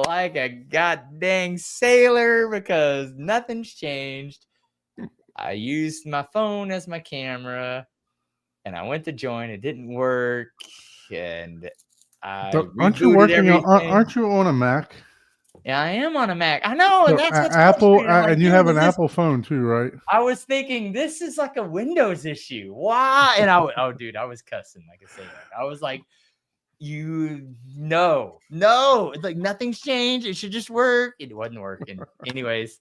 like a goddamn sailor because nothing's changed. I used my phone as my camera, and I went to join. It didn't work, and I Aren't you rebooted working everything. aren't you on a Mac? Yeah, I am on a Mac. I know, and So, that's what's Apple, frustrating. I'm like, and you dude, have an Apple phone too, right? I was thinking this is like a Windows issue. Why? And dude, I was cussing like a sailor. I was like, no, it's like nothing's changed. It should just work. It wasn't working. Anyways,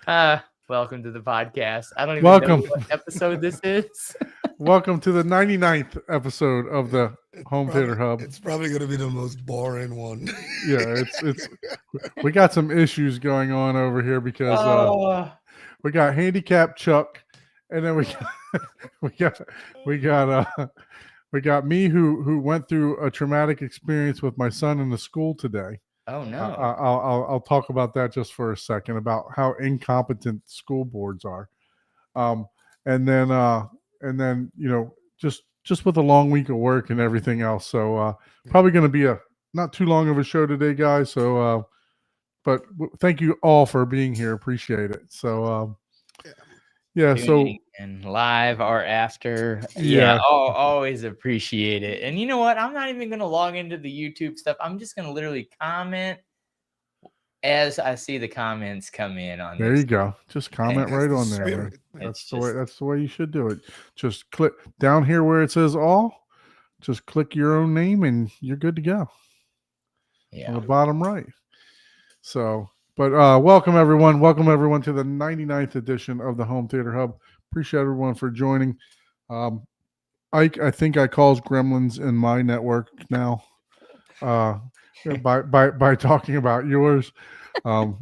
welcome to the podcast. I don't even know what episode this is. Welcome to the 99th episode of the Home Theater Hub. It's probably going to be the most boring one. Yeah, it's we got some issues going on over here because we got handicapped Chuck, and then we got me who went through a traumatic experience with my son in the school today. Oh no! I'll talk about that just for a second about how incompetent school boards are, and then just with a long week of work and everything else. So probably going to be a not too long of a show today, guys. So but thank you all for being here. Appreciate it. So yeah. So and live or after, yeah, always appreciate it. And you know what? I'm not even going to log into the YouTube stuff. I'm just going to literally comment as I see the comments come in on there. This. You go. Just comment right on there. That's the way you should do it. Just click down here where it says all. Just click your own name and you're good to go. Yeah. On the bottom right. So, but welcome everyone. Welcome everyone to the 99th edition of the Home Theater Hub. Appreciate everyone for joining. Ike, I think I calls gremlins in my network now. By talking about yours. So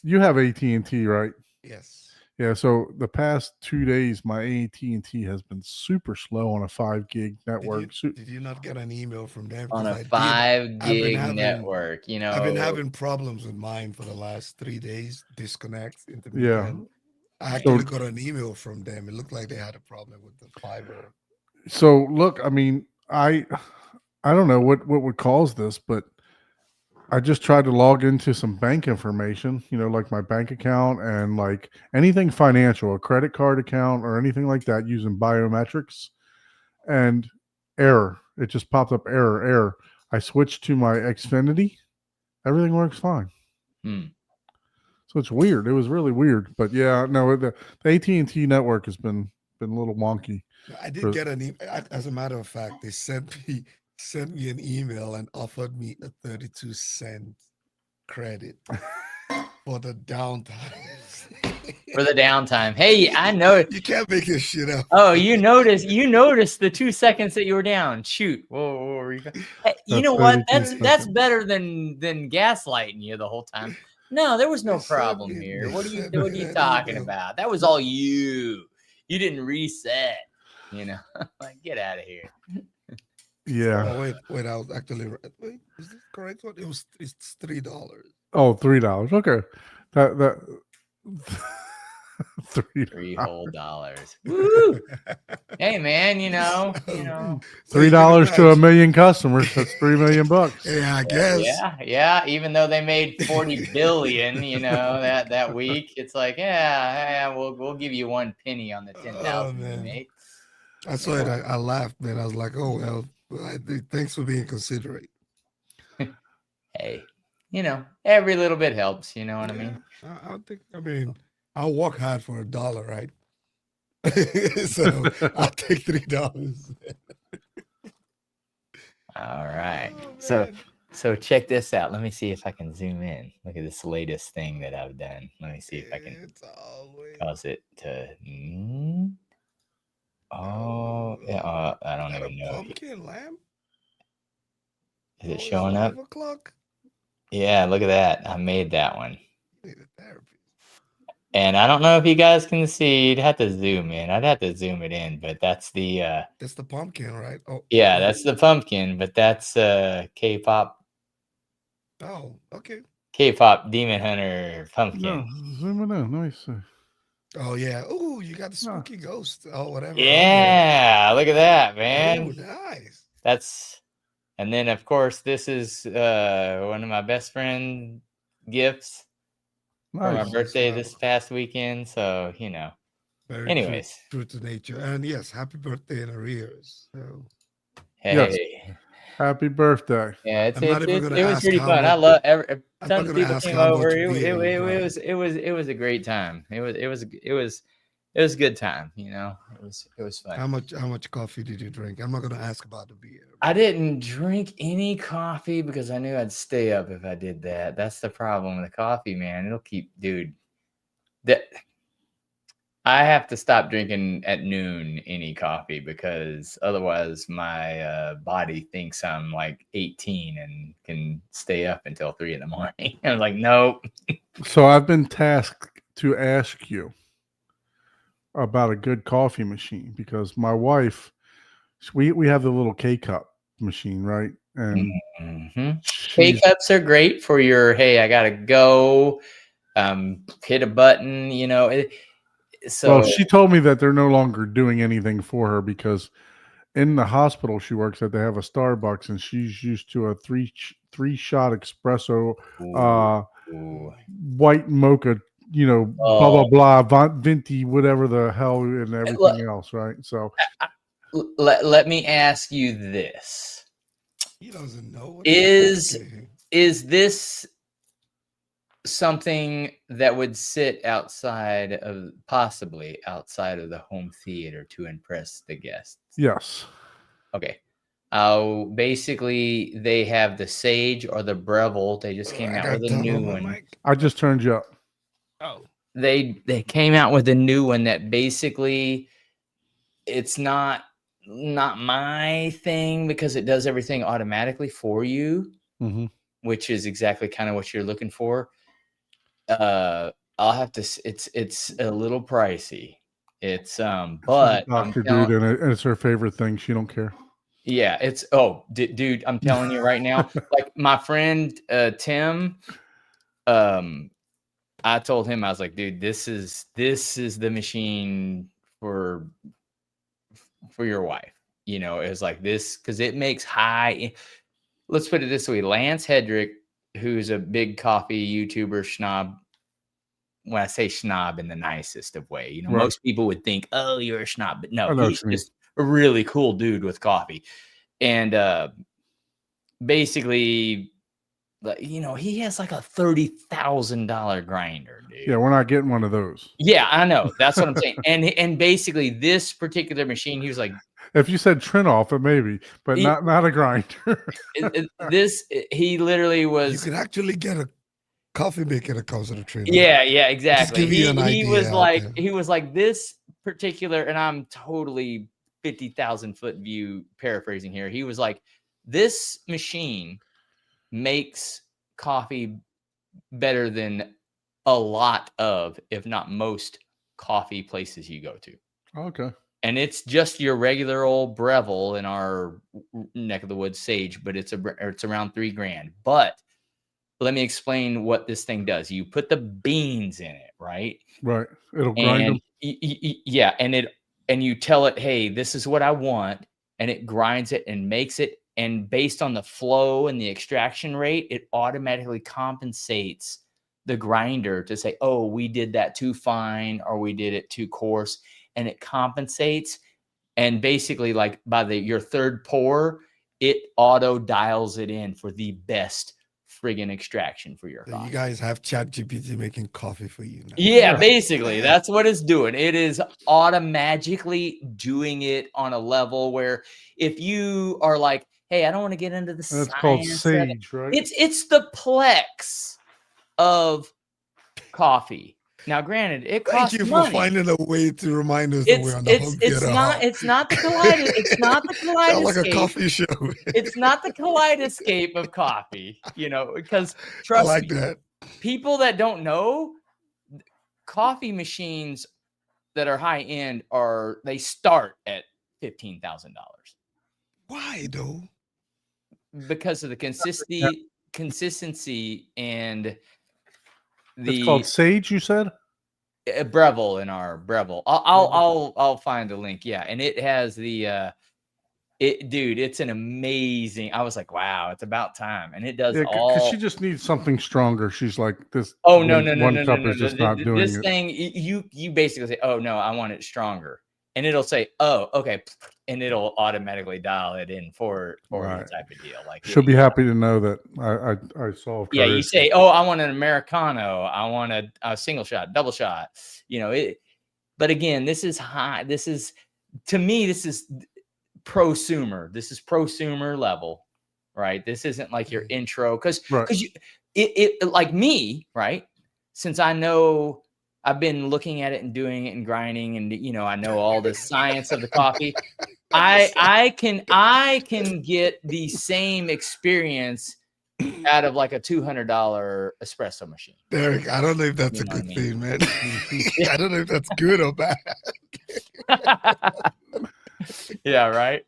you have AT&T, right? Yes. Yeah. So the past 2 days, my AT&T has been super slow on a 5 gig network. Did you not get an email from them? On a 5 gig network, you know. I've been having problems with mine for the last 3 days. Disconnect. Yeah. I actually got an email from them. It looked like they had a problem with the fiber. So look, I mean, I don't know what would cause this, but I just tried to log into some bank information, like my bank account and like anything financial, a credit card account or anything like that using biometrics, and error. It just popped up error. I switched to my Xfinity. Everything works fine. So it's weird. It was really weird, but yeah, no, the AT&T network has been a little wonky. I did get an email. As a matter of fact, they sent me an email and offered me a 32-cent credit for the downtime. For the downtime. Hey, I know you can't make this shit up. Oh, you noticed the 2 seconds that you were down. Shoot. Whoa. Hey, you know what? That's better than gaslighting you the whole time. No, there was no problem here. What are you talking about? That was all you. You didn't reset. Like, get out of here. Yeah. Oh, wait. I was actually wait. Is this correct? What it's $3. Oh, $3. Okay. That $3 whole dollars. Woo! Hey man, $3 to 1 million customers. That's $3 million. Yeah, I guess. Yeah. Even though they made 40 billion, that week, it's like, we'll give you 1 penny on the 10,000 you made. I saw it. I laughed, man. I was like, oh well. Thanks for being considerate. Hey, every little bit helps. You know what I mean? I'll work hard for $1, right? So I'll take $3. All right. So check this out. Let me see if I can zoom in. Look at this latest thing that I've done. Let me see if I can cause it to. Oh, yeah. I don't even know. Pumpkin lamp? Is it showing up? Yeah, look at that. I made that one. And I don't know if you guys can see. You'd have to zoom in. I'd have to zoom it in, but that's the that's the pumpkin, right? Oh yeah, that's the pumpkin, but that's K-pop. Oh, okay. K-pop Demon Hunter pumpkin. No, zoom in. Nice. Oh yeah. Oh, you got the spooky ghost. Oh, whatever. Yeah, look at that, man. Oh, nice. That's And then, of course, this is one of my best friend gifts for my Nice. birthday So, this past weekend. So, very anyways, true to nature. And yes, happy birthday in arrears. So Yes. hey, Happy birthday. yeah, I'm not even gonna it was ask pretty how fun. I much. love I'm tons not of gonna people ask came how over. much It, beer it, you it, drank. it was a great time. It was a good time. It was fun. How much coffee did you drink? I'm not gonna ask about the beer. I didn't drink any coffee because I knew I'd stay up if I did that. That's the problem with the coffee, man. It'll keep, dude. That I have to stop drinking at noon any coffee because otherwise my body thinks I'm like 18 and can stay up until 3 in the morning. I was like, nope. So I've been tasked to ask you about a good coffee machine because my wife, we have the little K cup machine, right? And Mhm. K she's cups are great for your, hey, I gotta go, hit a button, well, so she told me that they're no longer doing anything for her because in the hospital she works at, they have a Starbucks, and she's used to a three shot espresso, uh, ooh. white mocha, blah Oh, blah blah, venti, whatever the hell, and everything else, right? So let me ask you this. He doesn't know what Is asking. is this something that would sit possibly outside of the home theater to impress the guests? yes, Okay. Basically they have the Sage or the Breville. They just came I out gotta with a turn new on my one. mic. I just turned you up. Oh, They came out with a new one that basically it's not my thing because it does everything automatically for you, Mm-hmm. which is exactly kind of what you're looking for. I'll have to it's a little pricey. It's She's a but I'm doctor, telling dude, and it's her favorite thing. She don't care. yeah, it's dude, I'm telling you right now, like my friend Tim, um I told him, I was like, dude, this is the machine for your wife. It was like this because it makes let's put it this way. Lance Hedrick, who's a big coffee YouTuber schnob, when I say schnob in the nicest of way, Right. most people would think, oh, you're a schnob, but no, I know what he's you mean. just a really cool dude with coffee. And basically, he has like a $30,000 grinder, dude. Yeah, we're not getting one of those. Yeah, I know. That's what I'm saying. And basically, this particular machine, he was like, If you said Trinoff, it maybe, but He- not a grinder. he literally you was. can actually get a coffee maker that comes with a trainer. Yeah, exactly. give you an He was idea out like, there. this particular, and I'm totally 50,000 foot view paraphrasing here. He was like, this machine makes coffee better than a lot of, if not most, coffee places you go to. Okay. And it's just your regular old Breville in our neck of the woods, Sage, but it's around $3,000. But let me explain what this thing does. You put the beans in it, right? Right. It'll grind them. Yeah, and you tell it, hey, this is what I want, and it grinds it and makes it. And based on the flow and the extraction rate, it automatically compensates the grinder to say, oh, we did that too fine or we did it too coarse, and it compensates. And basically, like by your third pour, it auto dials it in for the best friggin' extraction for your So coffee. you guys have ChatGPT making coffee for you now. Yeah, basically, that's what it's doing. It is automatically doing it on a level where if you are like, hey, I don't want to get into the That's called science of it. Sage, right? It's the Plex of coffee. Now, granted, it Thank costs you for money. finding a way to remind us that we're on the home theater. It's not the it's not the Sound like a kaleidoscape. coffee show. It's not the kaleidoscape of coffee, because I trust like me, that. people that don't know, coffee machines that are high end they start at $15,000 Why though? because of the consistency and It's called the Sage, you said? Breville in our Breville. I'll find a link. Yeah, and it has the Dude, it's an amazing. I was like, wow, it's about time, and it does Yeah, because all. she just needs something stronger. She's like this. Oh no, no, no, one no, no, cup no, is no. just not doing This it. thing, you basically say, oh no, I want it stronger, and it'll say, oh okay, and it'll automatically dial it in for you Right. type of deal. Like She'll be happy to know that I solved her yeah, you issue. say, oh, I want an Americano, I want a single shot, double shot, you know it. But again, this is high. This is, to me, this is prosumer. This is prosumer level, right? This isn't like your intro, because Right. you it like me, right? Since I know I've been looking at it and doing it and grinding, and you know I know all the science of the coffee. I can get the same experience out of like a $200 espresso machine. Derek, I don't know if that's You a know what good I thing, man. I don't know if that's good or bad. Yeah, right.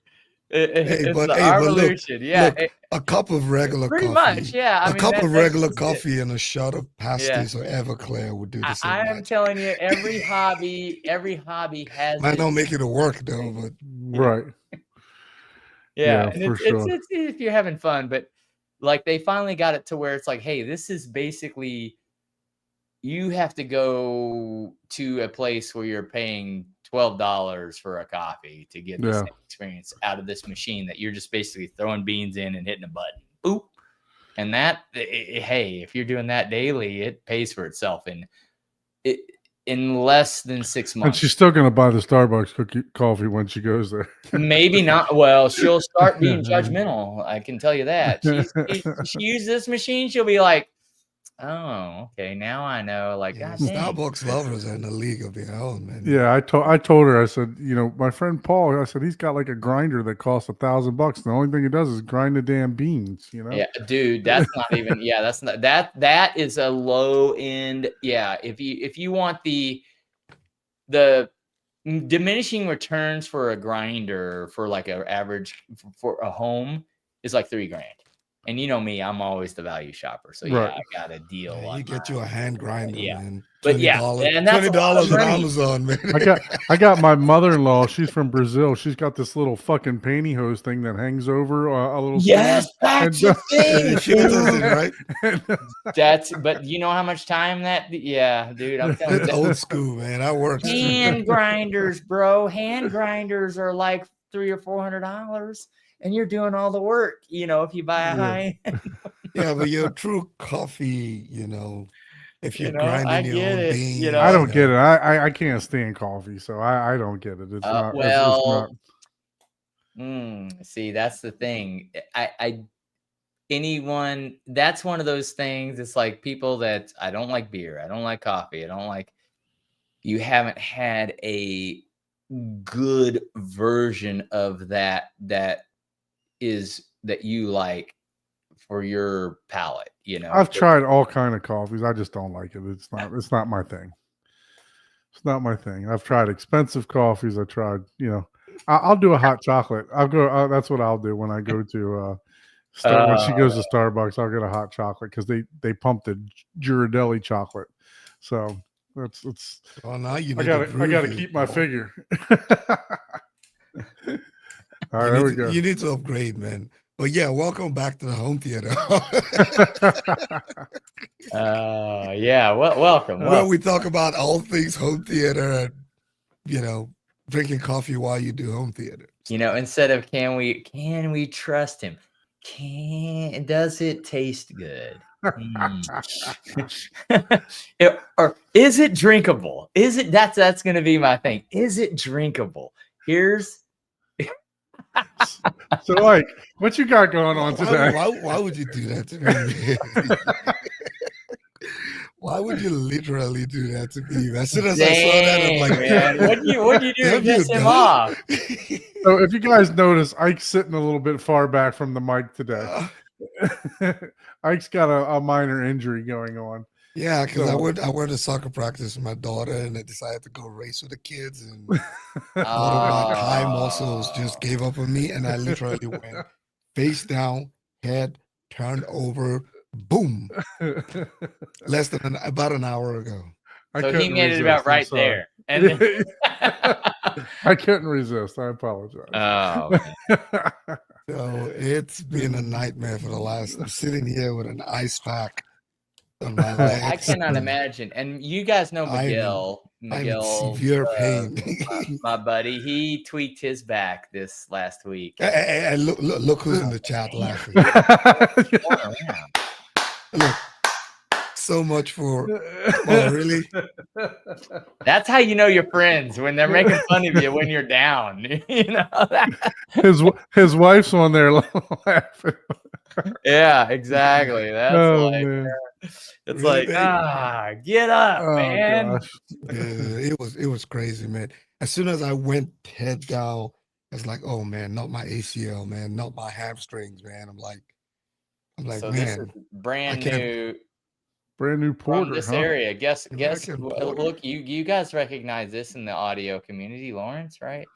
It's but the hey, but look, evolution. Yeah, look, a cup of regular pretty coffee. much. Yeah, I A mean, cup of that's regular just it. coffee and a shot of pastis or Everclear would do the same. I am magic. telling you, every hobby has. Might not make it a work though, but Right. Yeah, Yeah, and for sure. it's if you're having fun, but like they finally got it to where it's like, hey, this is basically, you have to go to a place where you're paying $12 for a coffee to get the Yeah. same experience out of this machine that you're just basically throwing beans in and hitting a button. Boop. And that, hey, if you're doing that daily, it pays for itself in less than 6 And months. she's still going to buy the Starbucks coffee when she goes there. Maybe not. Well, she'll start being judgmental. I can tell you that. She uses this machine. She'll be like, "Oh, okay, now I know." Like, yeah, God dang. Starbucks lovers are in a league of their own, man. Yeah, I told her, I said, you know, my friend Paul, I said, he's got like a grinder that costs $1,000. The only thing he does is grind the damn beans, you know? Yeah, dude, that's not even. Yeah, that's not that is a low end. Yeah, if you want the diminishing returns for a grinder for like an average for a home is like $3,000. And you know me, I'm always the value shopper. So yeah, Right. I got a deal. Yeah, on you get you mine. a hand grinder, Yeah. man. But yeah, and that's a lot of $20 on money. Amazon, man. I got my mother-in-law. She's from Brazil. She's got this little fucking pantyhose thing that hangs over a little. Yes, that's the thing. She does it, right? But you know how much time that? Yeah, dude, I'm telling That's you. old school, man. I work. Hand grinders, bro. Hand grinders are like $300 or $400, and you're doing all the work. You know, if you buy a high. Yeah, but your true coffee, you know, if you're You know, I grinding your get own it, beans, you know. I don't get it. I can't stand coffee, so I don't get it. It's not. Well, it's not. See, that's the thing. Anyone, that's one of those things. It's like people that I don't like beer. I don't like coffee. I don't like, you haven't had a good version of that you like for your palate, you know. I've tried all kind of coffees. I just don't like it. It's not my thing. It's not my thing. I've tried expensive coffees. I tried, you know, I'll do a hot chocolate. That's what I'll do when I go to when she goes to Starbucks. I'll get a hot chocolate because they pump the Ghirardelli chocolate. So it's. Well, now you I gotta keep my figure. All right, there we go. You need to upgrade, man. But yeah, welcome back to the home theater. Yeah, welcome. Where we talk about all things home theater and, you know, drinking coffee while you do home theater. You know, instead of can we trust him? Does it taste good? Or is it drinkable? Is it that's going to be my thing? Is it drinkable? Here's so, like, what you got going on today? Why would you do that to me? Why would you literally do that to me? As soon as I saw that, I'm like, man, what do you do to piss him off? So if you guys notice, Ike's sitting a little bit far back from the mic today. Ike's got a minor injury going on. Yeah, because I went to soccer practice with my daughter, and I decided to go race with the kids, and one of my high muscles just gave up on me, and I literally went face down, head turned over, boom. Less than about an hour ago. So he made it about right there. And then, I couldn't resist. I apologize. oh, man. So it's been a nightmare for the last. I'm sitting here with an ice pack on my legs. I cannot imagine. And you guys know I'm in- Miguel. I'm Miguel, in severe pain. my buddy, he tweaked his back this last week. Hey, look who's in the chat laughing. Going around. Look, so much for. Oh, really? That's how you know you're friends, when they're making fun of you when you're down. You know that? his wife's on there laughing. Yeah, exactly. That's Man. it's Really, like, get up, Oh, man. gosh. It was crazy, man. As soon as I went head down, it's like, oh man, not my ACL, man, not my hamstrings, man. I'm like, So this is man, brand can't- new Brand new Porter, from this huh? area. Guess. American Porter. Look, you guys recognize this in the audio community, Lawrence, right?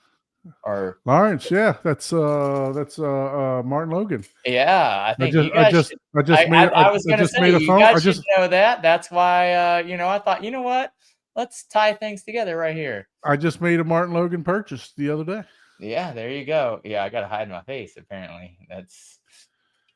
Or Lawrence, yeah, that's Martin Logan. yeah, I think you I guys. just should- I was going to just say made a you phone. guys should know that. That's why I thought, you know what? Let's tie things together right here. I just made a Martin Logan purchase the other day. Yeah, there you go. Yeah, I got to hide my face. Apparently,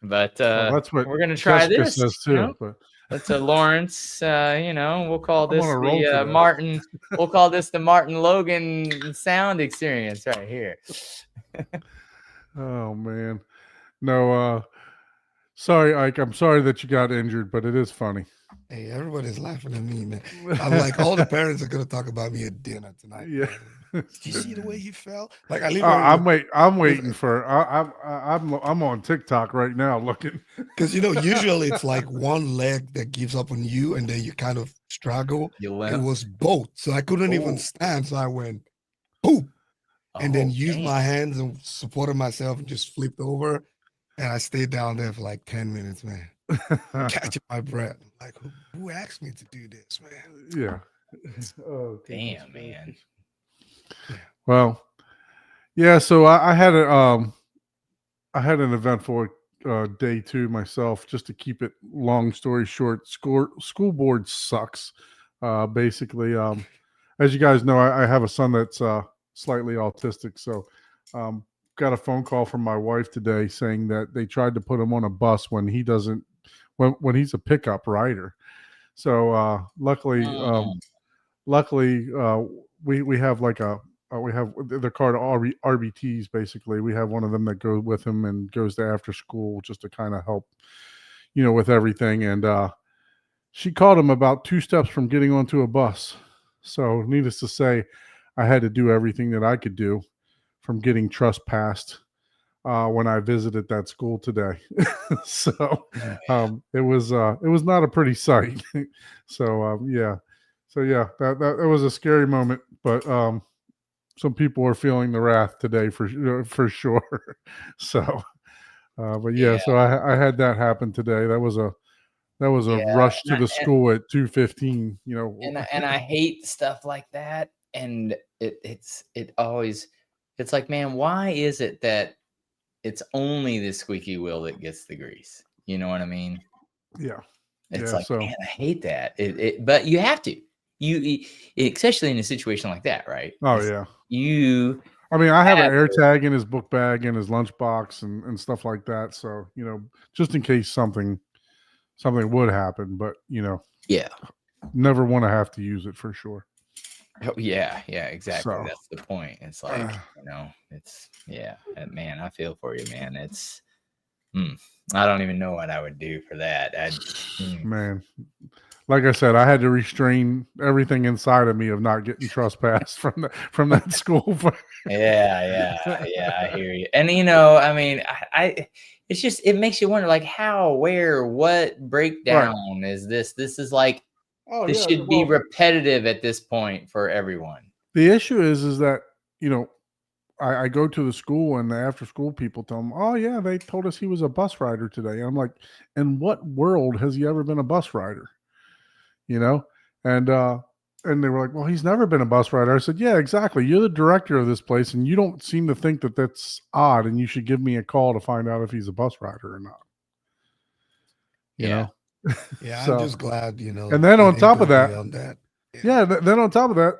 but Well, that's what we're gonna try Jessica this. says too. You know? But That's a Lawrence. We'll call I'm this on a roll the today. Martin. We'll call this the Martin Logan sound experience right here. oh man, no. Sorry, Ike. I'm sorry that you got injured, but it is funny. hey, everybody's laughing at me, man. I'm like, all the parents are gonna talk about me at dinner tonight. Yeah. Did you see the way he fell? Like I leave. I'm waiting for. I'm on TikTok right now looking. Because usually it's like one leg that gives up on you, and then you kind of struggle. You It limp. was both, so I couldn't Oh. even stand. So I went, boom, and then Oh, used damn. my hands and supported myself and just flipped over. And I stayed down there for like 10 minutes, man, catching my breath. I'm like, who asked me to do this, man? Yeah. Oh, Damn, goodness man. gracious. Well, yeah. So I had an eventful day two myself. Just to keep it long story short, school board sucks. Basically, as you guys know, I have a son that's slightly autistic. So, got a phone call from my wife today saying that they tried to put him on a bus when he doesn't, when he's a pickup rider. So luckily, we have like we have they're called RBTs. Basically, we have one of them that goes with him and goes to after school just to kind of help, with everything. And she called him about 2 steps from getting onto a bus. So needless to say, I had to do everything that I could do from getting trespassed when I visited that school today. So it was not a pretty sight. So yeah. So yeah, that was a scary moment, but some people are feeling the wrath today for sure. So but yeah, so I had that happen today. That was a rush to the school at 2:15, And I hate stuff like that. And it always, it's like, man, why is it that it's only the squeaky wheel that gets the grease? You know what I mean? Yeah. It's Yeah, like, so- man, I hate that. But you have to, especially in a situation like that, right? Oh It's- yeah. You I mean, I have an have air tag in his book bag and his lunchbox and stuff like that. So, just in case something would happen, but yeah. never want to have to use it for sure. Oh, yeah, exactly. So, That's the point. It's like, it's man, I feel for you, man. It's I don't even know what I would do for that. Man, like I said, I had to restrain everything inside of me of not getting trespassed from that school. Yeah, I hear you. And I mean, I it's just, it makes you wonder, like, how, where, what breakdown is this? This is like, this should be repetitive at this point for everyone. The issue is that, I go to the school and the after school people tell them, oh yeah, they told us he was a bus rider today. And I'm like, in what world has he ever been a bus rider? And they were like, well, he's never been a bus rider. I said, yeah, exactly. You're the director of this place and you don't seem to think that that's odd. And you should give me a call to find out if he's a bus rider or not. You know? Yeah, So- I'm just glad, And then on top of that, on that. then on top of that,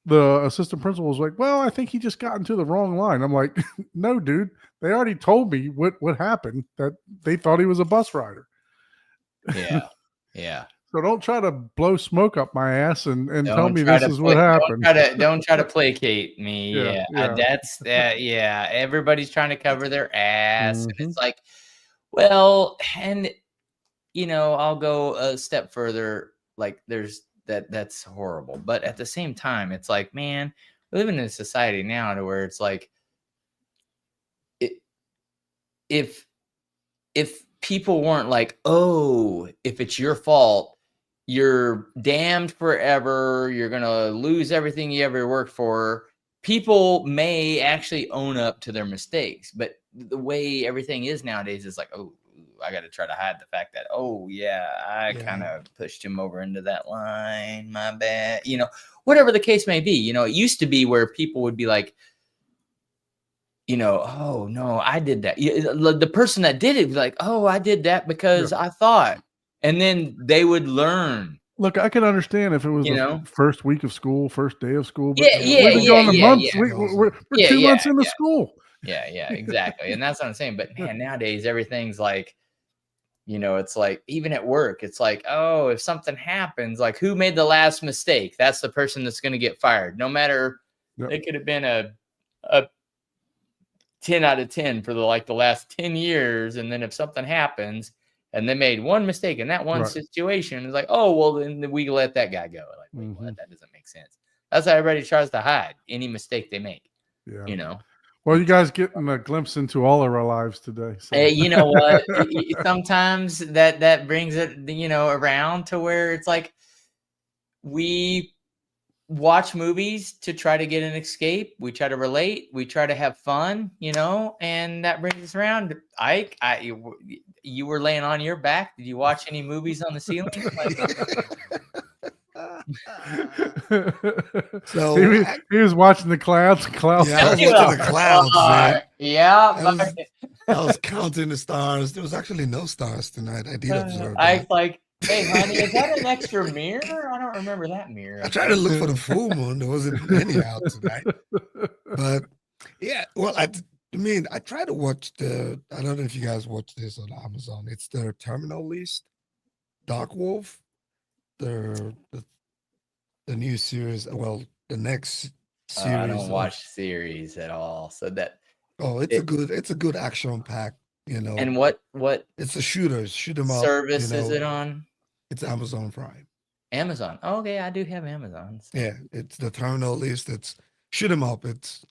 the assistant principal was like, well, I think he just got into the wrong line. I'm like, no, dude, they already told me what happened, that they thought he was a bus rider. Yeah. Yeah. So don't try to blow smoke up my ass and tell Don't me try this to is what happened. Don't try to placate me. Yeah, Yeah. yeah. That's that. Yeah. Everybody's trying to cover their ass. And Mhm. it's like, well, and I'll go a step further. Like that's horrible. But at the same time, it's like, man, we live in a society now to where it's like, if people weren't like, oh, if it's your fault, you're damned forever, you're gonna lose everything you ever worked for, people may actually own up to their mistakes. But the way everything is nowadays is like, oh, I got to try to hide the fact that, oh yeah, I kind of pushed him over into that line, my bad, whatever the case may be. It used to be where people would be like, oh no, I did that. The person that did it was like, oh, I did that because I thought, and then they would learn. Look, I can understand if it was the first week of school, first day of school. But we've been going to months. We're 2 months into school. Yeah, exactly. And that's what I'm saying. But man, nowadays everything's like, it's like, even at work, it's like, oh, if something happens, like, who made the last mistake? That's the person that's going to get fired. No matter, it could have been a 10 out of 10 for the last 10 years. And then if something happens and they made one mistake in that one situation, it's like, oh, well, then we let that guy go. Like, wait, what? That doesn't make sense. That's how everybody tries to hide any mistake they make. Yeah. Well, you guys getting a glimpse into all of our lives today. So. Hey, you know what? Sometimes that brings it, around to where it's like, we watch movies to try to get an escape. We try to relate. We try to have fun, and that brings us around. Ike, you were laying on your back. Did you watch any movies on the ceiling? So he was watching the clouds. Yeah, I was watching the clouds. I was counting the stars. There was actually no stars tonight. I did observe that. Hey, honey, is that an extra mirror? I don't remember that mirror. I tried to look for the full moon. There wasn't any out tonight. But yeah, well, I tried to watch I don't know if you guys watch this on Amazon. It's the Terminal List, Dark Wolf, the new series. Well, the next series. I don't watch series at all. So that. Oh, it's a good action pack. And what it's a shooters, shoot 'em up service is it on? It's Amazon Prime. Amazon. Oh, okay, I do have Amazon. So. Yeah, it's the Terminal List. It's shoot 'em up. It's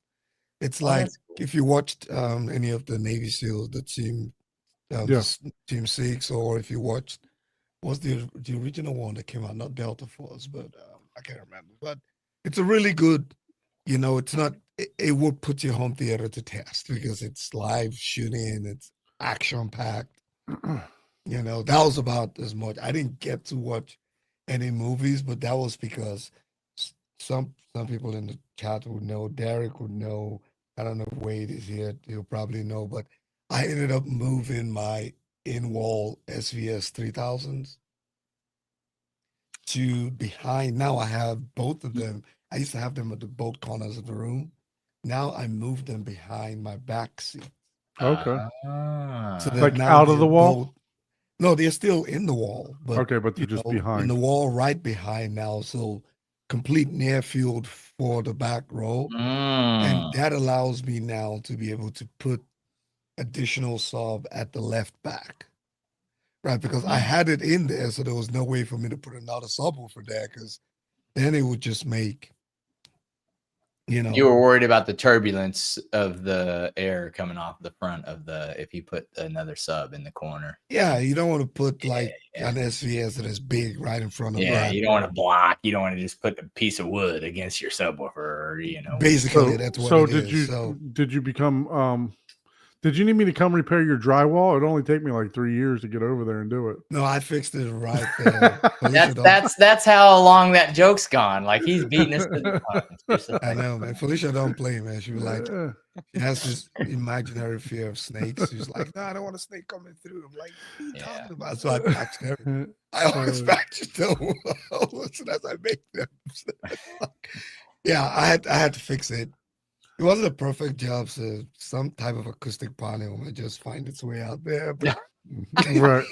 like cool. If you watched any of the Navy SEALs, the team Team 6, or if you watched what's the original one that came out, not Delta Force, but I can't remember. But it's a really good, it's not. It would put your home theater to test because it's live shooting. It's action packed. That was about as much. I didn't get to watch any movies, but that was because some people in the chat would know. Derek would know. I don't know if Wade is here. He'll probably know. But I ended up moving my in-wall SVS 3000s to behind. Now I have both of them. I used to have them at both corners of the room. Now I moved them behind my back seat. Okay. So like out of the wall? No, they're still in the wall. But, but they're just behind. In the wall right behind now. So complete near field for the back row. And that allows me now to be able to put additional sub at the left back. Right, because I had it in there, so there was no way for me to put another subwoofer there, because then it would just make, You were worried about the turbulence of the air coming off the front of if you put another sub in the corner. Yeah, you don't want to put an SVS that is big right in front of that. You don't want to block. You don't want to just put a piece of wood against your subwoofer, Basically, that's what it is. Did you become did you need me to come repair your drywall? It'd only take me like 3 years to get over there and do it. No, I fixed it right there. that's how long that joke's gone. Like, he's beating us to the punch. I know, man. Felicia don't play, man. She was like, she has this imaginary fear of snakes. She's like, no, I don't want a snake coming through. I'm like, what are you talking about? So I patched her. I always patch it though. As soon as I make them. Yeah, I had to fix it. It wasn't a perfect job, so some type of acoustic panel might just find its way out there. But Right.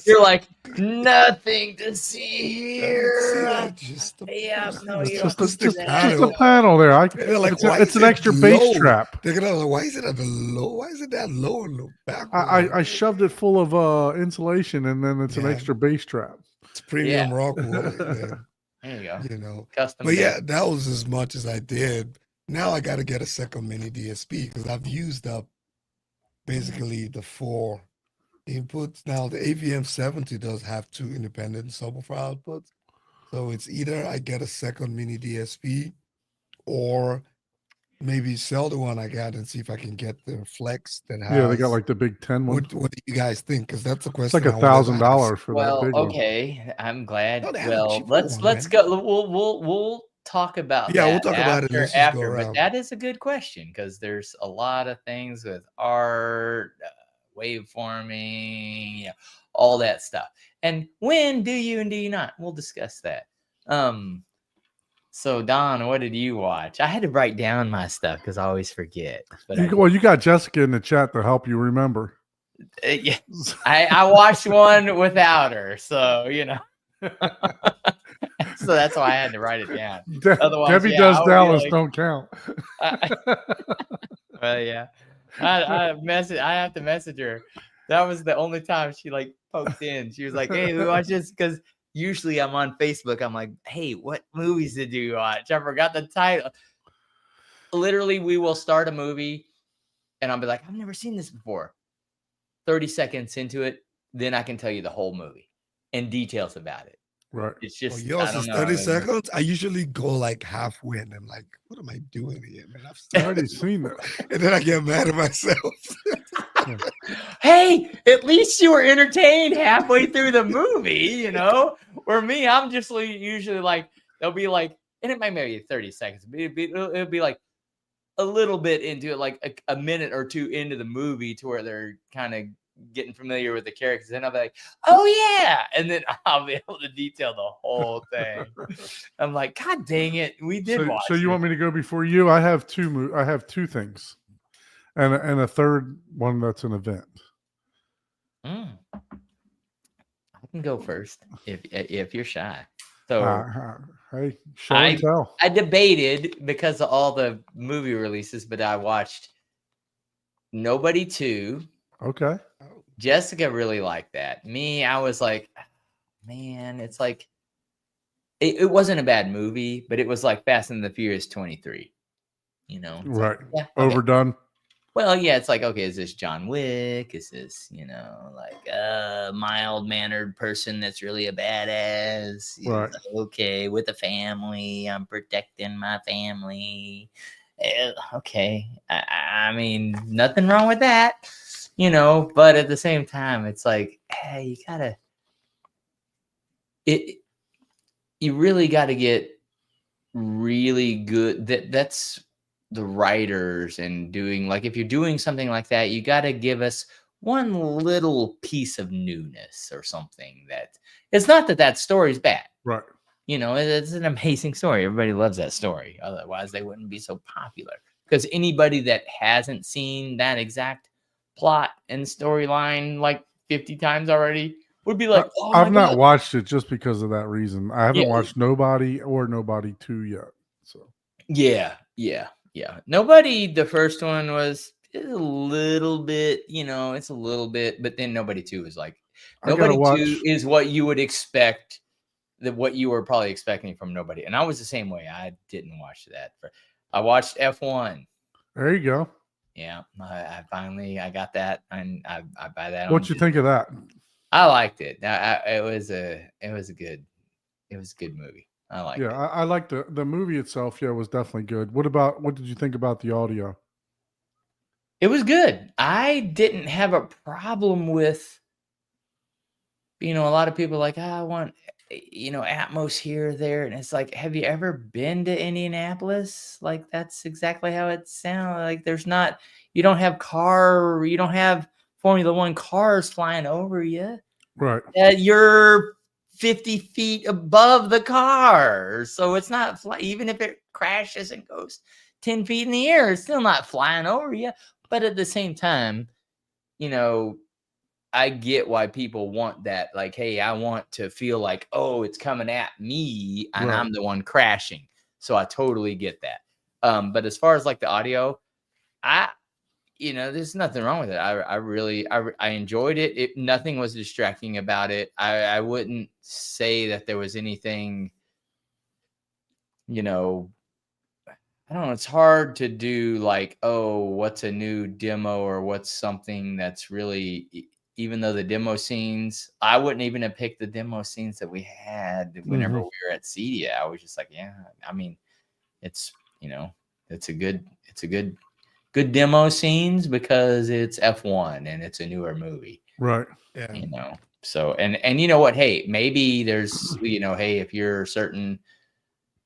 You're like, nothing to see see here. that? Just Yeah, no, It's you just don't a, see just, that. just a panel there. They're like, It's, why it's is an it extra bass low? trap. They're gonna like, why is it at the low? Why is it that low in the back? I shoved it full of insulation, and then it's an Yeah. extra bass trap. It's premium Yeah. rock wool, There you go. you know. Custom But yeah, made. that was as much as I did. Now I got to get a second mini DSP because I've used up basically the 4 inputs. Now the AVM 70 does have 2 independent subwoofer outputs. So it's either I get a second mini DSP or maybe sell the one I got and see if I can get the Flex that has. Yeah, they got like the big 10 one. What do you guys think? Because that's a It's question. like I wanted to ask. $1,000 for that Well, big one. okay. I'm glad. No, they have a Well, cheaper let's one, man. go. We'll talk about Yeah, that we'll talk about it. Let's just go after. But around. that is a good question because there's a lot of things with art, waveforming, all that stuff. And when do you and do you not? We'll discuss that. So Don, what did you watch? I had to write down my stuff because I always forget. But You got Jessica in the chat to help you remember. yeah, I watched one without her, so you know. So that's why I had to write it down. Otherwise, Debbie yeah, does I would be Dallas like- don't count. Well, yeah, I have to message her. That was the only time she like poked in. She was like, "Hey, we watch this," because usually I'm on Facebook. I'm like, "Hey, what movies did you watch?" I forgot the title. Literally, we will start a movie, and I'll be like, "I've never seen this before." 30 seconds into it, then I can tell you the whole movie and details about it. Right. It's Well, just yours I don't is know. 30 seconds. I usually go like halfway and I'm like, what am I doing here, man? I already seen that. And then I get mad at myself. Hey, at least you were entertained halfway through the movie, you know? Where me, I'm just usually like, they'll be like, and it might be 30 seconds, but it'll be like a little bit into it, like a minute or two into the movie to where they're kind of getting familiar with the characters. And I'll be like, oh yeah. And then I'll be able to detail the whole thing. I'm like, God dang it. We did watch So you it. want me to go before you? I have two things. And a third one that's an event. I can go first if you're shy. So hey, show and tell. I debated because of all the movie releases, but I watched Nobody 2. Okay. Jessica really liked that. Me, I was like, man, it's like it wasn't a bad movie, but it was like Fast and the Furious 23. You know, Right. Like, yeah, okay. Overdone. Well, yeah, it's like, okay, is this John Wick? Is this, like a mild-mannered person that's really a badass? Right. Okay, with a family, I'm protecting my family. Okay, I mean, nothing wrong with that, but at the same time, it's like, hey, you really got to get really good. That's the writers and doing, like, if you're doing something like that, you got to give us one little piece of newness or something. That it's not that story is bad, right? It's an amazing story. Everybody loves that story. Otherwise they wouldn't be so popular, because anybody that hasn't seen that exact plot and storyline like 50 times already would be like, oh, I've not watched it just because of that reason. I haven't watched Nobody or Nobody 2 yet. So yeah. Nobody, the first one was a little bit, it's a little bit, but then Nobody 2 is like, Nobody 2 is what you would expect, what you were probably expecting from Nobody. And I was the same way. I didn't watch that. I watched F1. There you go. Yeah, I finally got that, and I buy that. What you think of that? I liked it. It was a good movie. I liked it. Yeah, I liked the movie itself. Yeah, it was definitely good. What did you think about the audio? It was good. I didn't have a problem with, a lot of people like, I want, Atmos here or there. And it's like, have you ever been to Indianapolis? Like, that's exactly how it sounds. Like, you don't have Formula One cars flying over you. Right. You're 50 feet above the car. So it's not even if it crashes and goes 10 feet in the air, it's still not flying over you. But at the same time, you know, I get why people want that. Like, hey, I want to feel like, oh, it's coming at me and I'm the one crashing. So I totally get that. But as far as like the audio, there's nothing wrong with it. I enjoyed it. Nothing was distracting about it. I wouldn't say that there was anything, I don't know. It's hard to do like, oh, what's a new demo or what's something that's really, even though the demo scenes, I wouldn't even have picked the demo scenes that we had whenever we were at Cedia. I was just like, yeah, I mean, it's a good demo scenes because it's F1 and it's a newer movie. Right. Yeah. So, and you know what? Hey, maybe there's, hey, if you're certain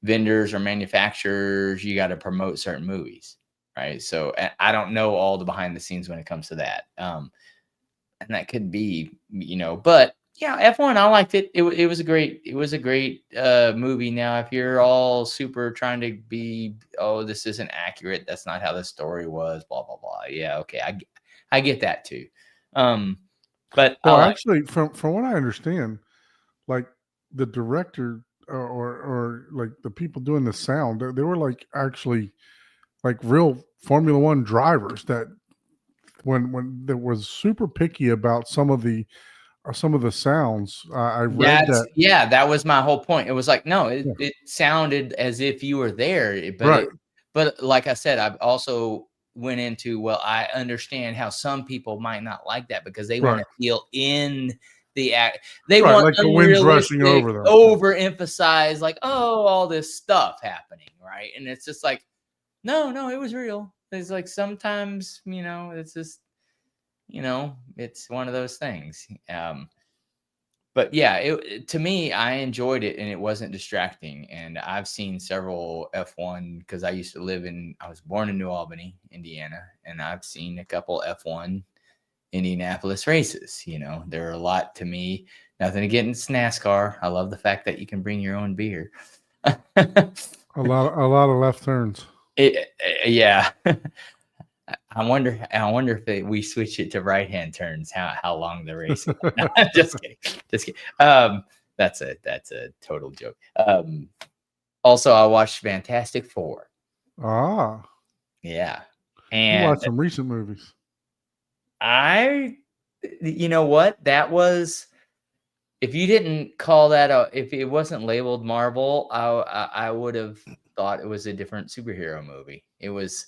vendors or manufacturers, you got to promote certain movies. Right. So I don't know all the behind the scenes when it comes to that. And that could be, but yeah, F1, I liked it. It was a great movie. Now, if you're all super trying to be, oh, this isn't accurate, that's not how the story was, blah, blah, blah. Yeah. Okay. I get that too. But actually from what I understand, like the director or like the people doing the sound, they were like actually like real Formula One drivers that when there was super picky about some of the sounds. I read that. Yeah, that was my whole point. It was like, no, it sounded as if you were there, but but like I said, I've also went into, well, I understand how some people might not like that because they want to feel in the act. They want like the wind's rushing over them. Overemphasize like, oh, all this stuff happening, right? And it's just like, no, it was real. It's like sometimes, it's just, it's one of those things. But yeah, to me, I enjoyed it and it wasn't distracting. And I've seen several F1 because I was born in New Albany, Indiana, and I've seen a couple F1 Indianapolis races. They're a lot to me. Nothing against NASCAR. I love the fact that you can bring your own beer. A lot of left turns. Yeah. I wonder if we switch it to right-hand turns, how long the race is. No, just kidding. That's a total joke. Also, I watched Fantastic Four. Yeah. And you watched some recent movies. You know what? That was, if you didn't call that if it wasn't labeled Marvel, I would have thought it was a different superhero movie. It was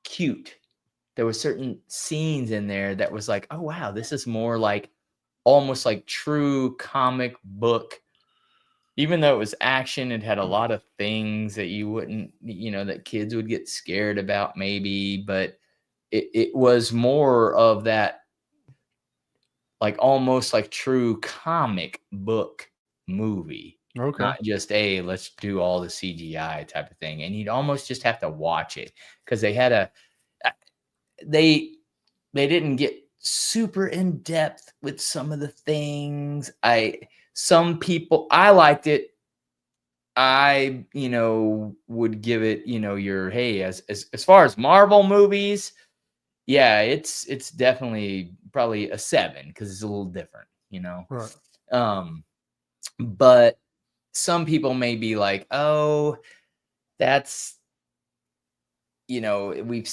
cute. There were certain scenes in there that was like, oh wow, this is more like almost like true comic book. Even though it was action, it had a lot of things that you wouldn't, that kids would get scared about maybe, but it was more of that, like almost like true comic book movie. Okay. Not just let's do all the CGI type of thing. And you'd almost just have to watch it because they didn't get super in depth with some of the things. Some people, I liked it. I, would give it, your, hey, as far as Marvel movies, yeah, it's definitely probably a 7 because it's a little different, Right. But some people may be like, oh, that's, you've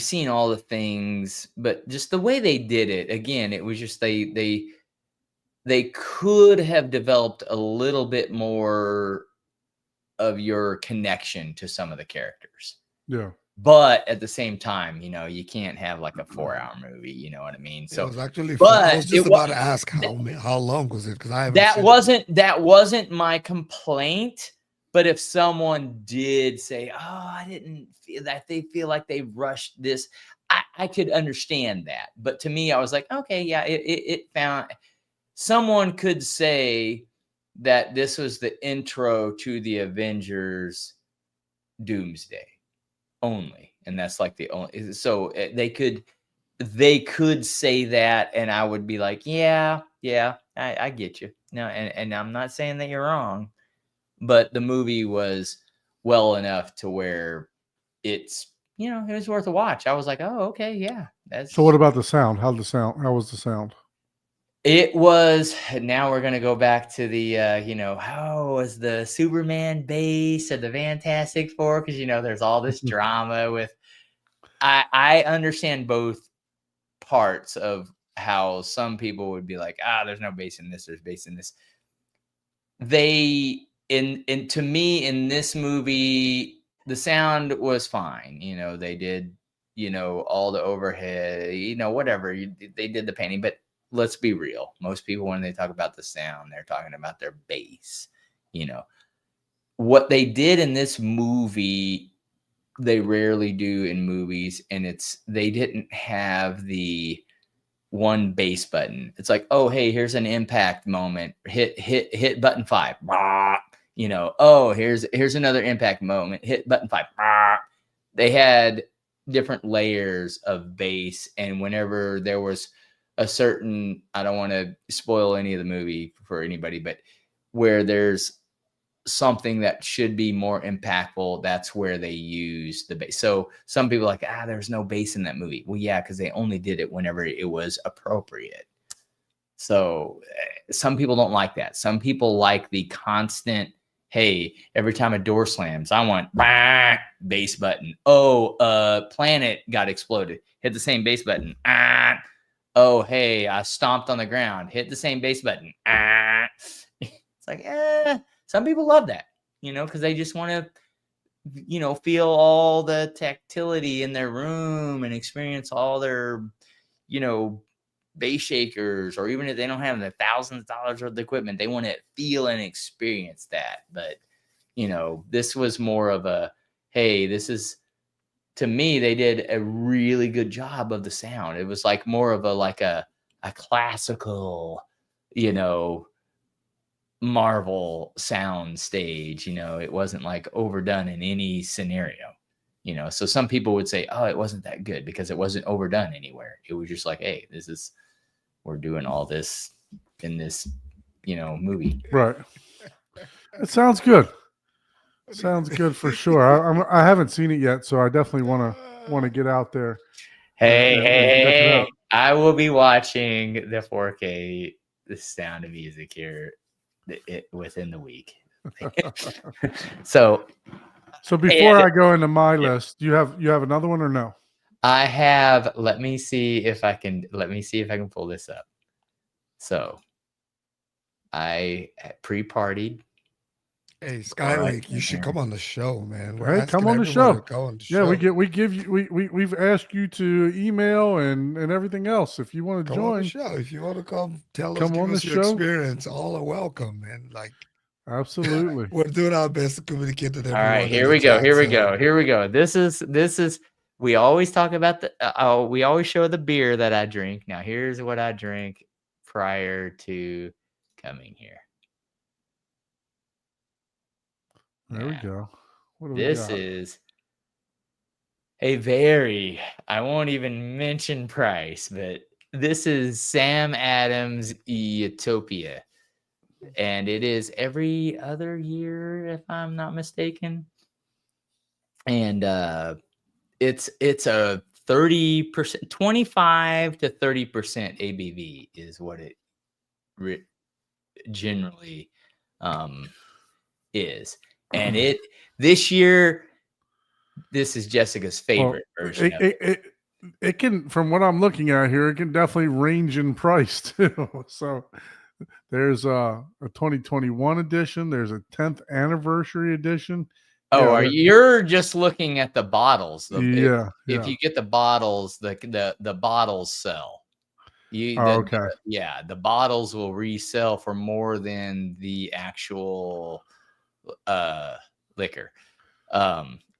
seen all the things, but just the way they did it, again, it was just they could have developed a little bit more of your connection to some of the characters. Yeah. But at the same time, you can't have like a 4-hour movie. You know what I mean? So it was actually but I was just about to ask how long was it, because that wasn't my complaint. But if someone did say, oh, I didn't feel that, they feel like they rushed this, I could understand that. But to me, I was like, okay, yeah, it found, someone could say that this was the intro to the Avengers Doomsday only. And that's like the only, so they could they could say that, and I would be like, yeah, I get you. No, and I'm not saying that you're wrong, but the movie was well enough to where it's, it was worth a watch. I was like, oh, okay, yeah. So what about the sound? How was the sound? It was, now we're going to go back to the, how was the Superman base or the Fantastic Four? Because, there's all this drama with, I understand both parts of how some people would be like, there's no bass in this, there's bass in this. To me, in this movie, the sound was fine. They did, all the overhead, whatever. They did the painting, but let's be real. Most people, when they talk about the sound, they're talking about their bass. What they did in this movie, they rarely do in movies, and they didn't have the one bass button. It's like, oh, hey, here's an impact moment. Hit button 5. Oh, here's another impact moment. Hit button 5. They had different layers of bass, and whenever there was a certain, I don't want to spoil any of the movie for anybody, but where there's something that should be more impactful, that's where they use the bass. So some people are like, there's no bass in that movie. Well, yeah, because they only did it whenever it was appropriate. So some people don't like that. Some people like the constant, hey, every time a door slams, I want bass button. Oh, planet got exploded. Hit the same bass button. Oh, hey, I stomped on the ground. Hit the same bass button. It's like, some people love that, because they just want to, feel all the tactility in their room and experience all their, bass shakers, or even if they don't have the thousands of dollars worth of equipment, they want to feel and experience that. But, this was more of a, hey, to me, they did a really good job of the sound. It was like more of a classical, Marvel sound stage. It wasn't like overdone in any scenario. So some people would say, oh, it wasn't that good because it wasn't overdone anywhere. It was just like, hey, we're doing all this in this, movie. Right. It sounds good. Sounds good for sure. I haven't seen it yet, so I definitely want to get out there. Hey, I will be watching the 4K The Sound of Music here within the week. So before I go into my list, you have another one or no? I have. Let me see if I can pull this up. So I pre-partied. Hey, Skylake, you should come on the show, man. Hey, come on the show. Yeah, we've asked you to email and everything else. If you want to join on the show, if you want to come on the show, experience, all are welcome, man. Like, absolutely, we're doing our best to communicate to them. All right, here we go. This is. We always talk about we always show the beer that I drink. Now here's what I drank prior to coming here. There we go. This is I won't even mention price, but this is Sam Adams Utopia. And it is every other year, if I'm not mistaken. And it's a 30%, 25 to 30% ABV is what it generally is. And this year, this is Jessica's favorite version. It can, from what I'm looking at here, it can definitely range in price too. So there's a 2021 edition. There's a 10th anniversary edition. Oh, you're just looking at the bottles? If you get the bottles, the bottles sell. Okay. The bottles will resell for more than the actual liquor.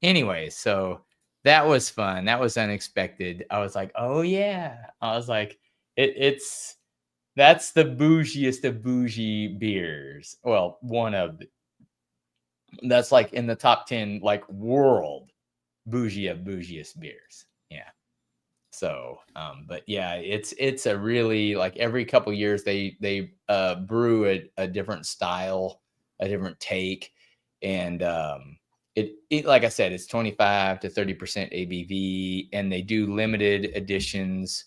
Anyway, so that was fun. That was unexpected. I was like, oh yeah. I was like, that's the bougiest of bougie beers. Well, one of that's like in the top 10 like world bougie of bougiest beers. Yeah. So, but yeah, it's a really, like, every couple years they brew a different style, a different take, and it like I said, it's 25 to 30% ABV, and they do limited editions.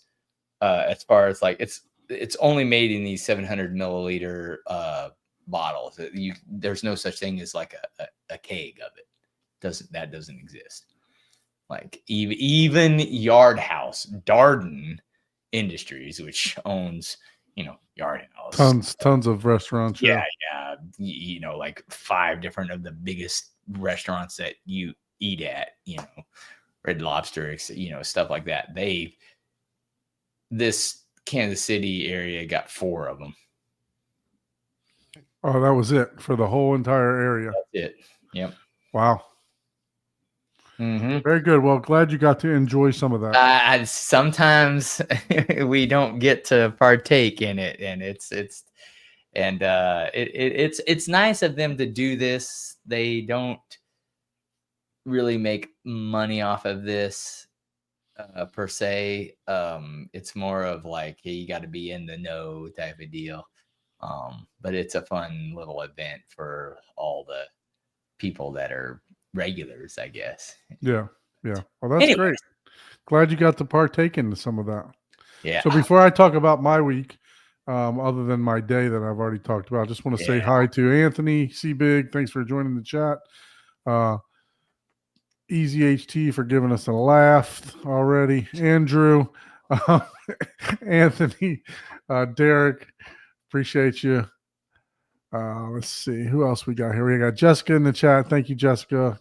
As far as like it's only made in these 700 milliliter bottles. There's no such thing as like a keg of it. Doesn't exist. Like even Yard House, Darden Industries, which owns, Yard House, tons of restaurants. yeah, like 5 different of the biggest restaurants that you eat at, Red Lobster, stuff like that. This Kansas City area got 4 of them. Oh, that was it for the whole entire area. That's it. Yep. Wow. Mm-hmm. Very good. Well, glad you got to enjoy some of that. Sometimes we don't get to partake in it, and it's nice of them to do this. They don't really make money off of this per se. It's more of like, hey, you got to be in the know type of deal. But it's a fun little event for all the people that are regulars, I guess. Yeah. Well, that's great. Glad you got to partake in some of that. Yeah. So before I talk about my week, other than my day that I've already talked about, I just want to say hi to Anthony C. Big. Thanks for joining the chat. Easy HT for giving us a laugh already. Andrew, Anthony, Derek, appreciate you. Let's see who else we got here. We got Jessica in the chat. Thank you, Jessica.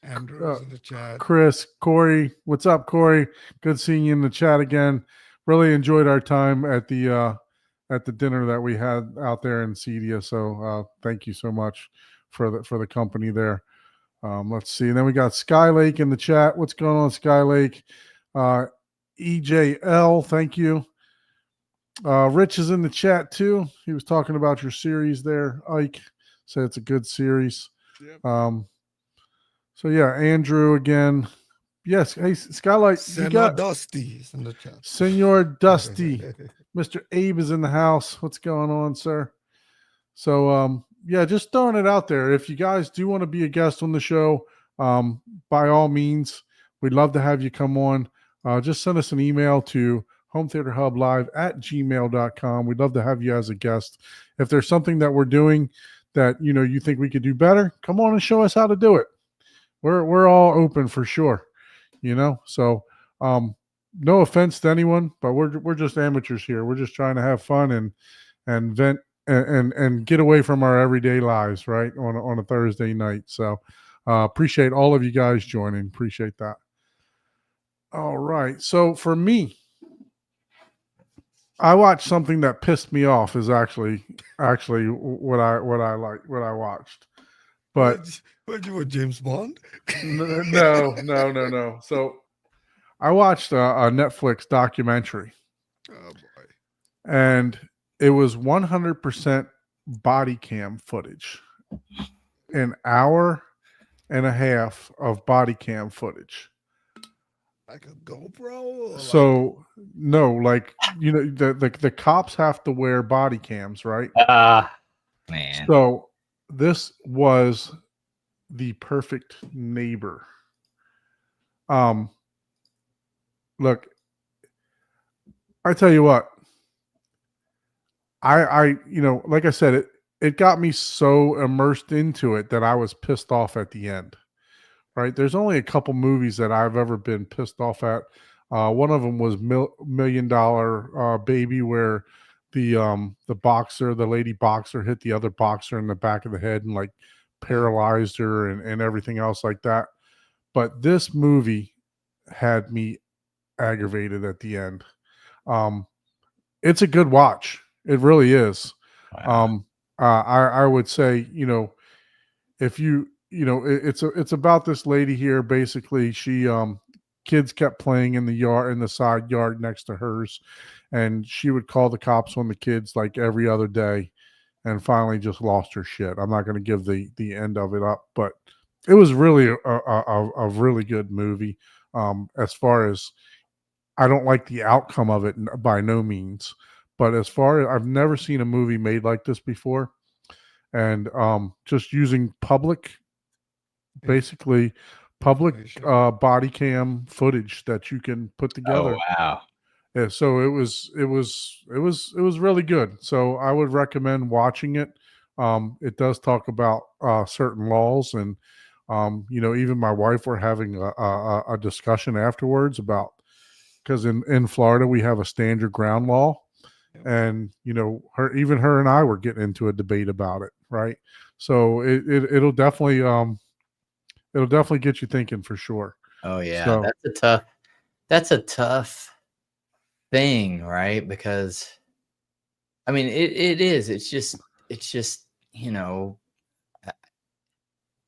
Andrew's in the chat. Chris, Corey, what's up, Corey? Good seeing you in the chat again. Really enjoyed our time at the dinner that we had out there in Cedia. So thank you so much for the company there. Let's see. And then we got Sky Lake in the chat. What's going on, Sky Lake? EJL, thank you. Rich is in the chat too. He was talking about your series there. Ike said it's a good series. Yep. So yeah, Andrew again. Yes, hey Skylight. Senor Dusty is in the chat. Senor Dusty. Mr. Abe is in the house. What's going on, sir? So yeah, just throwing it out there. If you guys do want to be a guest on the show, by all means, we'd love to have you come on. Just send us an email to hometheaterhublive@gmail.com. We'd love to have you as a guest. If there's something that we're doing that you think we could do better, come on and show us how to do it. We're all open for sure. So no offense to anyone, but we're just amateurs here. We're just trying to have fun and vent and get away from our everyday lives, right? On a Thursday night. So appreciate all of you guys joining. Appreciate that. All right. So for me, I watched something that pissed me off. Is actually what I watched. But what you were James Bond? No. So I watched a Netflix documentary. Oh boy. And it was 100% body cam footage. An hour and a half of body cam footage. Like a GoPro? So no, the cops have to wear body cams, right? Man. So this was the perfect neighbor. Look, I tell you what, I like I said, it got me so immersed into it that I was pissed off at the end. Right? There's only a couple movies that I've ever been pissed off at. One of them was $1 Million Baby, where the lady boxer hit the other boxer in the back of the head and like paralyzed her and everything else like that. But this movie had me aggravated at the end. It's a good watch. It really is. Wow. I would say, if you, it's about this lady here. Basically, she kids kept playing in the side yard next to hers, and she would call the cops on the kids like every other day, and finally just lost her shit. I'm not going to give the end of it up, but it was really a really good movie. As far as I don't like the outcome of it by no means. But as far as I've never seen a movie made like this before, and just using basically public body cam footage that you can put together. Oh wow. Yeah, so it was really good. So I would recommend watching it. It does talk about certain laws, and even my wife were having a discussion afterwards about, because in Florida we have a stand your ground law, and her and I were getting into a debate about it, right? So it'll definitely get you thinking for sure. Oh yeah, So, that's a tough thing, right? Because I mean it is. It's just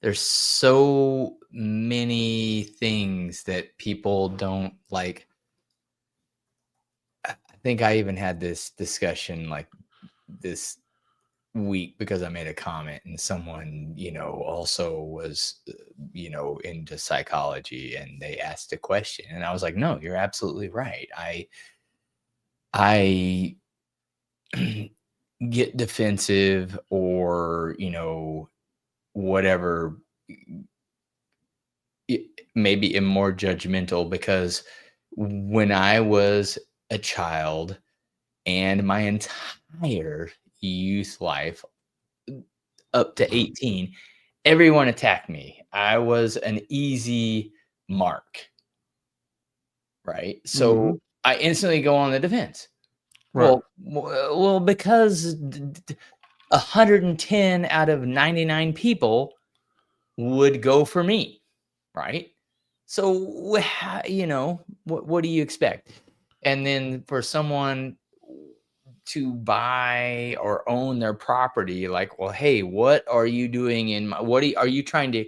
there's so many things that people don't like. I think I even had this discussion like this week because I made a comment, and someone, also was, into psychology, and they asked a question, and I was like, no, you're absolutely right. I get defensive or, whatever, maybe am more judgmental because when I was a child and my entire youth life up to 18, everyone attacked me. I was an easy mark, right? So I instantly go on the defense. right. Well, because 110 out of 99 people would go for me, right? So, what do you expect? And then for someone to buy or own their property, like, well, hey, what are you doing are you trying to,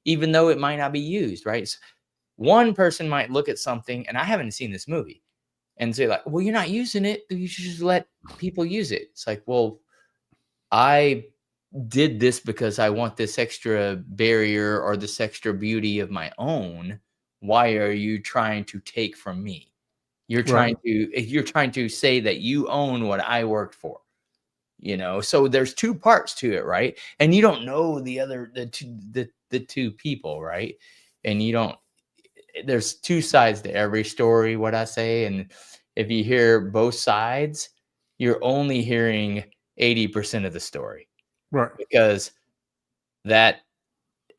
even though it might not be used, right? So one person might look at something, and I haven't seen this movie, and say like, well, you're not using it. You should just let people use it. It's like, well, I did this because I want this extra barrier or this extra beauty of my own. Why are you trying to take from me? You're trying to say that you own what I worked for, so there's two parts to it, right? And you don't know the two people, right? And there's two sides to every story, what I say. And if you hear both sides, you're only hearing 80% of the story, Right. because that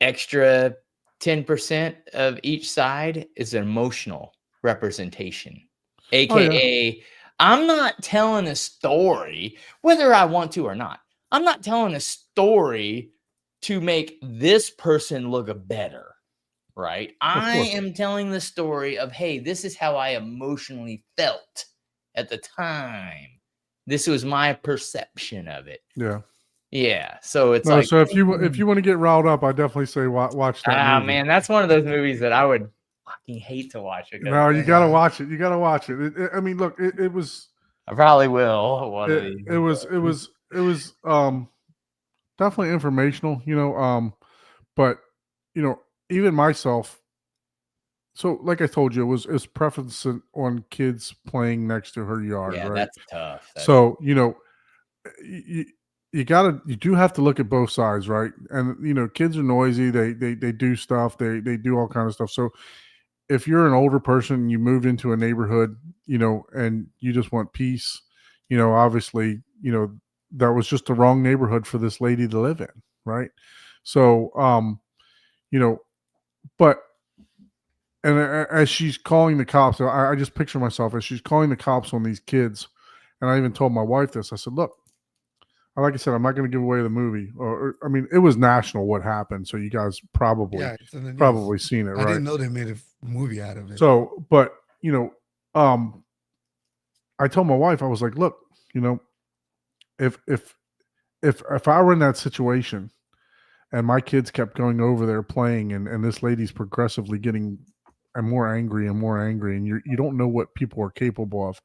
extra 10% of each side is an emotional representation, aka I'm not telling a story whether I want to or not. I'm not telling a story to make this person look better, right? I am telling the story of, hey, this is how I emotionally felt at the time. This was my perception of it. Yeah. Yeah. So it's so if you want to get riled up, I definitely say watch that movie. Man, that's one of those movies that I would fucking hate to watch. No, you gotta watch it. You gotta watch it. I mean, look, it was. I probably will. It was definitely informational, but even myself. So, like I told you, it was preference on kids playing next to her yard. Yeah, right? That's tough. So you do have to look at both sides, right? And kids are noisy. They do stuff. They do all kind of stuff. So if you're an older person and you moved into a neighborhood, and you just want peace, obviously, that was just the wrong neighborhood for this lady to live in, right? So, but. And as she's calling the cops, I just picture myself as she's calling the cops on these kids. And I even told my wife this. I said, look, like I said, I'm not going to give away the movie. I mean, it was national what happened. So you guys probably seen it, right? I didn't know they made a movie out of it. So, but, I told my wife, I was like, look, if I were in that situation and my kids kept going over there playing and this lady's progressively getting more angry, and you don't know what people are capable of,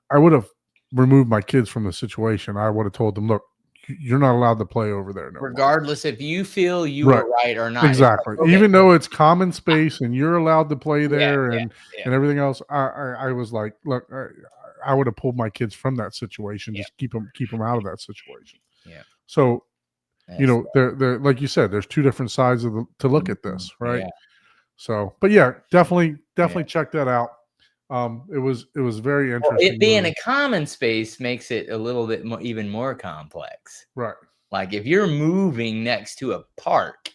I would have removed my kids from the situation. I would have told them, look, you're not allowed to play over there no more. Regardless if you feel you Right. were right or not. Exactly. Okay. Even though it's common space and you're allowed to play there yeah. and everything else, I was like, look, I would have pulled my kids from that situation. Just keep them out of that situation. Yeah. So, you know, they're like you said, there's two different sides of to look at this, right? Yeah. So, but yeah, definitely check that out. It was very interesting. It being a common space makes it a little bit more, even more complex. Right. Like if you're moving next to a park,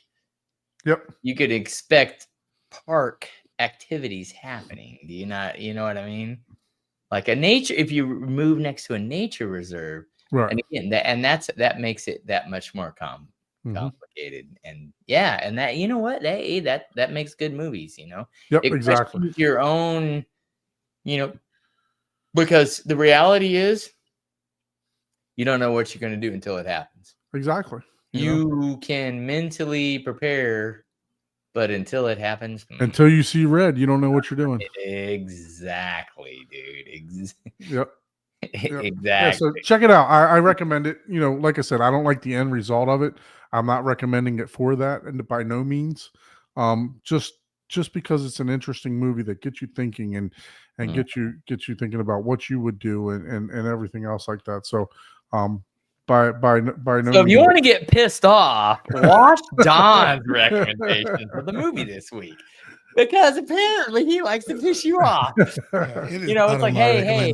you could expect park activities happening. Do you not? You know what I mean? Like if you move next to a nature reserve, right? And again, that makes it that much more complicated. And and that, you know what, that makes good movies. You know, yep, it exactly. Your own, you know, because the reality is, you don't know what you're going to do until it happens. Exactly. You can mentally prepare, but until it happens, until you see red, you don't know what you're doing. Exactly, dude. Yep. Exactly. Yeah, so check it out. I recommend it. You know, like I said, I don't like the end result of it. I'm not recommending it for that, and by no means. Just because it's an interesting movie that gets you thinking and gets you thinking about what you would do and everything else like that. So, by no means. So if you want to get pissed off, watch Don's recommendation for the movie this week, because apparently he likes to piss you off. You know, it's like, hey,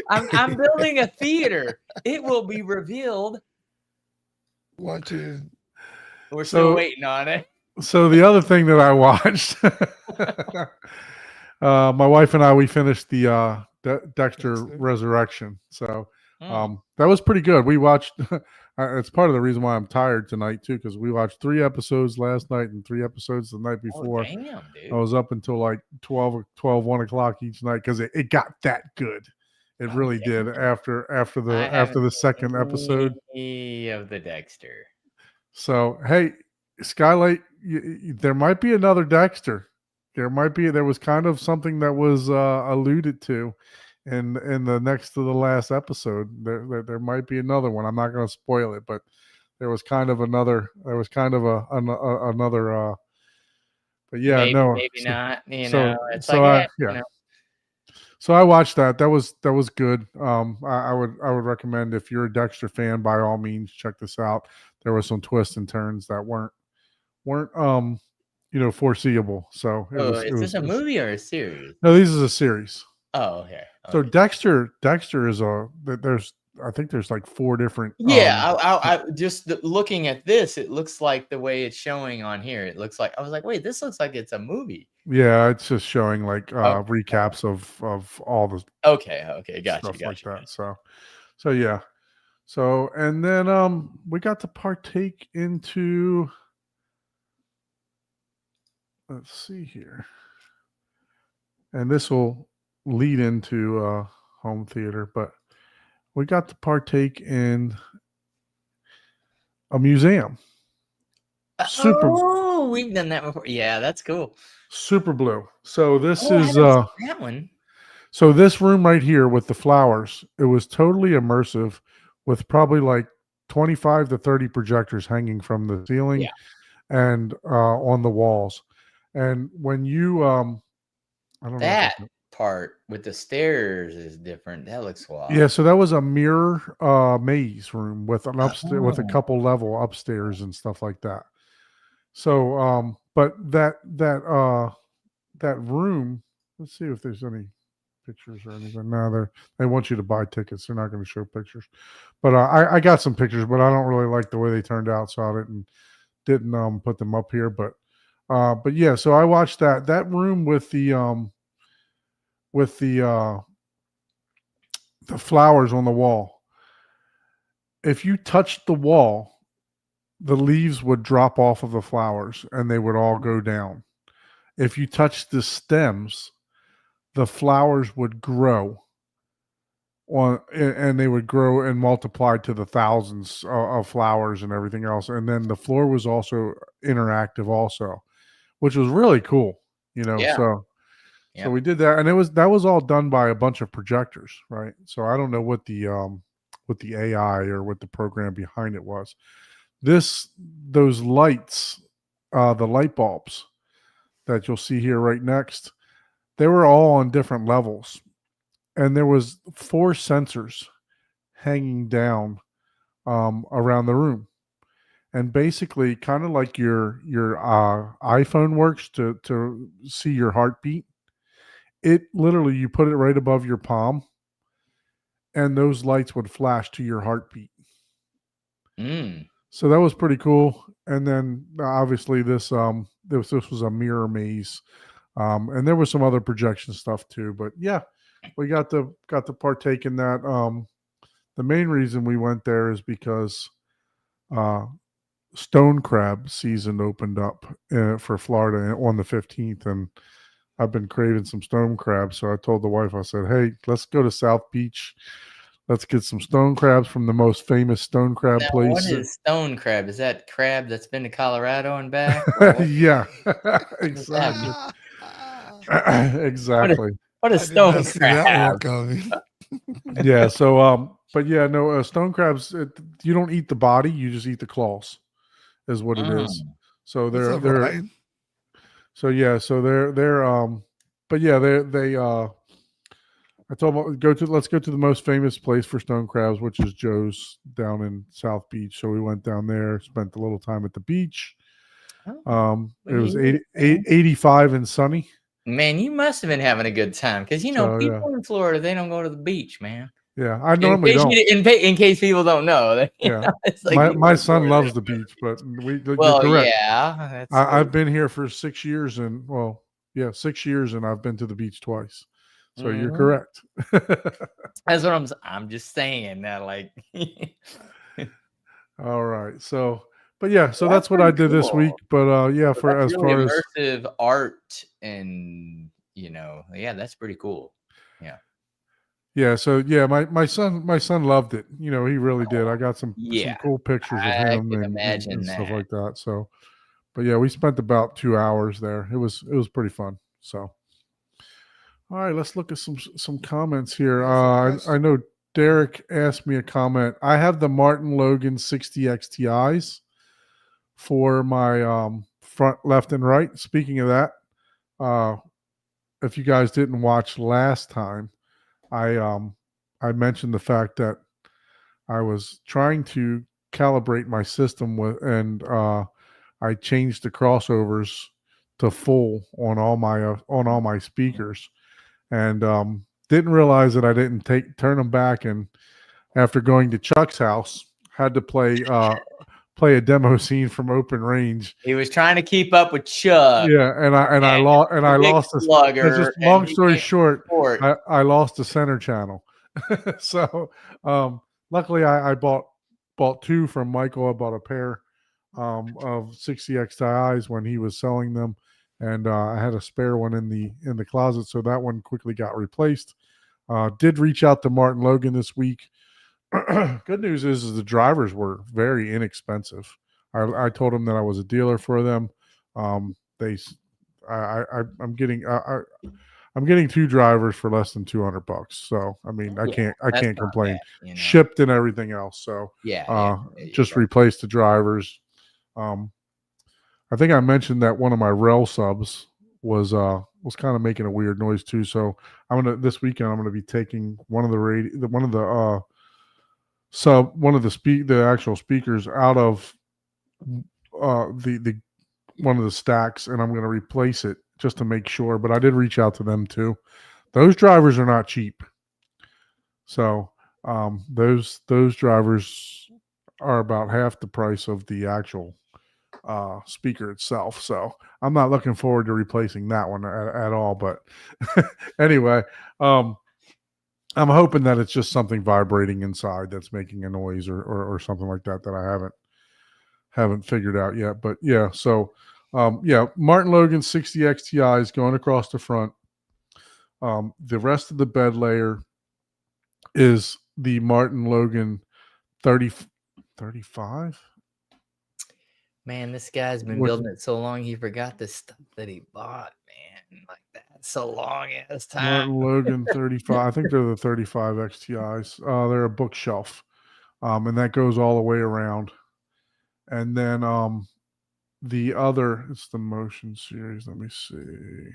I'm building a theater. It will be revealed. Watch it. We're still waiting on it. So the other thing that I watched, my wife and I, we finished the Dexter Resurrection. So that was pretty good. We watched, it's part of the reason why I'm tired tonight too, because we watched 3 episodes last night and 3 episodes the night before. Oh, damn, dude. I was up until like 1 o'clock each night because it got that good. It really did after the second episode of the Dexter. So, hey, Skylight, there might be another Dexter. There was kind of something that was alluded to in the next to the last episode. There might be another one. I'm not going to spoil it, but there was kind of another. There was kind of another. But yeah, maybe not. You know, it's like yeah. You know. So I watched that. That was good. I would recommend, if you're a Dexter fan, by all means check this out. There were some twists and turns that weren't foreseeable. So is this a movie or a series? No, this is a series. Oh, okay. So Dexter is I think there's like 4 different. Yeah, I just looking at this, it looks like the way it's showing on here. It looks like, I was like, wait, this looks like it's a movie. Yeah, it's just showing like recaps of all the gotcha. Like that. So yeah. So, and then we got to partake into, let's see here, and this will lead into home theater, but we got to partake in a museum. We've done that before. Yeah, that's cool. Super Blue. So this is that one. So this room right here with the flowers, it was totally immersive, with probably like 25 to 30 projectors hanging from the ceiling and on the walls. And when you I don't know part with the stairs is different. That looks wild. Yeah, so that was a mirror maze room with an upstairs with a couple level upstairs and stuff like that. So but that room, let's see if there's any pictures or anything. No, they want you to buy tickets. They're not going to show pictures. But I got some pictures, but I don't really like the way they turned out, so I didn't put them up here. But yeah, so I watched that room with the flowers on the wall. If you touched the wall, the leaves would drop off of the flowers and they would all go down. If you touched the stems, the flowers would grow and they would grow and multiply to the thousands of flowers and everything else. And then the floor was also interactive also, which was really cool, So we did that, and that was all done by a bunch of projectors, right? So I don't know what the what the AI or what the program behind it was. Those lights, the light bulbs that you'll see here right next, they were all on different levels, and there was 4 sensors hanging down around the room. And basically, kind of like your iPhone works to see your heartbeat, it literally, you put it right above your palm, and those lights would flash to your heartbeat. Mm. So that was pretty cool. And then obviously this was a mirror maze, and there was some other projection stuff too. But yeah, we got to partake in that. The main reason we went there is because stone crab season opened up for Florida on the 15th, and I've been craving some stone crab. So I told the wife, I said, "Hey, let's go to South Beach. Let's get some stone crabs from the most famous stone crab Now, place." what is stone crab? Is that crab that's been to Colorado and back? Yeah, exactly. Exactly. What I is did not stone see that one crab? coming. Yeah. So, but yeah, no, stone crabs. You don't eat the body; you just eat the claws, is what it is. Mm. So What's up, they're. Ryan? So yeah, so they're. But yeah, they. I told them let's go to the most famous place for stone crabs, which is Joe's down in South Beach. So we went down there, spent a little time at the beach. Oh, It was yeah. 85 and sunny. Man, you must have been having a good time because So, yeah. people in Florida, they don't go to the beach, man. Yeah, I normally don't. In case people don't know, Yeah, it's like my son loves the beach, but you're well, correct. yeah, I've been here for 6 years, and 6 years, and I've been to the beach twice. So you're correct. That's what I'm just saying that, like. All right, so but yeah, so that's what I did this week. But yeah, for as really far as immersive art, and yeah, that's pretty cool. Yeah. Yeah, so yeah, my son loved it. He really did. I got some Yeah, cool pictures of I him can and imagine stuff that. like that. So, but yeah, we spent about 2 hours there. It was pretty fun. So, all right, let's look at some comments here. I know Derek asked me a comment. I have the Martin Logan 60 XTIs for my front, left, and right. Speaking of that, if you guys didn't watch last time, I mentioned the fact that I was trying to calibrate my system and I changed the crossovers to full on all my speakers, and didn't realize that I didn't turn them back. And after going to Chuck's house, had to play a demo scene from Open Range. He was trying to keep up with Chuck. Yeah, and I lost slugger. Long story short, I lost the center channel. So luckily I bought 2 from Michael. I bought a pair of 60 XTIs when he was selling them, and I had a spare one in the closet, so that one quickly got replaced. Did reach out to Martin Logan this week. Good news is the drivers were very inexpensive. I told him that I was a dealer for them. I'm getting I'm getting 2 drivers for less than $200. So I mean, I can't complain. Bad, Shipped and everything else. So just replaced the drivers. I think I mentioned that one of my rail subs was kind of making a weird noise too. So this weekend I'm gonna be taking one of the actual speakers out of the one of the stacks, and I'm going to replace it just to make sure. But I did reach out to them too. Those drivers are not cheap. So those drivers are about half the price of the actual speaker itself. So I'm not looking forward to replacing that one at all. But anyway, I'm hoping that it's just something vibrating inside that's making a noise or something like that I haven't figured out yet. But yeah, so Martin Logan 60 XTI is going across the front. The rest of the bed layer is the Martin Logan 35. Man, this guy's been building it so long, he forgot the stuff that he bought, man. Like that, so long as time. Martin Logan 35. I think they're the 35 XTIs. They're a bookshelf. And that goes all the way around. And then the other, it's the Motion series. Let me see.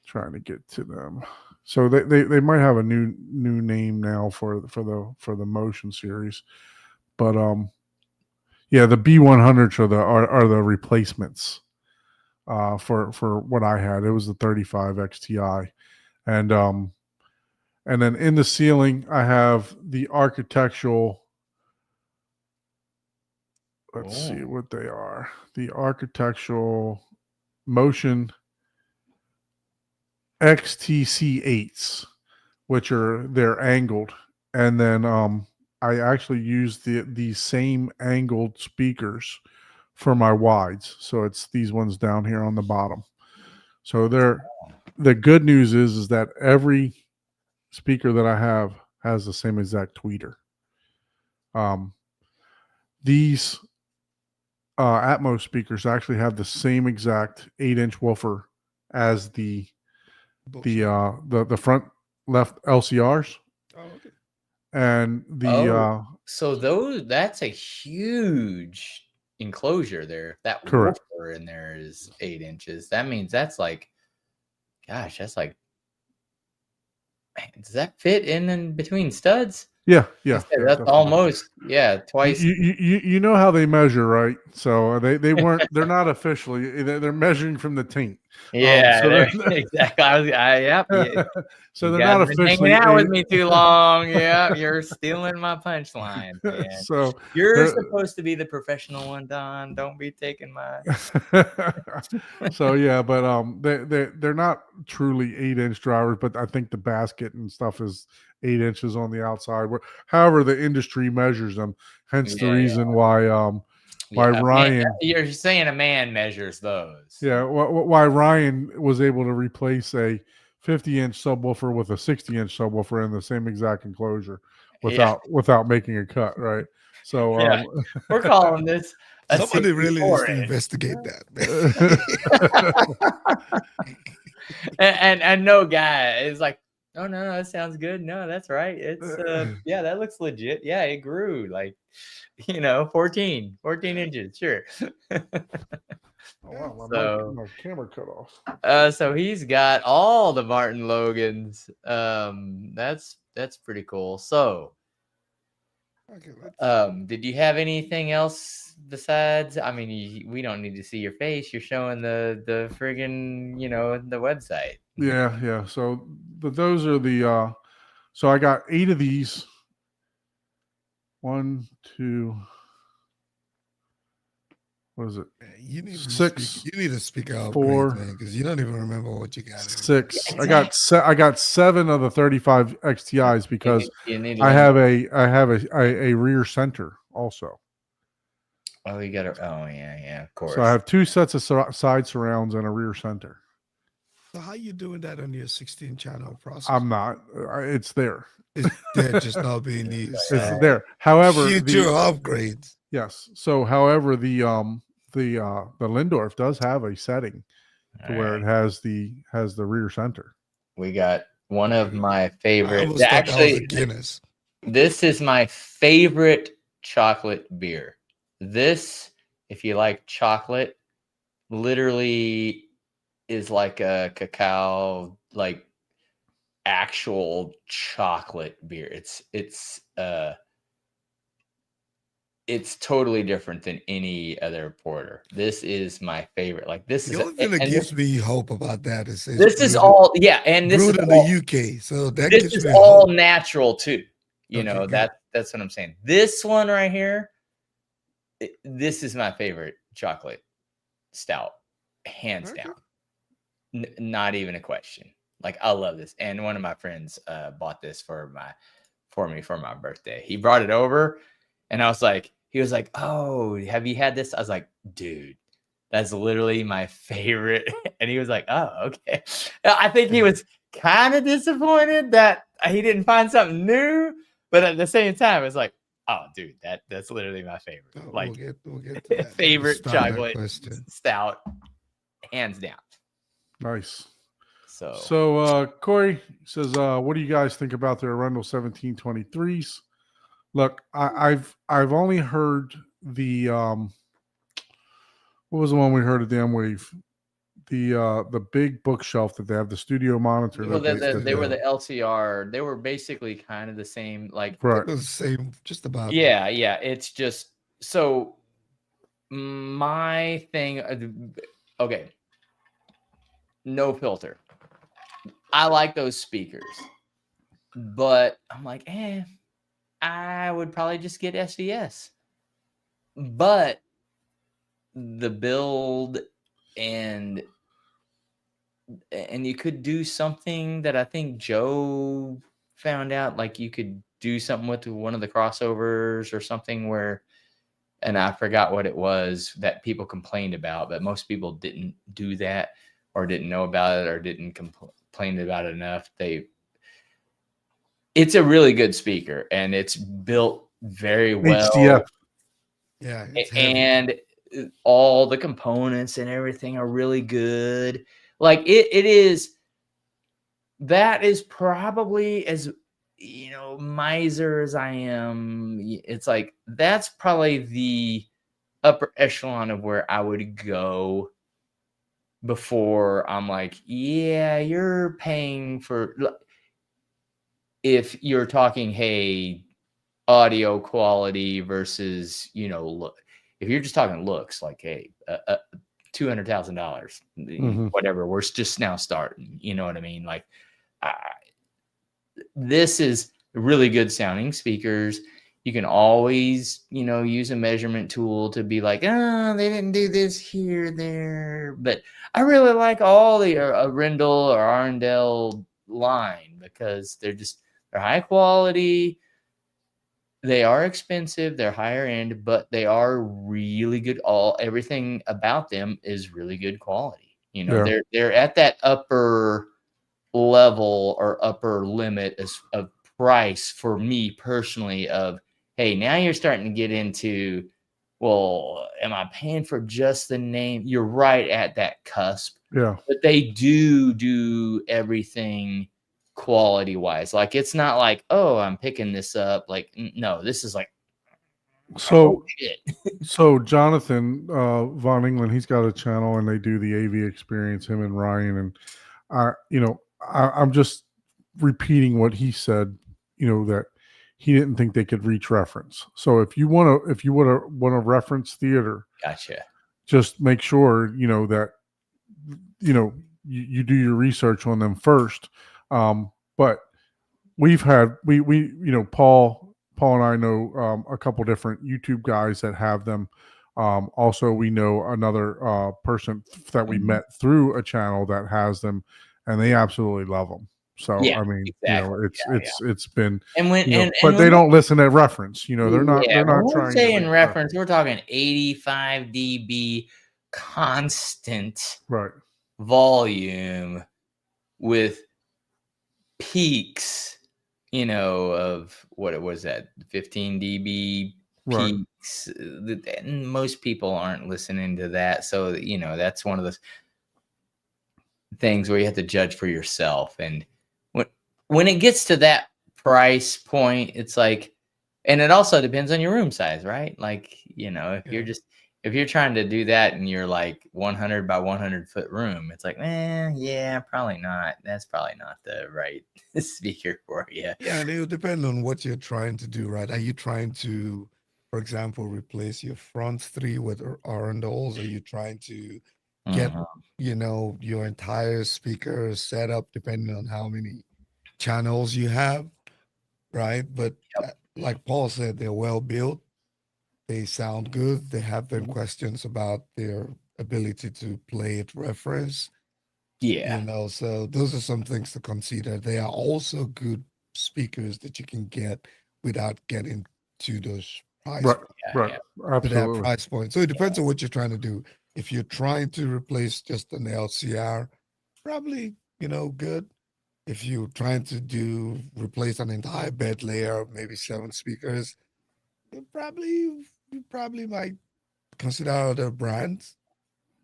Trying to get to them. So they might have a new name now for the Motion series, but yeah, the B100s are the replacements for what I had. It was the 35 XTI, and then in the ceiling I have the architectural. Let's see what they are. The architectural Motion XTC8s, which they're angled, and then I actually use the same angled speakers for my wides. So it's these ones down here on the bottom. So the good news is that every speaker that I have has the same exact tweeter. These Atmos speakers actually have the same exact 8-inch woofer as the front left LCRs. Oh, okay. And so that's a huge enclosure there. That correct. woofer in there is 8 inches. That means that's like, gosh, that's like, man, does that fit in between studs? Yeah. That's definitely. almost twice. You know how they measure, right? So they're not officially, they're measuring from the taint. Yeah, exactly. Yep. So they're not officially hanging out with me too long. Yeah, you're stealing my punchline, man. So you're supposed to be the professional one, Don. Don't be taking my. So yeah, but they're not truly 8-inch drivers, but I think the basket and stuff is 8 inches on the outside. However, the industry measures them. Hence the reason why Ryan. You're saying a man measures those. Yeah, why Ryan was able to replace a 50-inch subwoofer with a 60-inch subwoofer in the same exact enclosure without making a cut, right? So we're calling this. Somebody really needs to investigate that. and no guy is like, oh no, that sounds good. No, that's right. It's that looks legit. Yeah, it grew like 14 inches. Sure. Oh, wow, so my camera cut off. So he's got all the Martin Logans. That's pretty cool. So did you have anything else besides? I mean, we don't need to see your face. You're showing the friggin' the website. Yeah. So those are the so I got 8 of these. 1, 2. What is it? You need 6. You need to speak out, 4, because you don't even remember what you got. 6. Yeah, exactly. I got 7 of the 35 XTIs because I have a rear center also. Oh, you got to. Oh, yeah, of course. So I have 2 sets of side surrounds and a rear center. So how you doing that on your 16-channel process? I'm not. It's there. It's there, just not being used. It's there. However, future upgrades. Yes. So, however, the Lindorf does have a setting to where it has the rear center. We got one of my favorite. Actually, Guinness. This is my favorite chocolate beer. This, if you like chocolate, literally is like a cacao, like actual chocolate beer. It's totally different than any other porter. This is my favorite. Like this the only thing that gives me hope about that is this is all and this is in the UK. So that this is all natural too. That's what I'm saying. This one right here, this is my favorite chocolate stout, hands down. Not even a question. Like I love this, and one of my friends bought this for me for my birthday. He brought it over, and he was like, "Oh, have you had this?" I was like, "Dude, that's literally my favorite." And he was like, "Oh, okay." I think he was kind of disappointed that he didn't find something new, but at the same time, it's like, "Oh, dude, that's literally my favorite." Like we'll get to that. favorite chocolate stout, hands down. Nice. So Corey says, what do you guys think about the Arundel 1723s? Look, I've only heard the what was the one we heard at the M Wave? The big bookshelf that they have, the studio monitor. Well, That they were they the LCR. They were basically kind of the same. Like, right. It was the same, just about. yeah. It's just so my thing. Okay, no filter. I like those speakers, but I'm like, I would probably just get SVS. But the build and you could do something that I think Joe found out, like you could do something with one of the crossovers or something where, and I forgot what it was that people complained about, but most people didn't do that or didn't know about it or didn't complain about it enough. It's a really good speaker and it's built very well. HDF. Yeah, And all the components and everything are really good. Like it is, that is probably, as miser as I am, it's like that's probably the upper echelon of where I would go before I'm like, yeah, you're paying for, if you're talking, hey, audio quality versus, look, if you're just talking looks, like, hey, $200,000, whatever, we're just now starting, you know what I mean? Like, this is really good sounding speakers. You can always, use a measurement tool to be like, they didn't do this here, there. But I really like all the Rindle or Arundel line because they're high quality. They are expensive. They're higher end, but they are really good. Everything about them is really good quality. They're at that upper level or upper limit of price for me personally of, hey, now you're starting to get into, well, am I paying for just the name? You're right at that cusp. Yeah. But they do everything quality wise. Like, it's not like, oh, I'm picking this up. Like, no, this is like, so shit. So Jonathan Von England, he's got a channel and they do the AV experience, him and Ryan, and I'm just repeating what he said, that he didn't think they could reach reference. So if you want to reference theater, gotcha, just make sure that you do your research on them first. But we've had Paul and I know a couple different YouTube guys that have them. Also, we know another person that we met through a channel that has them, and they absolutely love them. So yeah, I mean, exactly. it's been, and but they don't listen at reference. They're not we're trying. Saying reference, we're talking 85 dB constant volume with peaks, of what it was, that 15 dB peaks. And most people aren't listening to that. So, that's one of those things where you have to judge for yourself. And when it gets to that price point, it's like, and it also depends on your room size, right? Like, if you're trying to do that and you're like 100 by 100 foot room, it's like, yeah, probably not. That's probably not the right speaker for you. Yeah, and it'll depend on what you're trying to do, right? Are you trying to, for example, replace your front three with Arundels? Are you trying to get, your entire speaker set up depending on how many channels you have, right? But like Paul said, they're well built. They sound good. They have been questions about their ability to play at reference. Yeah. So those are some things to consider. They are also good speakers that you can get without getting to those price Absolutely. to that price point. So it depends on what you're trying to do. If you're trying to replace just an LCR, probably, good. If you're trying to replace an entire bed layer, maybe 7 speakers, you probably might consider other brands.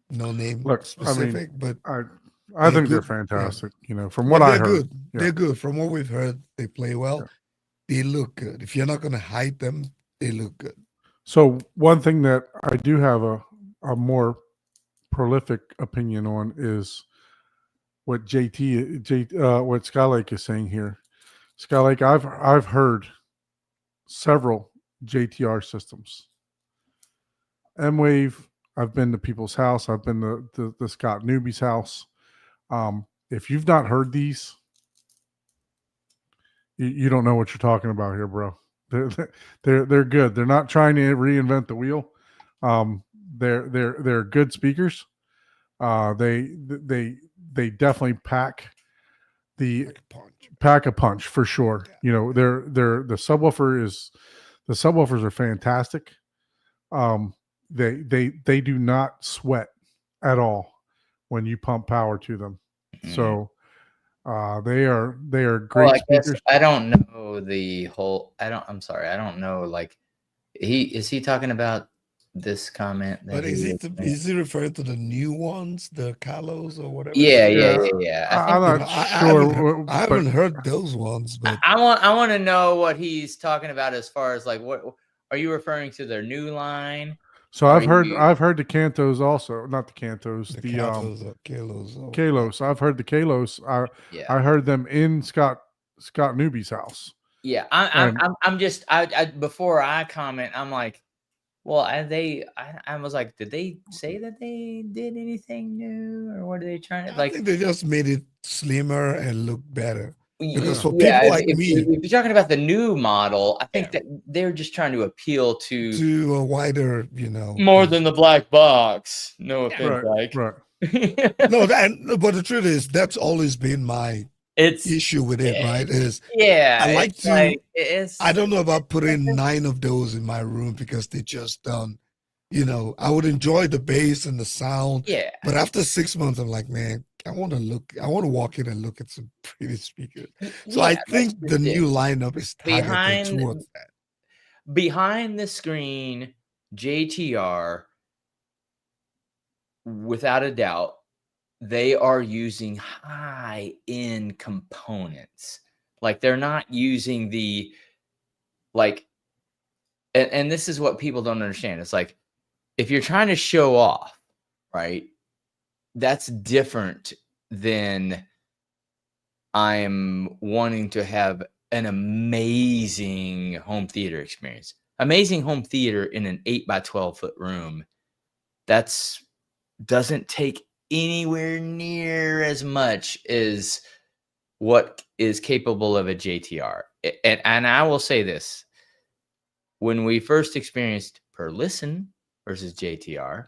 No name specific, but I think they're fantastic. From what I heard, they're good. From what we've heard, they play well. they look good. If you're not gonna hide them, they look good. So one thing that I do have a more prolific opinion on is what what Skylake is saying here. Skylake, I've heard several JTR systems. M-Wave, I've been to people's house. I've been to the Scott Newby's house. If you've not heard these, you don't know what you're talking about here, bro. They're good. They're not trying to reinvent the wheel. They're good speakers. They definitely pack a punch for sure. Yeah. You know, the subwoofers are fantastic. They do not sweat at all when you pump power to them. So they are great speakers. I don't know the whole. I'm sorry. I don't know. Like, is he talking about this comment? But is he referring to the new ones, the Kalos or whatever? Yeah. I'm not sure. I haven't heard those ones, but I want to know what he's talking about as far as like what are you referring to their new line? So I've heard the Cantos also, not the Cantos, the Kalos or Kalos. Kalos. I've heard the Kalos. I heard them in Scott Newby's house. Yeah, I'm just before I comment, I'm like, well, I was like, did they say that they did anything new, or what are they trying to like? I think they just made it slimmer and look better. Because for yeah, people like if me, if you're talking about the new model, I think that they're just trying to appeal to a wider, more than the black box. No offense, right. No, but the truth is that's always been my issue with it, right? I like to. I don't know about putting 9 of those in my room because they just don't. I would enjoy the bass and the sound. Yeah. But after 6 months, I'm like, man, I want to walk in and look at some pretty speakers. So I think the new lineup is targeted towards that. Behind the screen, JTR, without a doubt, they are using high-end components. Like they're not using the and this is what people don't understand. It's like if you're trying to show off, right? That's different than I'm wanting to have an amazing home theater experience. Amazing home theater in an 8 by 12 foot room. Doesn't take anywhere near as much as what is capable of a JTR. And I will say this. When we first experienced Per Listen versus JTR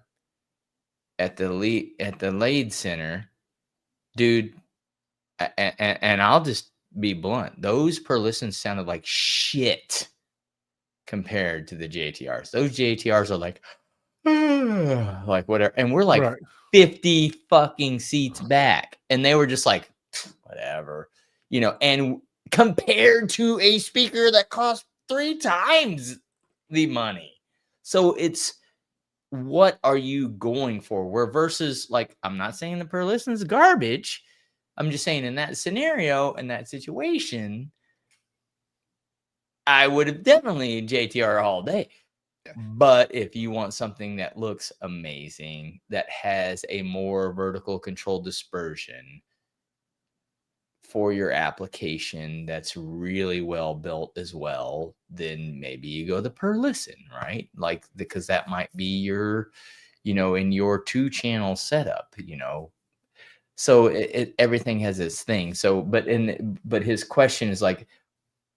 at the Lade Center, dude, and I'll just be blunt, those Per Listens sounded like shit compared to the JTRs. Those JTRs are like whatever, and we're like 50 fucking seats back, and they were just like whatever, and compared to a speaker that costs 3 times the money. So it's, what are you going for? Where versus, like, I'm not saying the Per Listen's garbage. I'm just saying in that scenario, in that situation, I would have definitely JTR all day. But if you want something that looks amazing, that has a more vertical control dispersion for your application, that's really well built as well, then maybe you go the Per Listen, right? Like, because that might be your, in your 2-channel setup, So everything has its thing. So, but his question is like,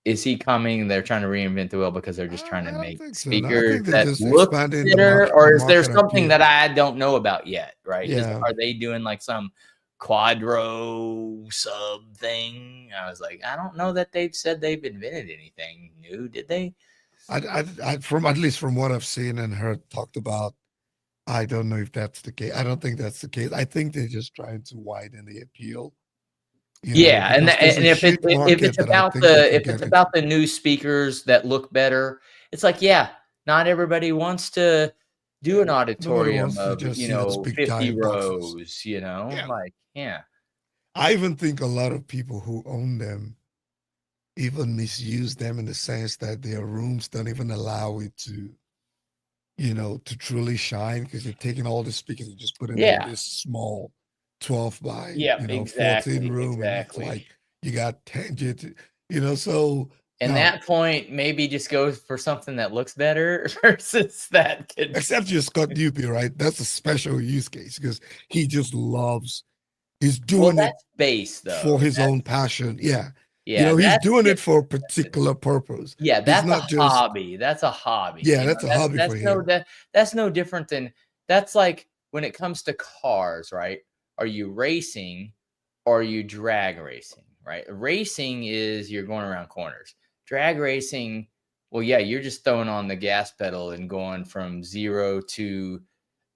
is he coming? They're trying to reinvent the wheel because they're just trying to make speakers that look better, or is there something that I don't know about yet? Right? Yeah. Are they doing like some quadro sub thing? I was like, I don't know that they've said they've invented anything new. Did they? I from at least from what I've seen and heard talked about, I don't know if that's the case. I don't think that's the case. I think they're just trying to widen the appeal. And if it's about the new speakers that look better, it's like, yeah, not everybody wants to do an auditorium of 50 rows, like, yeah. I even think a lot of people who own them even misuse them in the sense that their rooms don't even allow it to, to truly shine because you're taking all the speakers and just putting them in Yeah. this small 12 by, Yep, 14 exactly, room. And it's exactly. like you got tangent, so. And now, that point, maybe just go for something that looks better versus that could. except you're Scott Dupie, right? That's a special use case because he just loves, he's doing it That's base though. for his own passion. Yeah. Yeah, He's doing it for a different. particular purpose. Yeah, He's that's not a just, hobby. That's a hobby. yeah, you that's know? a hobby for him. That's no different than that's like when it comes to cars, right? Are you racing or are you drag racing, right? Racing is you're going around corners. Drag racing, well, yeah, you're just throwing on the gas pedal and going from 0 to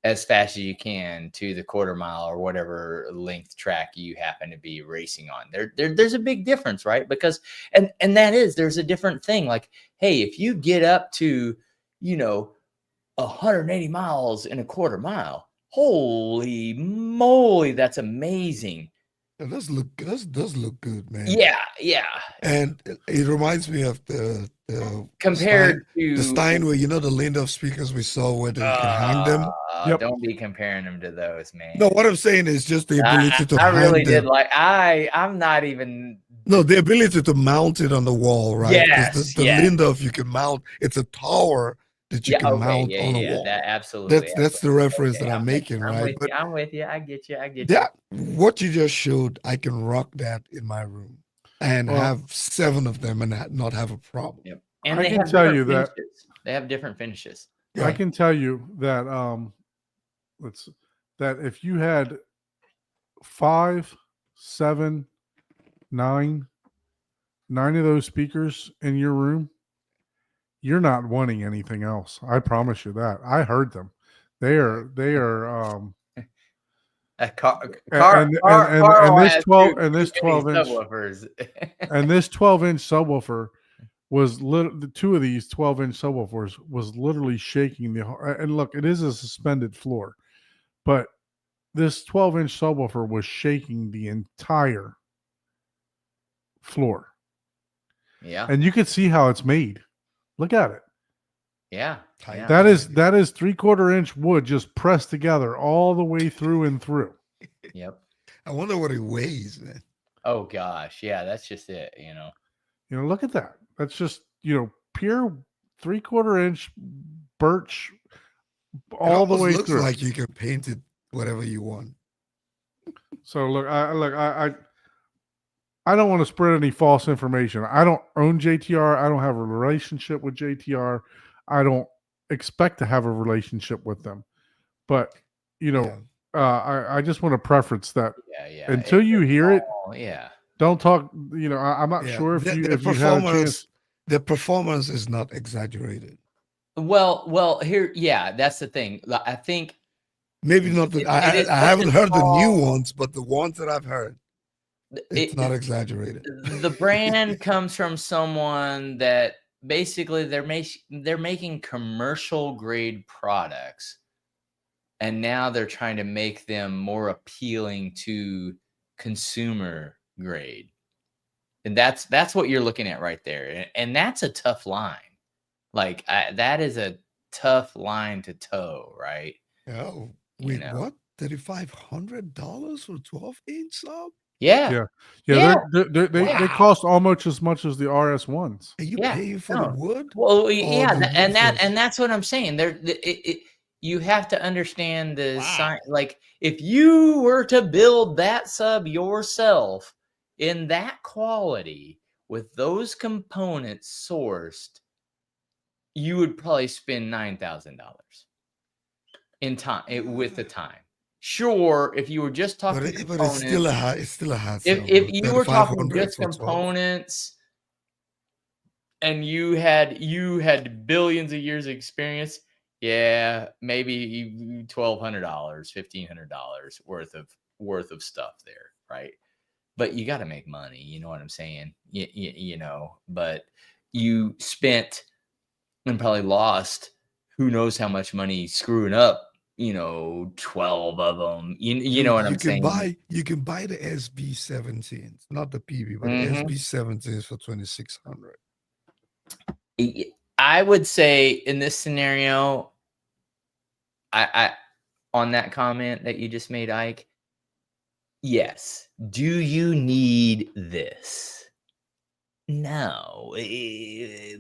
as fast as you can to the quarter mile or whatever length track you happen to be racing on. There's a big difference, right? Because and there's a different thing. Like, hey, if you get up to 180 miles in a quarter mile, holy moly, that's amazing. It does look good, man. Yeah. And it reminds me of the Compared to the Steinway, the Lindorf speakers we saw where you can hang them. Yep. Don't be comparing them to those, man. No, what I'm saying is just the ability to I hang really them. did like I'm not even. No, the ability to mount it on the wall, right? Yes, the Lindorf you can mount. It's a tower that you can mount on a wall. That absolutely. That's the reference that I'm making, right? But I'm with you. I get you. Yeah, what you just showed, I can rock that in my room and have 7 of them and not have a problem. Yep. And I can tell you that they have different finishes. I can tell you that that if you had 5, 7, 9 of those speakers in your room, you're not wanting anything else. I promise you that. I heard them. They are A car and this 12 and this 12-inch subwoofers. and this 12-inch subwoofer was the 2 of these 12-inch subwoofers was literally shaking the. And look, it is a suspended floor, but this 12-inch subwoofer was shaking the entire floor. Yeah, and you could see how it's made. Look at it. Yeah. That is 3/4-inch wood just pressed together all the way through and through. Yep. I wonder what it weighs, man. Oh gosh, yeah, that's just it. Look at that. That's just pure 3/4-inch birch all the way looks through. Like you can paint it whatever you want. So look, I don't want to spread any false information. I don't own JTR. I don't have a relationship with JTR. I don't expect to have a relationship with them. But I just want to preference that. Yeah. Until you hear it, don't talk. I'm not sure if you had a chance. The performance is not exaggerated. Well, here, that's the thing. I think maybe not. I haven't heard the new ones, but the ones that I've heard, it's not exaggerated. The brand comes from someone that basically they're making commercial grade products, and now they're trying to make them more appealing to consumer grade. And that's what you're looking at right there. And that's a tough line. Like that is a tough line to toe, right? Oh, wait, what? $3,500 for 12-inch sub? Yeah. They cost almost as much as the RS1s. Are you paying for the wood? Well, and that's what I'm saying. You have to understand the science. Like if you were to build that sub yourself in that quality with those components sourced, you would probably spend $9,000 in time with the time. Sure, if you were just talking, but it's still a high. If you were talking just components, and you had billions of years of experience, maybe $1,200, $1,500 worth of stuff there, right? But you got to make money. You know what I'm saying? But you spent and probably lost who knows how much money screwing up 12 of them. You Dude, know what I'm saying? You can buy the SB17s, not the PB, but the Mhm. SB17s for 2,600. I would say in this scenario, I on that comment that you just made, Ike, yes. Do you need this? No,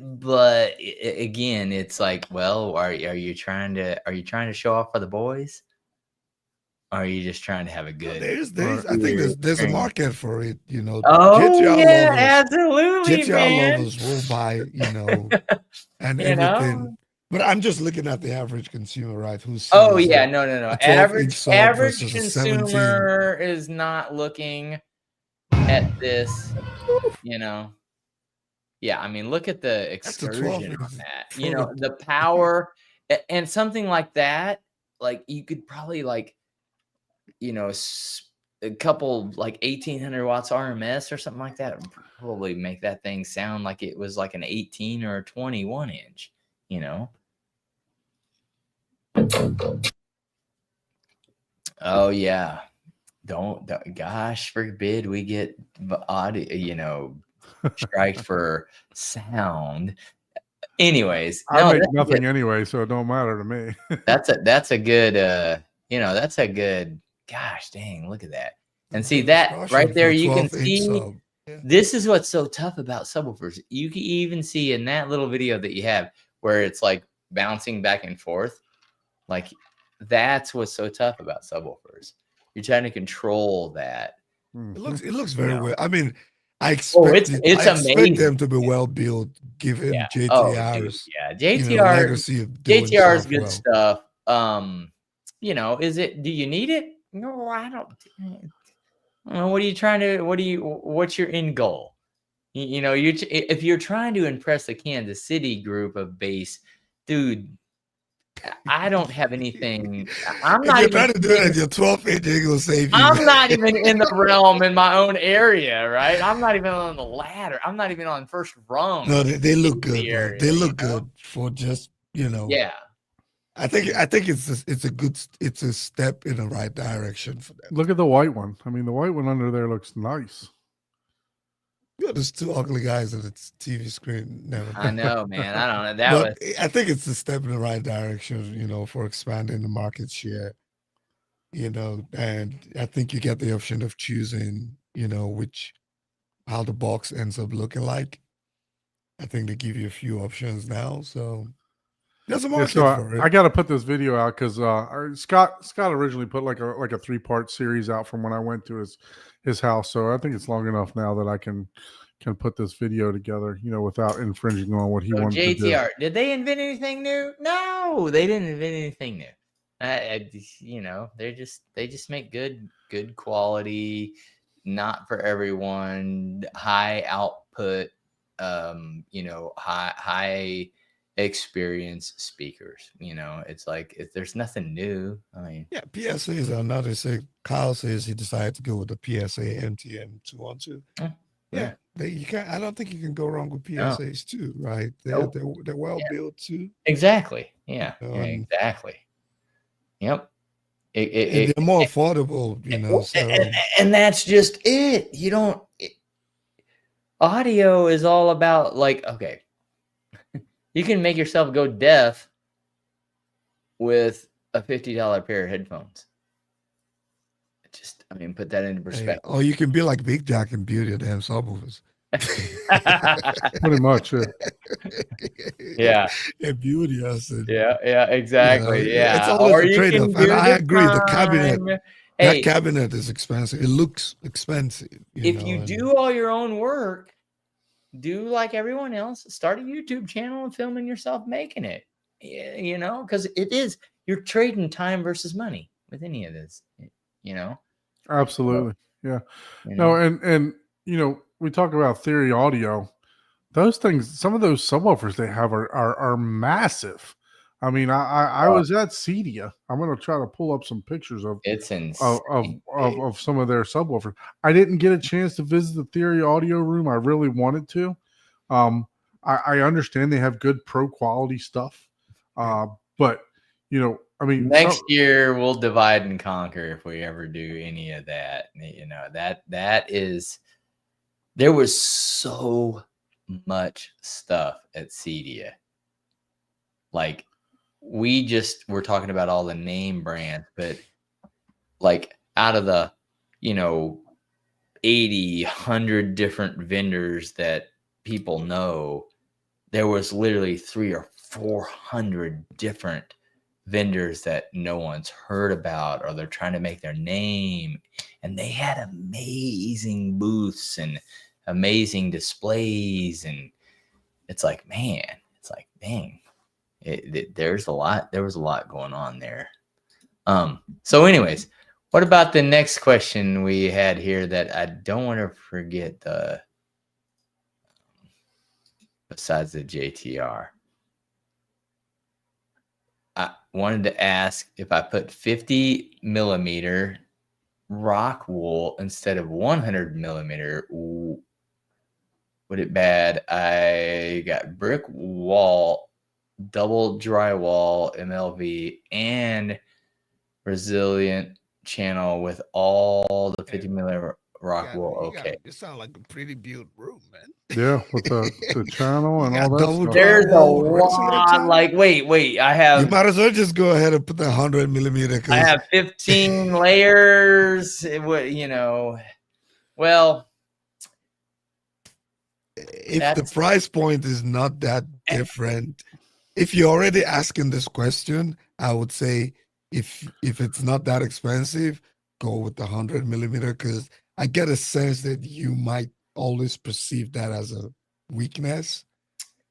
but again, it's like, well, are you trying to show off for the boys? Or are you just trying to have a No, good I think there's a experience? market for it. Oh GTR yeah, lovers, absolutely, GTR man. lovers will buy, and You everything. know? But I'm just looking at the average consumer, right? Who Oh sees yeah, a no. 12-inch sub Average versus a 17. consumer is not looking at this, you know. Yeah, I mean, look at the That's a excursion 12-inch on that. for the The power and something like that, like you could probably a couple like 1800 watts RMS or something like that would probably make that thing sound like it was like an 18 or a 21 inch, you know. Oh yeah. Don't gosh forbid we get audio, strike for sound. Anyways, I no, make that's nothing anyway, so it don't matter to me. that's a good that's a good, gosh dang, look at that. And see good that discussion right there, for a you can 12-inch see sub. Yeah. this is what's so tough about subwoofers. You can even see in that little video that you have where it's like bouncing back and forth. Like that's what's so tough about subwoofers. You're trying to control that. It looks very well. I mean, I It's expect them amazing. to be well built, given Yeah. Oh, dude. JTR's Yeah. legacy of doing JTR is stuff good well. stuff. Do you need it? No, I don't. What are you trying to? What's your end goal? If you're trying to impress the Kansas City group of bass, dude, I don't have anything. I'm If not you're even. trying to do it at your 12-inch, it will save you. I'm not even in the realm in my own area, right? I'm not even on the ladder. I'm not even on first rung. No, they look good, the bro. area, They look good for just Yeah. I think it's a step in the right direction for them. Look at the white one. I mean, the white one under there looks nice. There's two ugly guys on the TV screen. Never. I know, man. I don't know. I think it's a step in the right direction, for expanding the market share. And I think you get the option of choosing, how the box ends up looking like. I think they give you a few options now, so there's a market for it. I got to put this video out because Scott originally put like a 3-part series out from when I went to his house. So I think it's long enough now that I can put this video together, without infringing on what he wanted to do. JTR, did they invent anything new? No, they didn't invent anything new. They just make good quality, not for everyone, high output, high experience speakers. It's like there's nothing new. I mean, yeah, PSAs are another. Kyle says he decided to go with the PSA MTM 212. Yeah, you can't. I don't think you can go wrong with PSAs too, right? They're well built too. Exactly. Yeah. Exactly. Yep. They're more affordable, and that's just it. Audio is all about okay, you can make yourself go deaf with a $50 pair of headphones. Put that into perspective. Or you can be like Big Jack and Beauty of damn subwoofers. Pretty much. Yeah. And Beauty, I said. Yeah, exactly. Yeah. It's always a trade-off. And I agree, the cabinet. That cabinet is expensive. It looks expensive. If you do all your own work, do like everyone else, start a YouTube channel and filming yourself making it. Because you're trading time versus money with any of this. Absolutely. Yeah. No, and we talk about Theory Audio. Those things, some of those subwoofers they have are massive. I mean, I was at Cedia. I'm going to try to pull up some pictures of some of their subwoofers. I didn't get a chance to visit the Theory Audio room. I really wanted to. I understand they have good pro quality stuff, but I mean, next year we'll divide and conquer if we ever do any of that. You know, that is, there was so much stuff at CEDIA. Like, we just were talking about all the name brands, but like out of the, 80, 100 different vendors that people know, there was literally 300 or 400 different vendors that no one's heard about, or they're trying to make their name, and they had amazing booths and amazing displays. And it's like, man, it's like, dang, there was a lot going on there. So anyways, what about the next question we had here that I don't want to forget, besides the JTR? I wanted to ask, if I put 50 millimeter rock wool instead of 100 millimeter, would it bad? I got brick wall, double drywall, MLV, and resilient channel with all the 50 millimeter rock wool. Okay. It sounds like a pretty built room, man. Yeah, with the channel and all that stuff. There's a lot. Like, wait, I have. You might as well just go ahead and put the 100 millimeter. I have 15 layers. It would, well, if the price point is not that different, if you're already asking this question, I would say if it's not that expensive, go with the 100 millimeter, because I get a sense that you might always perceive that as a weakness.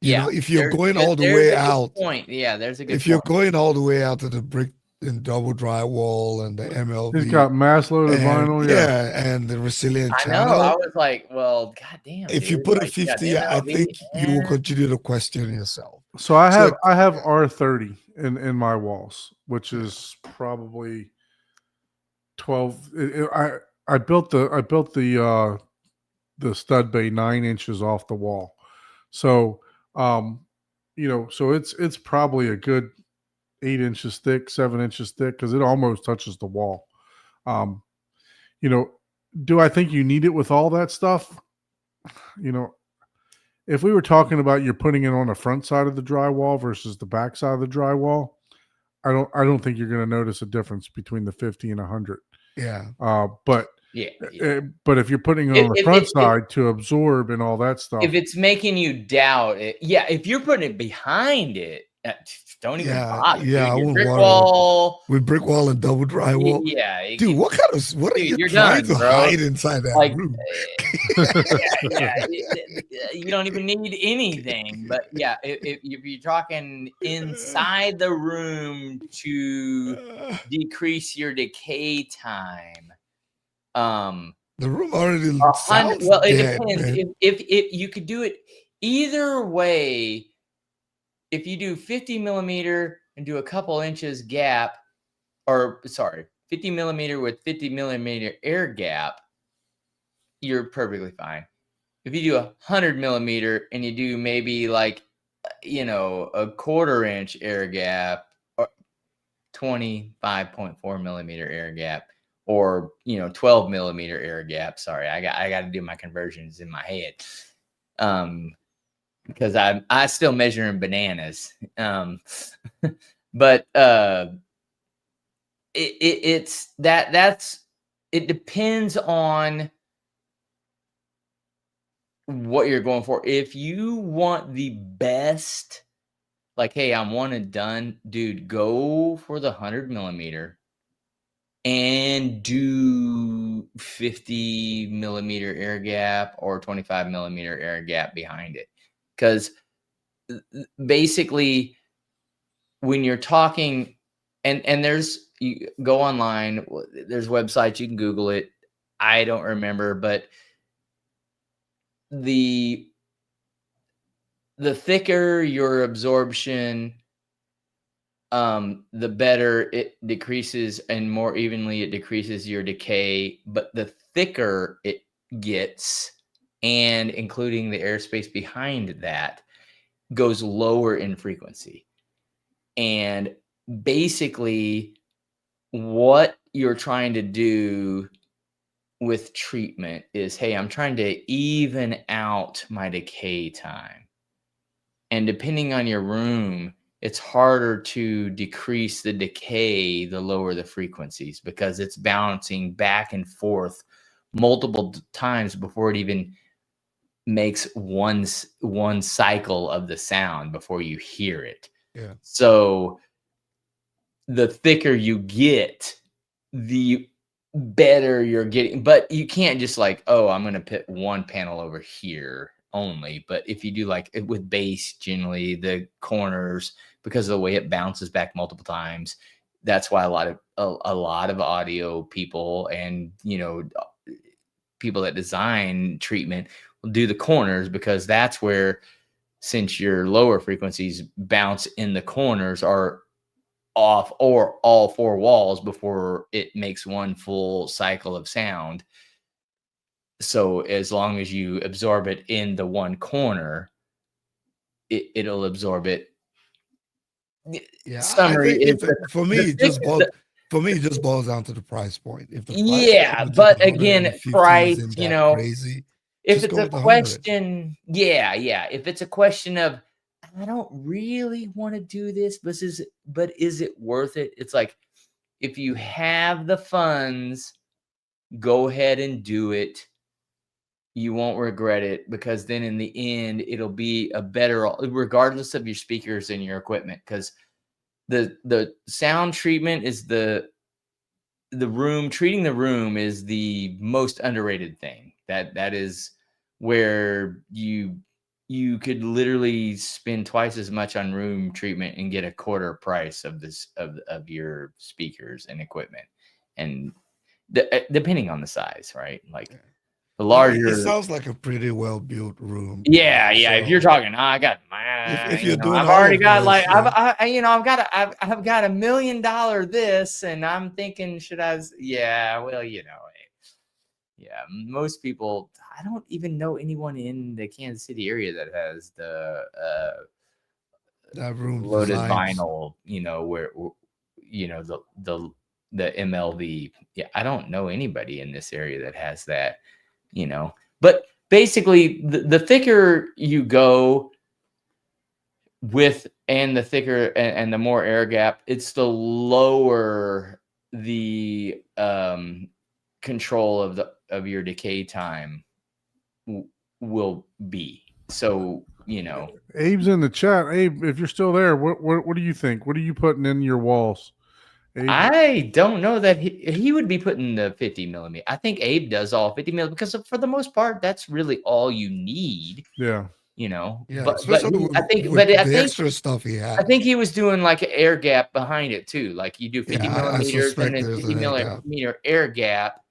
You know, if you're going all the way out, point. Yeah, there's a good. If you're going all the way out to the brick and double drywall and the MLV, he's got mass loaded vinyl, and the resilient I channel. know. I was like, well, goddamn. If you put a 50, I think you will continue to question yourself. So I have R30 in my walls, which is probably 12. I built the stud bay 9 inches off the wall. So so it's probably a good 8 inches thick, 7 inches thick, because it almost touches the wall. Do I think you need it with all that stuff? If we were talking about you're putting it on the front side of the drywall versus the back side of the drywall, I don't think you're going to notice a difference between the 50 and 100. Yeah. But if you're putting it on the front side to absorb and all that stuff, if it's making you doubt it, if you're putting it behind it, don't even bother. Yeah, dude. Brick wall with brick wall and double drywall. Yeah, dude, what are you trying to hide inside that room? You don't even need anything. But if you're talking inside the room to decrease your decay time, the room already sounds well, it dead, depends. Man. If you could do it either way. If you do 50 millimeter and do a couple inches gap, 50 millimeter with 50 millimeter air gap, you're perfectly fine. If you do 100 millimeter and you do maybe like, a quarter inch air gap, or 25.4 millimeter air gap, or 12 millimeter air gap. Sorry, I got to do my conversions in my head. Because I still measure in bananas. But it depends on what you're going for. If you want the best, like, hey, I'm one and done, dude, go for the 100 millimeter and do 50 millimeter air gap or 25 millimeter air gap behind it. Because basically, when you're talking, and you go online, there's websites, you can Google it. I don't remember, but the thicker your absorption, the better it decreases, and more evenly it decreases your decay. But the thicker it gets, and including the airspace behind that, goes lower in frequency. And basically what you're trying to do with treatment is, hey, I'm trying to even out my decay time. And depending on your room, it's harder to decrease the decay the lower the frequencies, because it's bouncing back and forth multiple times before it even makes one cycle of the sound before you hear it. Yeah. So the thicker you get, the better you're getting. But you can't just like, oh, I'm going to put one panel over here only. But if you do like with bass, generally the corners, because of the way it bounces back multiple times, that's why a lot of audio people and, you know, people that design treatment will do the corners, because that's where, since your lower frequencies bounce in the corners, are off or all four walls before it makes one full cycle of sound. So as long as you absorb it in the one corner, it'll absorb it. Yeah, Summary I think is for me, it just boils down to the price point. If the price yeah, point but between again, 150 price, isn't you that know, crazy, if just it's go a with the 100. question, yeah, if it's a question of, I don't really want to do this, but is it worth it? It's like, if you have the funds, go ahead and do it. You won't regret it, because then in the end, it'll be a better, regardless of your speakers and your equipment, because the sound treatment is the room, treating the room is the most underrated thing. That is where you could literally spend twice as much on room treatment and get a quarter price of this of your speakers and equipment, and depending on the size, right? Like the larger, it sounds like a pretty well built room. yeah. If you're So talking, I got my, if you're doing I've all already of got this, like, yeah. I've got $1 million this, and I'm thinking, should I? Yeah, well, yeah. Most people, I don't even know anyone in the Kansas City area that has the that room loaded designs. vinyl. Where the MLV. Yeah, I don't know anybody in this area that has that. But basically, the thicker you go with, and the thicker and the more air gap, it's the lower the control of your decay time will be. So Abe's in the chat. Abe, if you're still there, what do you think? What are you putting in your walls? Abe? I don't know that he would be putting the 50 millimeter. I think Abe does all 50 millimeter, because for the most part, that's really all you need. Yeah. Yeah, but especially I think the extra stuff he had. I think he was doing like an air gap behind it too. Like you do 50 millimeters and then 50 millimeter air gap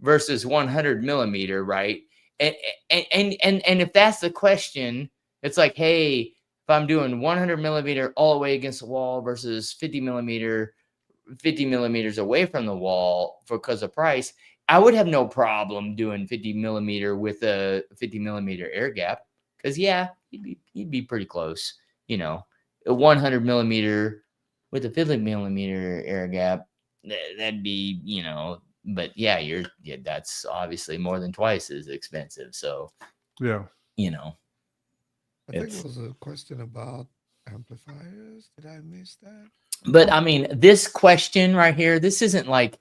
versus 100 millimeter, right? And if that's the question, it's like, hey, if I'm doing 100 millimeter all the way against the wall versus 50 millimeters away from the wall because of price, I would have no problem doing 50 millimeter with a 50 millimeter air gap, because he'd be pretty close. A 100 millimeter with a 50 millimeter air gap, that'd be, but that's obviously more than twice as expensive. So yeah, I think it was a question about amplifiers. Did I miss that? But I mean, this question right here, this isn't like,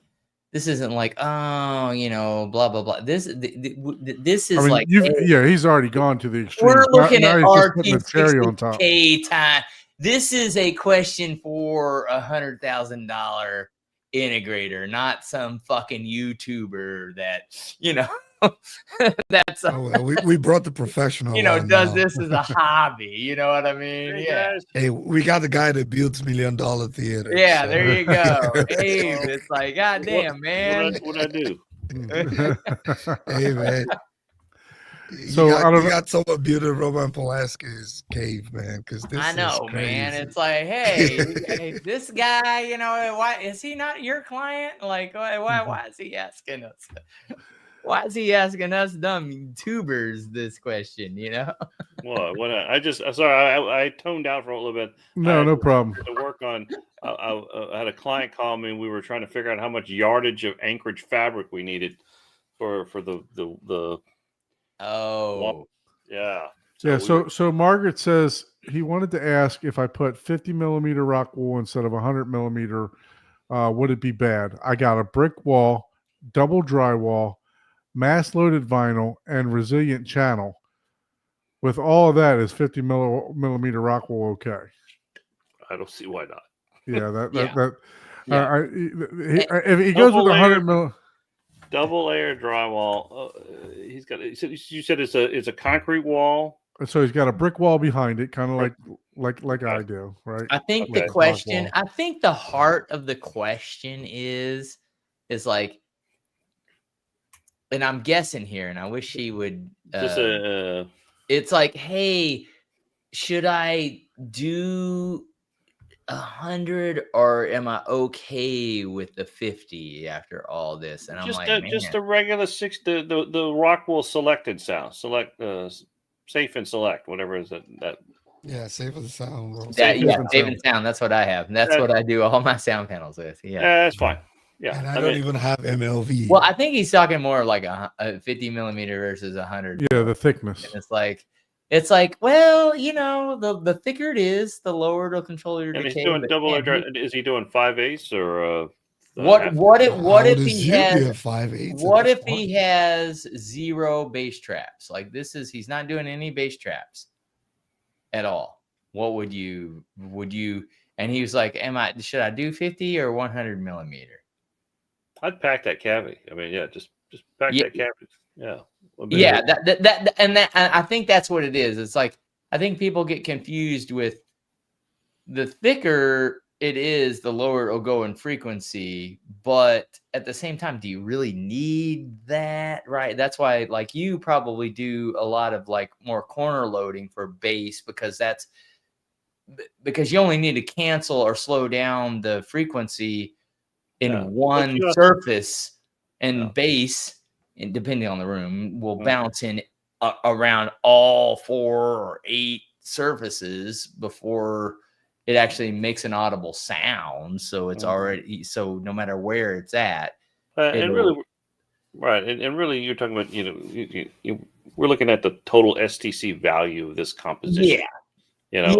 oh, blah blah blah. This is, I mean, he's already gone to the extreme. We're looking at RT60K time. This is a question for $100,000 integrator, not some fucking YouTuber that that's we brought the professional. Does this as a hobby? You know what I mean? Hey, yeah. guys. Hey, we got the guy that builds $1 million theaters. Yeah, so. there you go. Abe, it's like, God damn, man. What I do? Hey, man. So you got someone building Roman Polanski's cave, man. Because this I know, is crazy. man. It's like, hey, this guy, why is he not your client? Like, why is he asking us? Why is he asking us dumb tubers this question? You know? Well, when I just sorry, I toned down for a little bit. No, no problem. To work on, I had a client call me, and we were trying to figure out how much yardage of anchorage fabric we needed for the Oh, yeah. Yeah. So Margaret says he wanted to ask if I put 50 millimeter rock wool instead of 100 millimeter, would it be bad? I got a brick wall, double drywall, mass loaded vinyl, and resilient channel. With all of that, is 50 millimeter rock wool okay? I don't see why not. Yeah, Yeah. If he goes with 100 mil, double layer drywall. He's got. You said it's a concrete wall. so he's got a brick wall behind it, kind of like I do, right? I think Okay. the question, I think the heart of the question is like, and I'm guessing here, and I wish he would. It's like, hey, should I do 100 or am I okay with the 50 after all this? And I'm just like, just the regular the Rockwell selected sound, safe and select, whatever is that. Yeah, safe and sound, bro. Safe and sound. That's what I have. And that's what I do all my sound panels with. Yeah, that's fine. Yeah, and I don't even have MLV. Well, I think he's talking more like a 50 millimeter versus 100. Yeah, the thickness. And it's like, well, you know, the thicker it is, the lower it'll control your and decay. He's doing double. Is he doing 5/8 or? What if he has 5/8? What if he has 0 bass traps? Like he's not doing any bass traps at all. What would you? And he was like, should I do 50 or 100 millimeter? I'd pack that cavity. I mean, yeah, just pack that cavity. Yeah. Yeah, I think that's what it is. It's like, I think people get confused with the thicker it is, the lower it'll go in frequency. But at the same time, do you really need that? Right. That's why, like, you probably do a lot of like more corner loading for bass because you only need to cancel or slow down the frequency in one surface, and bass, and depending on the room, will bounce in around all 4 or 8 surfaces before it actually makes an audible sound. So it's already, so no matter where it's at. And really, right. And really, you're talking about, we're looking at the total STC value of this composition. Yeah.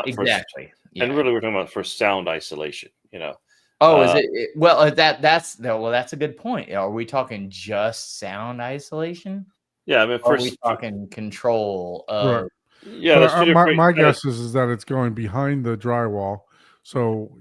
Exactly. And really, we're talking about for sound isolation, Oh, is it? Well, that's a good point. Are we talking just sound isolation? Yeah, I mean, are we talking control? Right. Yeah, my guess is that it's going behind the drywall. So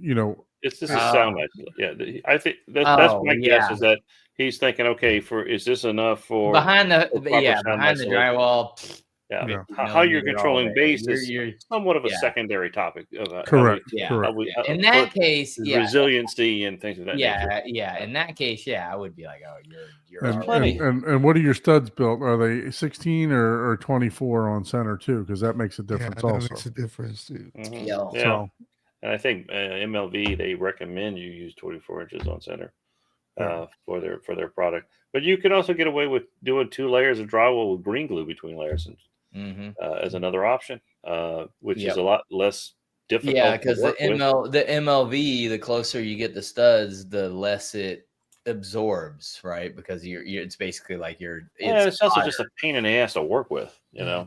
this is sound isolation. Yeah, I think that's my guess is that he's thinking, okay, is this enough for behind the drywall? Yeah, how you're controlling bass is somewhat of a secondary topic. Correct. In that case, resiliency and things of that nature. Yeah. In that case, I would be like, oh, you're plenty. And what are your studs built? Are they 16 or 24 on center too? Because that makes a difference. That also makes a difference too. Mm-hmm. Yeah. So, and I think MLV, they recommend you use 24 inches on center for their product. But you can also get away with doing 2 layers of drywall with green glue between layers as another option, which is a lot less difficult. Yeah, because the MLV, the closer you get the studs, the less it absorbs, right? Because it's basically like it's also just a pain in the ass to work with. I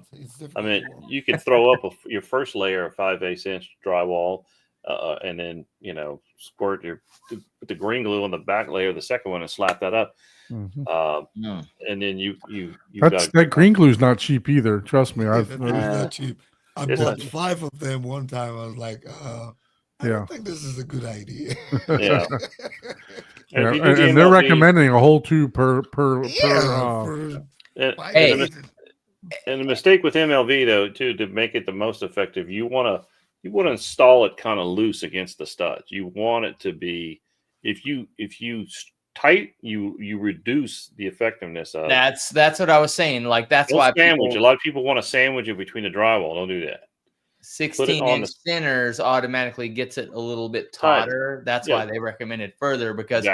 mean, you could throw up your first layer of 5/8 inch drywall, and then squirt the green glue on the back layer of the second one and slap that up. And then that green glue is not cheap either. Trust me, it's not cheap. I bought 5 of them one time. I was like, I don't think this is a good idea. Yeah. And they're recommending a whole 2 per. And the mistake with MLV though, too, to make it the most effective, you want to install it kind of loose against the studs. You want it to be, if you tight, you reduce the effectiveness of. That's what I was saying. Like that's why a lot of people want to sandwich it between the drywall. Don't do that. 16-inch centers automatically gets it a little bit tauter. That's why they recommend it further, because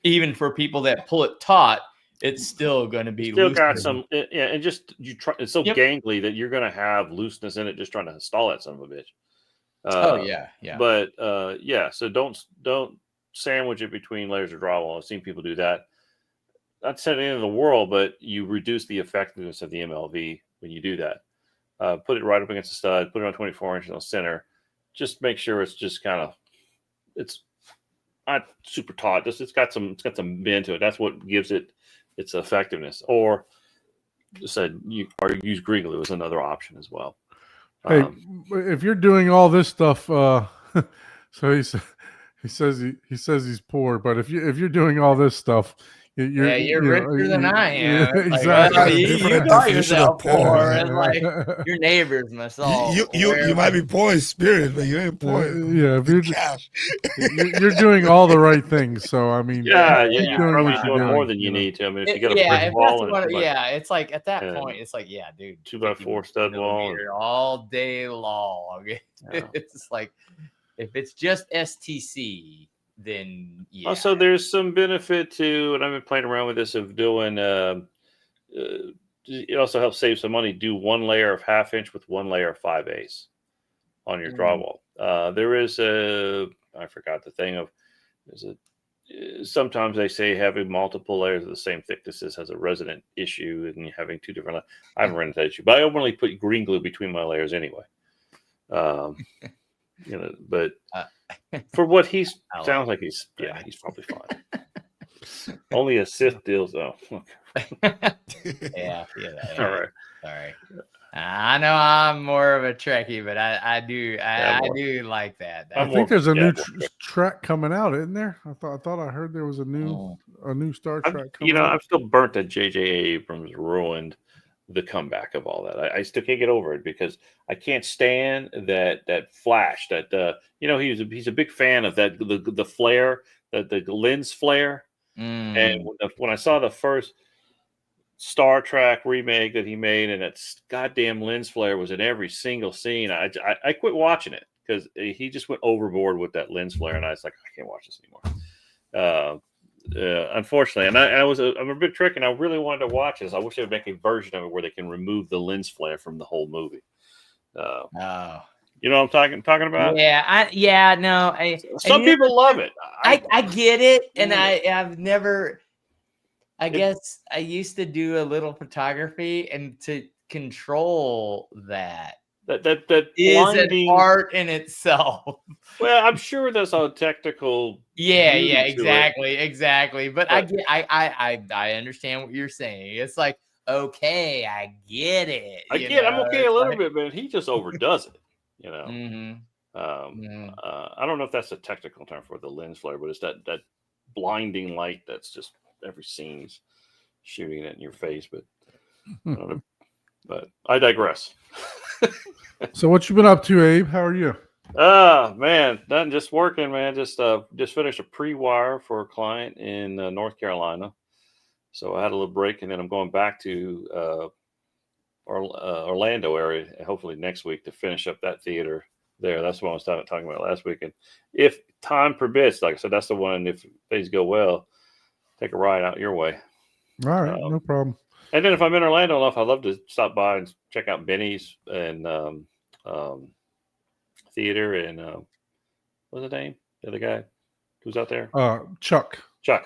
even for people that pull it taut, it's still going to be Still loose. got some, yeah, and just you try. It's so Yep. gangly that you're going to have looseness in it just trying to install that son of a bitch. Oh yeah, yeah. But yeah, so don't sandwich it between layers of drywall. I've seen people do that. Not saying the end of the world, but you reduce the effectiveness of the MLV when you do that. Put it right up against the stud. Put it on 24 inch in the center. Just make sure it's just kind of, it's not super taut. It's got some bend to it. That's what gives it its effectiveness. Or said use green glue is another option as well. Hey, if you're doing all this stuff, so he says he's poor, but if you're doing all this stuff, you're richer than I am. Yeah, Like, exactly. well, you Different call definition of yourself poor. poor, and like your neighbors must all. You might be poor in spirit, but you ain't poor. Yeah, if you're cash. you're doing all the right things. So I mean, yeah, keep you're doing probably what doing you're more doing, than you know. need to. I mean, if you got a Yeah, brick if wall that's and what, yeah, it's like at that and point, it's like, yeah, dude, 2x4 stud wall, and, all day long. Yeah. It's like if it's just STC, then yeah. Also, there's some benefit to, and I've been playing around with this of doing. It also helps save some money. Do one layer of 1/2 inch with one layer of 5/8 on your drywall. There is I forgot the thing of. Sometimes they say having multiple layers of the same thicknesses has a resident issue, and you're having two different. I haven't run into that issue, but I only put green glue between my layers anyway. But for what he's sounds like he's probably fine. Only a Sith deals though. Yeah. All right. Sorry. I know I'm more of a Trekkie, but I do like that. I think there's a new Trek coming out, isn't there? I thought I heard there was a new Star Trek coming out. I'm still burnt that J.J. Abrams ruined the comeback of all that. I still can't get over it because I can't stand that flash. That he's a big fan of that the flare, the lens flare. And when I saw the first Star Trek remake that he made, and that goddamn lens flare was in every single scene, I quit watching it because he just went overboard with that lens flare, and I was like, I can't watch this anymore. Unfortunately, and I'm a big trick, and I really wanted to watch this. I wish they would make a version of it where they can remove the lens flare from the whole movie. You know what I'm talking about? Yeah, Some people love it. I get it, and I've never. I guess I used to do a little photography, and to control that is an art in itself. Well, I'm sure there's a technical. Yeah, exactly. But I understand what you're saying. It's like, okay, I get it. I'm okay a little bit, but he just overdoes it. Mm-hmm. I don't know if that's a technical term for the lens flare, but it's that blinding light that's just every scene's shooting it in your face. But I don't know. But I digress. So what you been up to, Abe? How are you? Man, nothing, just working, man. Just finished a pre-wire for a client in North Carolina. So I had a little break, and then I'm going back to Orlando area, hopefully next week, to finish up that theater there. That's what I was talking about last week. And if time permits, like I said, that's the one. If things go well, take a ride out your way. All right, no problem. And then if I'm in Orlando enough, I'd love to stop by and check out Benny's and theater and what's the name? The other guy who's out there? Chuck. Yeah.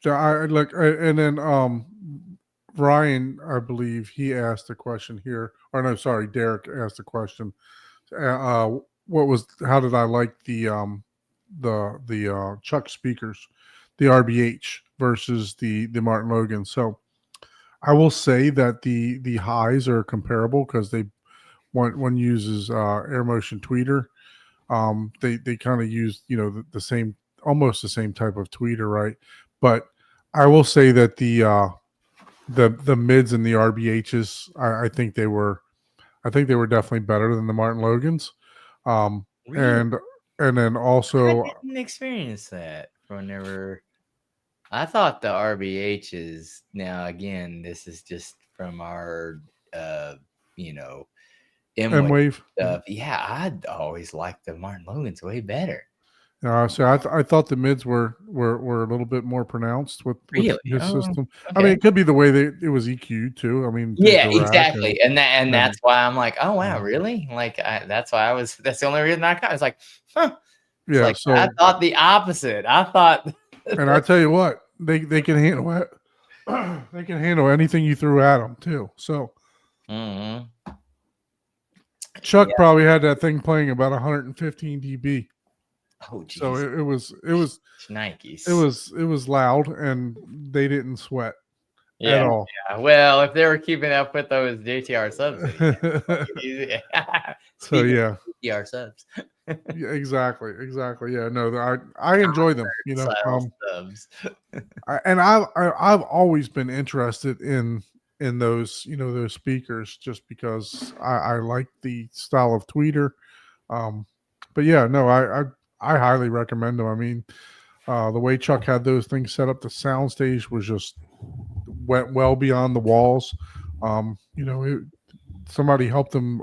So I look, and then Ryan, I believe he asked a question here. Or no, sorry, Derek asked a question. How did I like the Chuck speakers, the RBH versus the Martin Logan? So I will say that the highs are comparable because one uses Air Motion tweeter. They kind of use the same, almost the same type of tweeter, right? But I will say that the mids and the RBHs, I think they were definitely better than the Martin Logans. And then also I didn't experience that whenever. I thought the RBHs. Now again, this is just from our M-Wave M-Wave stuff. Yeah, I'd always liked the Martin Logans way better. So I thought the mids were a little bit more pronounced with Really? his Oh, system. I mean, okay. it could be the way that it was EQ'd too. I mean, through Yeah, the rack exactly. And and that's why I'm like, oh wow, Yeah. really? Like that's why that's the only reason I got. It's like, huh. It's yeah. like So I thought the opposite. I thought and I tell you what, they can handle it. They can handle anything you threw at them too. So Mhm. Chuck Yeah. probably had that thing playing about 115 dB. Oh So geez. it was Nikes. it was loud, and they didn't sweat at Yeah. all. Yeah. Well, if they were keeping up with those JTR subs, So speaking yeah. of JTR subs, Yeah, exactly. Yeah, no, I enjoy them. style subs. I've always been interested in those those speakers just because I like the style of tweeter. But yeah, no, I highly recommend them. I mean, the way Chuck had those things set up, the soundstage was just went well beyond the walls. Somebody helped them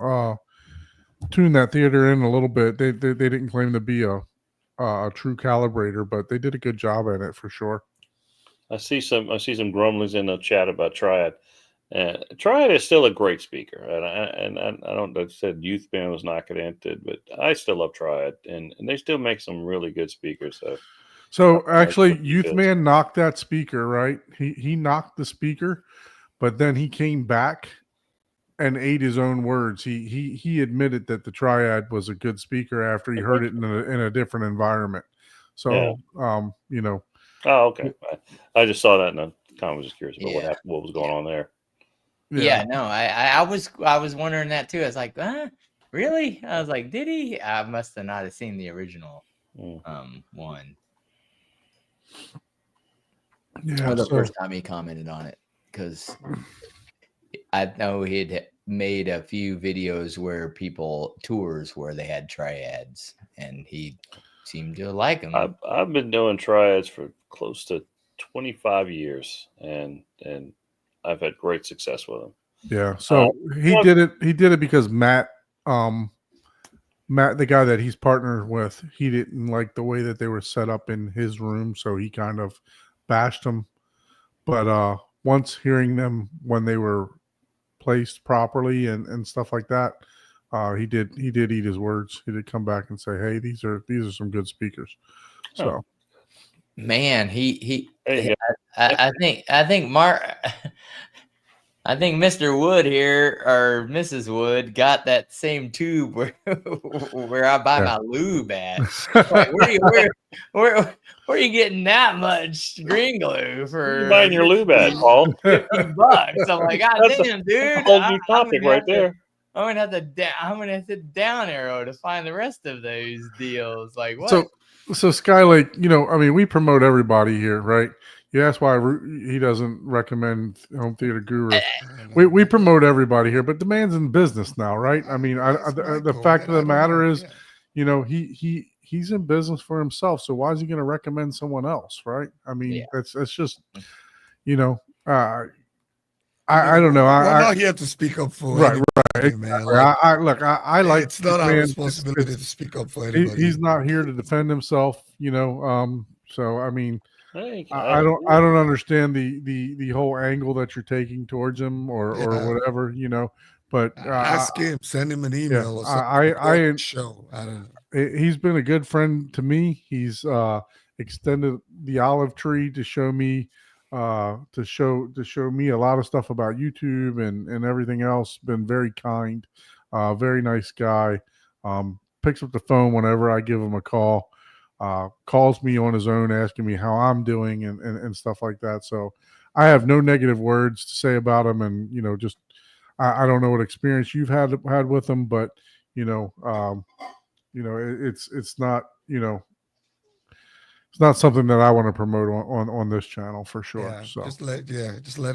tune that theater in a little bit. They didn't claim to be a true calibrator, but they did a good job at it for sure. I see some grumblings in the chat about Triad. Triad is still a great speaker, and I don't know. Said Youth Band was knocking into it, but I still love Triad, and they still make some really good speakers. So actually, Youth Man knocked that speaker, right? He knocked the speaker, but then he came back and ate his own words. He admitted that the Triad was a good speaker after he heard it in a different environment. So Oh, okay. I just saw that and I kind of was just curious about what happened, what was going on there. Yeah, no, I was wondering that too. I was like, really? I was like, did he? I must have not have seen the original one. Yeah, the first time he commented on it, because I know he'd made a few videos where tours where they had triads, and he seemed to like them. I've been doing triads for close to 25 years, and I've had great success with them. Yeah, so he did it because Matt, the guy that he's partnered with, he didn't like the way that they were set up in his room, so he kind of bashed them. But once hearing them when they were placed properly and stuff like that, he did eat his words. He did come back and say, "Hey, these are some good speakers." So, man, I think Mark. I think Mr. Wood here or Mrs. Wood got that same tube where I buy my lube at. Like, where are you getting that much green glue for? You're buying your lube at, Paul? $50. I'm like, God damn, dude! Whole new topic right there. I'm gonna have to down arrow to find the rest of those deals. Like what? So Skylake, I mean, we promote everybody here, right? You ask why he doesn't recommend Home Theater Guru. We promote everybody here, but the man's in business now, right? I mean, the fact of the matter is, he's in business for himself. So why is he going to recommend someone else, right? I mean, that's just, I don't know. I'm not here to speak up for right, man. Like, I like. It's not our responsibility to speak up for anybody. He's not here to defend himself, So I mean, Hey, I don't understand the whole angle that you're taking towards him or whatever, But ask him, send him an email. I show. I don't know. He's been a good friend to me. He's extended the olive tree to show me to show me a lot of stuff about YouTube and everything else. Been very kind, very nice guy. Picks up the phone whenever I give him a call. Calls me on his own, asking me how I'm doing and stuff like that. So I have no negative words to say about him. And just I don't know what experience you've had with him, but it's not it's not something that I want to promote on this channel for sure. Yeah, so just let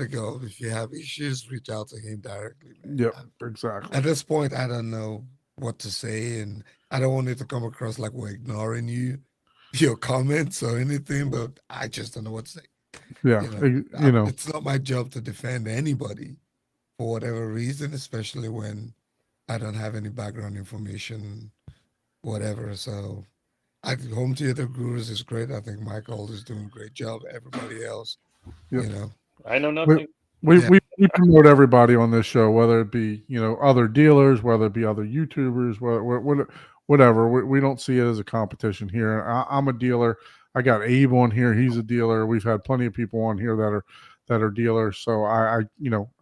it go. If you have issues, reach out to him directly. Yep, exactly. At this point, I don't know what to say, and I don't want it to come across like we're ignoring your comments or anything, but I just don't know what to say. Yeah, it's not my job to defend anybody for whatever reason, especially when I don't have any background information, whatever. So Home Theater Gurus is great. I think Michael is doing a great job. Everybody else, Yep. you know. I know nothing. We promote everybody on this show, whether it be other dealers, whether it be other YouTubers, whatever. We don't see it as a competition here. I'm a dealer. I got Abe on here. He's a dealer. We've had plenty of people on here that are dealers. So I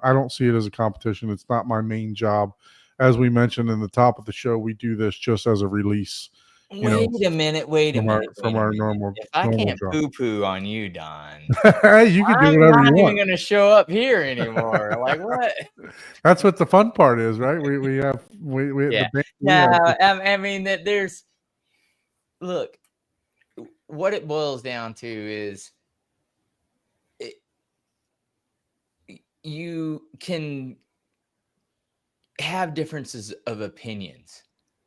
don't see it as a competition. It's not my main job. As we mentioned in the top of the show, we do this just as a release. Wait a minute. From our normal. If I can't job. poo-poo on you, Don, You can do whatever you I'm not want. even going to show up here anymore. Like what? That's what the fun part is, right? We have Yeah. the No, I mean that there's. Look, what it boils down to is, you can have differences of opinions,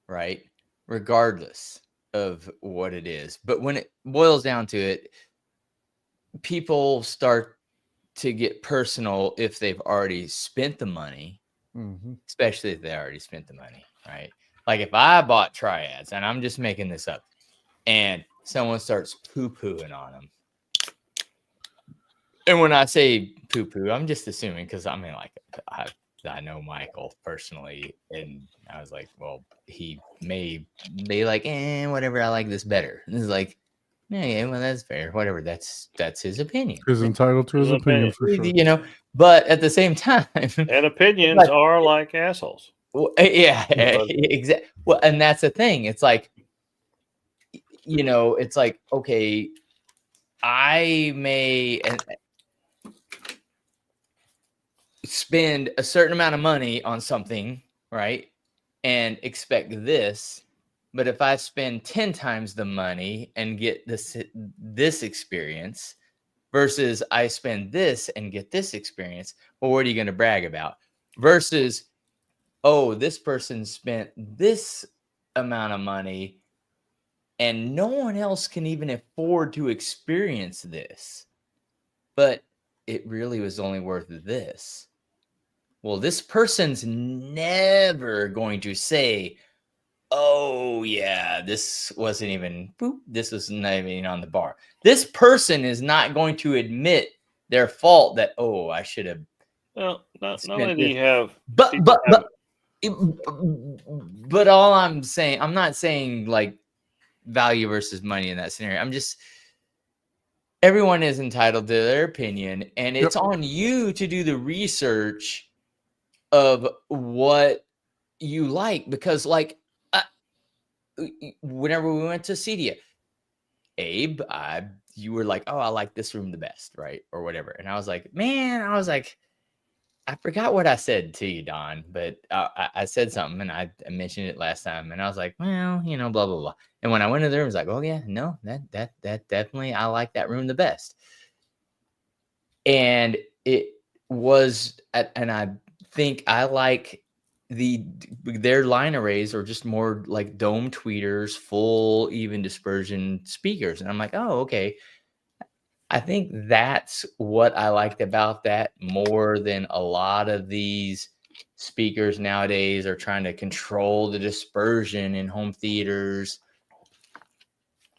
right? Regardless of what it is. But when it boils down to it, people start to get personal if they've already spent the money, especially if they already spent the money, right? Like if I bought triads, and I'm just making this up, and someone starts poo-pooing on them. And when I say poo-poo, I'm just assuming, because I mean, like, I know Michael personally, and I was like, well, he may be like, whatever, I like this better. And it's like, yeah, well, that's fair. Whatever, that's his opinion. He's entitled to his opinion for sure. But at the same time, and opinions are like assholes. Well, yeah, exactly. Well, and that's the thing. It's like, it's like, okay, I may spend a certain amount of money on something, right? And expect this. But if I spend 10 times the money and get this experience versus I spend this and get this experience, well, what are you going to brag about? Versus, oh, this person spent this amount of money and no one else can even afford to experience this, but it really was only worth this. Well, this person's never going to say, oh, yeah, this wasn't even, this was not even on the bar. This person is not going to admit their fault that, oh, I should have. Well, not only do you have. But all I'm saying, I'm not saying like value versus money in that scenario. I'm just, everyone is entitled to their opinion, and it's on you to do the research of what you like, because like whenever we went to CEDIA, Abe, you were like, oh, I like this room the best, right? Or whatever. And I was like, man, I forgot what I said to you, Don, but I said something, and I mentioned it last time, and I was like, well, blah, blah, blah. And when I went to the room, I was like, oh yeah, no, that definitely, I like that room the best. And it was, and I think I like their line arrays are just more like dome tweeters, full even dispersion speakers. And I'm like, oh, okay. I think that's what I liked about that more than a lot of these speakers nowadays are trying to control the dispersion in home theaters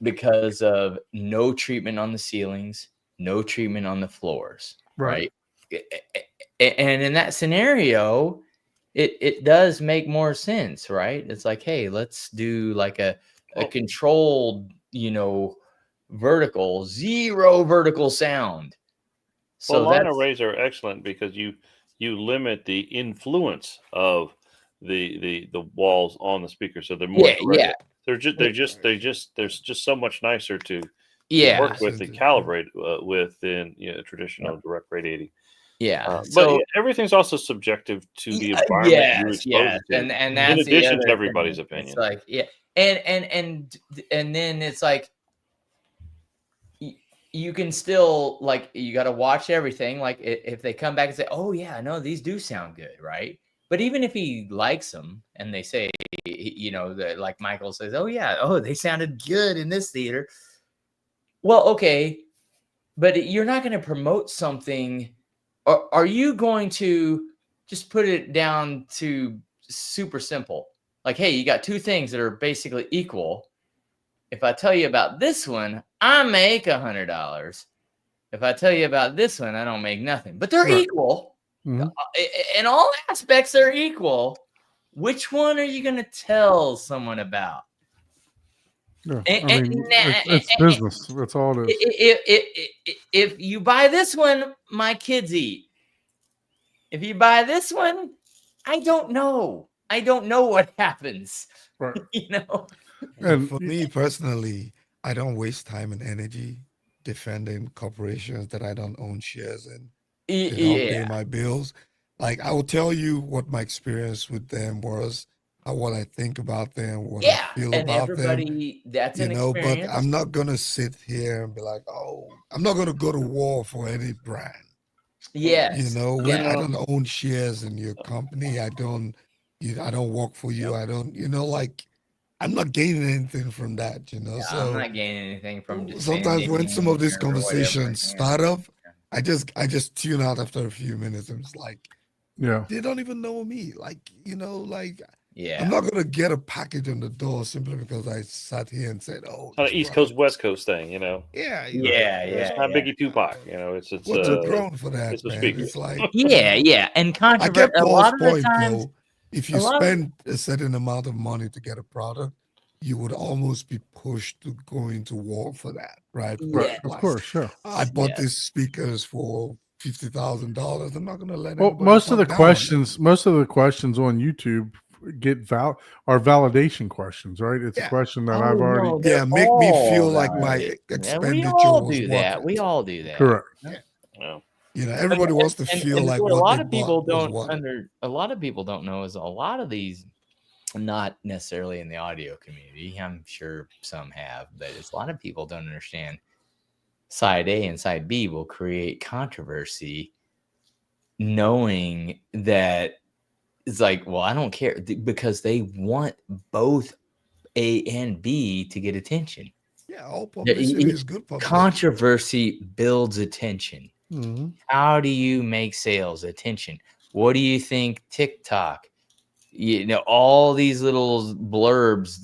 because of no treatment on the ceilings, no treatment on the floors, right? And in that scenario, it does make more sense, right? It's like, hey, let's do like a controlled, vertical, zero vertical sound. So line arrays are excellent because you you limit the influence of the walls on the speaker, so they're more direct. They're just so much nicer to work with and calibrate with than traditional direct radiating. But everything's also subjective to the environment you're exposed to. And that's in addition to everybody's opinion. It's like, and then it's like you can still, like, you got to watch everything. Like if they come back and say, oh yeah, no, these do sound good, right? But even if he likes them and they say, like Michael says, oh yeah, they sounded good in this theater. Well, okay, but you're not going to promote something. Are you going to just put it down to super simple? Like, hey, you got two things that are basically equal. if I tell you about this one, I make $100. If I tell you about this one, I don't make nothing. But they're equal. Mhm. In all aspects, they're equal. Which one are you going to tell someone about? Yeah. And- I mean, it's and- business. That's all it is. If you buy this one, my kids eat. If you buy this one, I don't know. I don't know what happens. Right. You know? And for me personally, I don't waste time and energy defending corporations that I don't own shares in. They don't pay my bills. Like, I will tell you what my experience with them was, what I think about them, what I feel and about them. everybody, that's an experience. But I'm not gonna sit here and be like, oh, I'm not gonna go to war for any brand. Yes. When I don't own shares in your company, I don't work for you. I don't, like, I'm not gaining anything from that, Yeah, so I'm not gaining anything from just sometimes when some of these or whatever, conversations yeah. start up, I just tune out after a few minutes. I'm just like, yeah. they don't even know me. Like, Yeah. I'm not gonna get a package on the door simply because I sat here and said, "Oh, Kind of East Coast, West Coast thing, Yeah, It's not Biggie Tupac, It's What's a drone for that, it's a man? speaker. It's like, Yeah. And I get a Paul's lot of the point times, though. If you spend a certain amount of money to get a product, you would almost be pushed to go into war for that, right? Right. Of course, sure. I bought these speakers for $50,000. I'm not gonna let. Well, anybody most of the talk down on it. questions on YouTube are validation questions, right? It's a question that I've already make me feel like my expenditure we all was do worth that. it. We all do that. correct. Everybody wants to feel and like what what a lot they of people bought was don't worth it. a lot of people don't know is a lot of these, not necessarily in the audio community, I'm sure some have, but it's a lot of people don't understand side A and side B will create controversy, knowing that it's like, well, I don't care, because they want both A and B to get attention. Yeah, all publicity is good publicity. Controversy builds attention. Mm-hmm. How do you make sales? Attention. What do you think TikTok? All these little blurbs,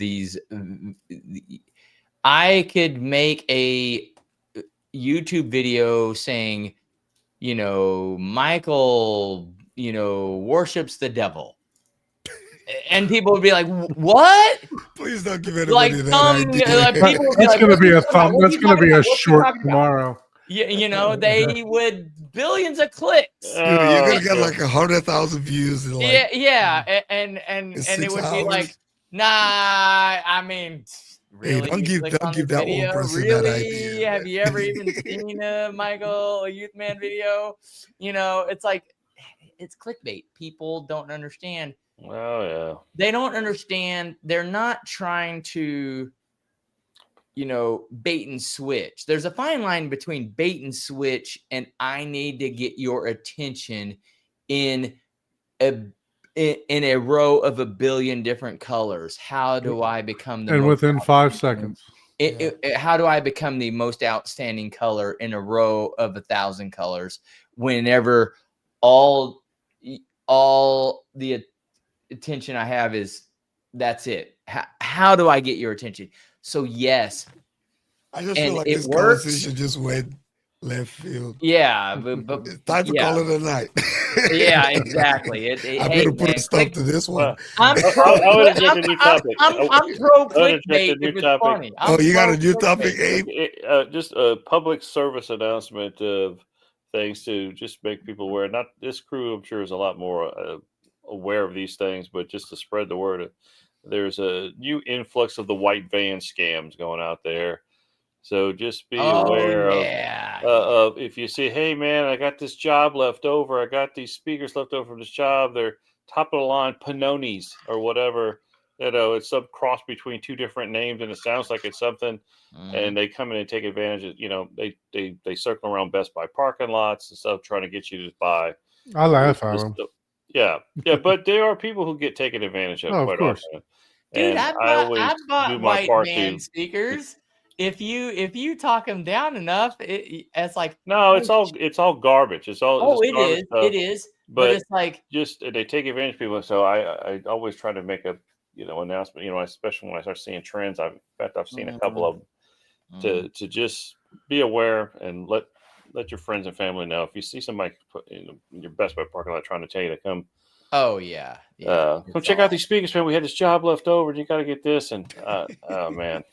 I could make a YouTube video saying, Michael, worships the devil. And people would be like, "What?" Please don't give anybody that idea. People would be That's like, going to be a "What are that's you going to talking be a about? What are you short talking about?" tomorrow. They would billions of clicks. Dude, you're gonna get like 100,000 views in like and it 6 would be hours. like, nah, I mean, really? Hey, don't You give clicked on this that one video? person Really? that idea. Have you ever even seen a Youth Man video? It's like, it's clickbait. People don't understand. Oh yeah. They don't understand. They're not trying to, bait and switch. There's a fine line between bait and switch and I need to get your attention in a row of a billion different colors. How do I become the And most within 5 seconds. how do I become the most outstanding color in a row of 1,000 colors whenever all the attention I have is that's it? How do I get your attention? So yes, I just feel and like it this works. conversation just went left field. Yeah, but It's time to call it a night. Yeah, exactly. I'm gonna put a stop to this one. I'm I would inject a new topic. I'm pro I would inject a clickbait new if it's topic. funny. You got a new topic, Abe? Just a public service announcement of things to just make people aware. Not this crew, I'm sure, is a lot more aware of these things, but just to spread the word, there's a new influx of the white van scams going out there. So just be aware of if you say, hey, man, I got this job left over. I got these speakers left over from this job. They're top of the line Panonis or whatever. It's some cross between two different names and it sounds like it's something. And they come in and take advantage of, they circle around Best Buy parking lots and stuff trying to get you to buy. I laugh at them. Yeah. But there are people who get taken advantage of quite often. Dude, And I bought white van to speakers. If you talk them down enough, it's like no, it's all garbage. It's all it is. Stuff. It is. But it's like just they take advantage of people. So I always try to make a announcement. Especially when I start seeing trends. In fact, I've seen a couple of them to just be aware and let your friends and family know if you see somebody in your Best Buy parking lot trying to tell you to come. Oh yeah. Come check out these speakers, man. We had this job left over, and you got to get this. And oh man,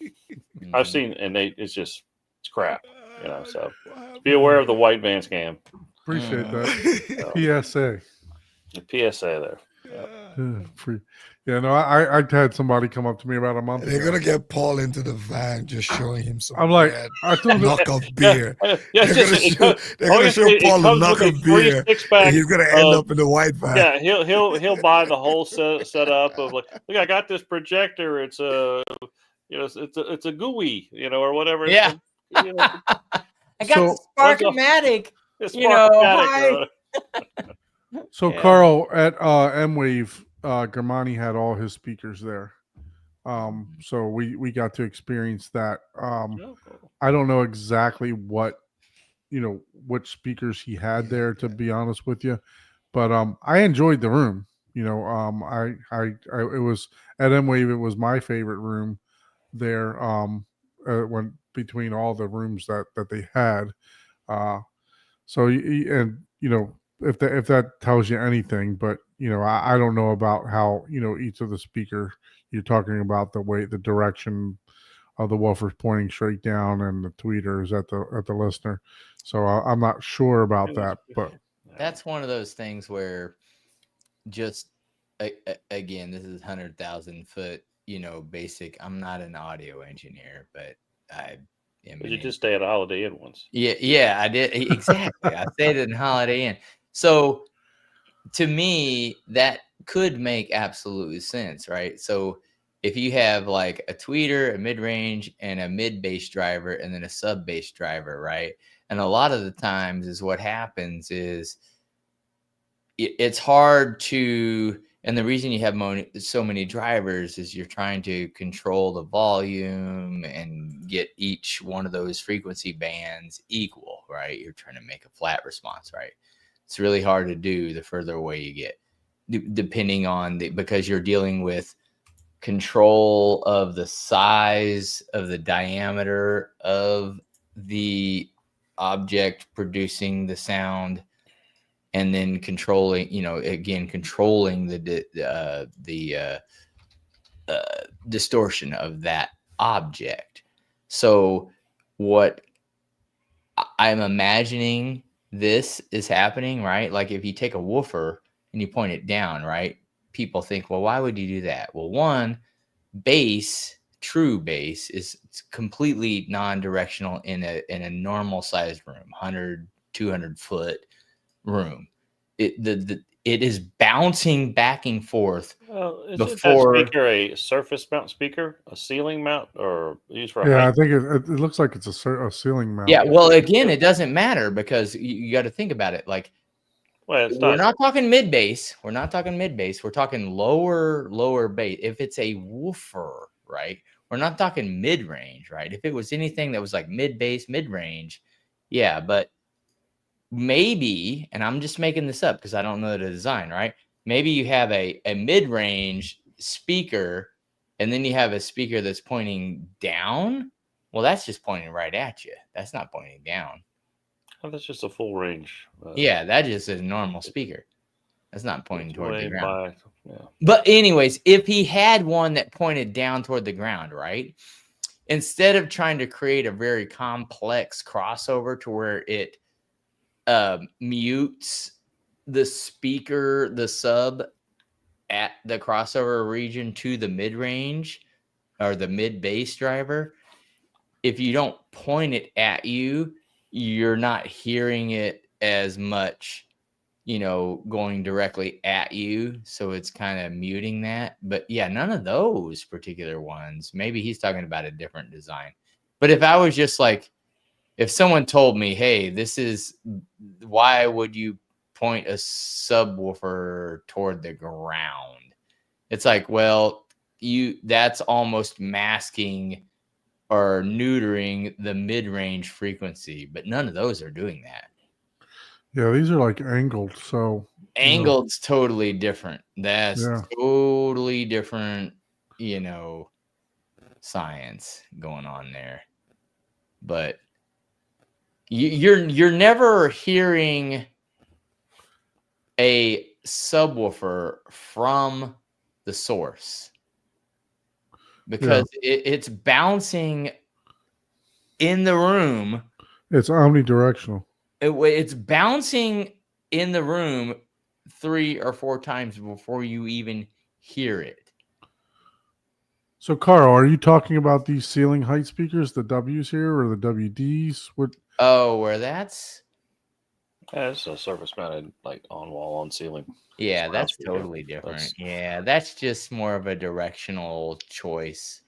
I've seen, and it's crap. So be aware of the white van scam. Appreciate that. PSA. The PSA there. Yeah, no, I had somebody come up to me about a month They're ago. gonna get Paul into the van, just showing him some. I'm like, I told him, knockoff beer. Yeah, they're gonna show Paul a knockoff beer. And he's gonna end up in the white van. Yeah, he'll buy the whole setup of like, look, I got this projector. It's it's a GUI, or whatever. Yeah. I got the Spark-O-Matic. So Yeah. Carl at M-Wave, Germani had all his speakers there. So we got to experience that. I don't know exactly what, which speakers he had there, to be honest with you, but I enjoyed the room. It was at M-Wave. It was my favorite room there. When between all the rooms that they had. If that tells you anything, but I don't know about how each of the speaker you're talking about, the direction of the woofer's pointing straight down and the tweeters at the listener. So I'm not sure about that, but that's one of those things where just again, this is 100,000 foot, basic. I'm not an audio engineer, but I am. Did you just stay at a Holiday Inn once? Yeah, I did. Exactly. I stayed at a Holiday Inn. So to me, that could make absolute sense, right? So if you have like a tweeter, a mid-range, and a mid-bass driver, and then a sub-bass driver, right? And a lot of the times is what happens is it's hard to, and the reason you have so many drivers is you're trying to control the volume and get each one of those frequency bands equal, right? You're trying to make a flat response, right? It's really hard to do the further away you get, depending on because you're dealing with control of the size of the diameter of the object producing the sound, and then controlling, controlling the distortion of that object. So what I'm imagining this is happening, right? Like if you take a woofer and you point it down, right? People think, well, why would you do that? Well, one, true bass is completely non-directional in a normal sized room, 100, 200 foot room. It is bouncing back and forth. Well, is that speaker a surface mount speaker, a ceiling mount, or used for? Yeah, I think it looks like it's a ceiling mount. Yeah, well, again, it doesn't matter because you got to think about it. Like, we're not talking mid bass. We're not talking mid bass. We're talking lower bass. If it's a woofer, right? We're not talking mid range, right? If it was anything that was like mid bass, mid range, yeah, but maybe, and I'm just making this up because I don't know the design, right? Maybe you have a mid-range speaker and then you have a speaker that's pointing down. Well, that's just pointing right at you. That's not pointing down. Oh, that's just a full range. Yeah, that just is a normal speaker. That's not pointing toward the ground. Yeah. But anyways, if he had one that pointed down toward the ground, right? Instead of trying to create a very complex crossover to where it mutes the speaker, the sub at the crossover region to the mid-range or the mid-bass driver, if you don't point it at you, you're not hearing it as much, going directly at you. So it's kind of muting that. But yeah, none of those particular ones. Maybe he's talking about a different design. But if I was just like, if someone told me, hey, this is why would you point a subwoofer toward the ground? It's like, well, that's almost masking or neutering the mid-range frequency, but none of those are doing that. Yeah, these are like angled. So angled's totally different. That's totally different science going on there. But you're never hearing a subwoofer from the source because it's bouncing in the room. It's omnidirectional. It's bouncing in the room 3 or 4 times before you even hear it. So, Carl, are you talking about these ceiling height speakers, the W's here or the WDs? What? Oh, where that's? Yeah, it's a surface mounted, like on wall, on ceiling. Yeah, that's totally different. Yeah, that's just more of a directional choice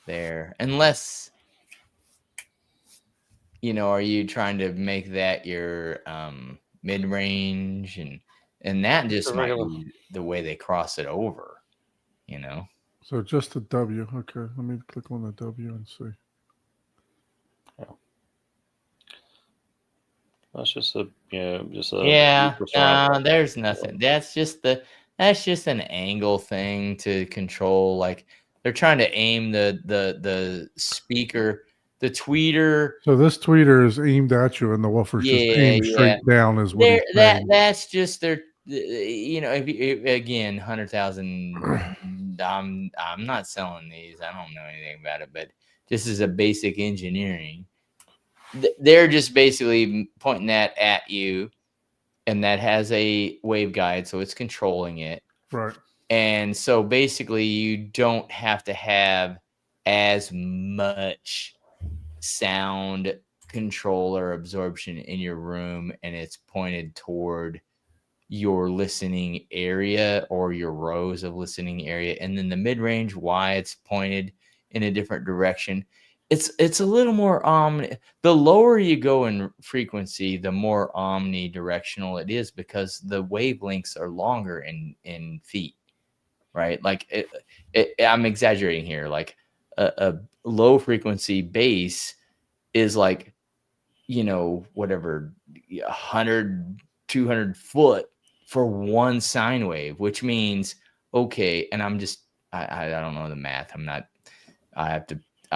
there. Unless, are you trying to make that your mid-range and that just might be the way they cross it over, So just the W. Okay, let me click on the W and see. Yeah. That's just a there's nothing. That's just an angle thing to control. Like they're trying to aim the speaker, the tweeter. So this tweeter is aimed at you, and the woofer's just aimed straight down. Is what that's just their. Again, 100,000. I'm not selling these. I don't know anything about it, but this is a basic engineering. They're just basically pointing that at you, and that has a waveguide, so it's controlling it. Right. And so basically, you don't have to have as much sound controller absorption in your room, and it's pointed toward your listening area or your rows of listening area. And then the mid-range, why it's pointed in a different direction. It's a little more the lower you go in frequency, the more omnidirectional it is because the wavelengths are longer in feet, right? Like I'm exaggerating here. Like a low frequency bass is like, whatever, 100, 200 foot for one sine wave, which means, okay. And I don't know the math. I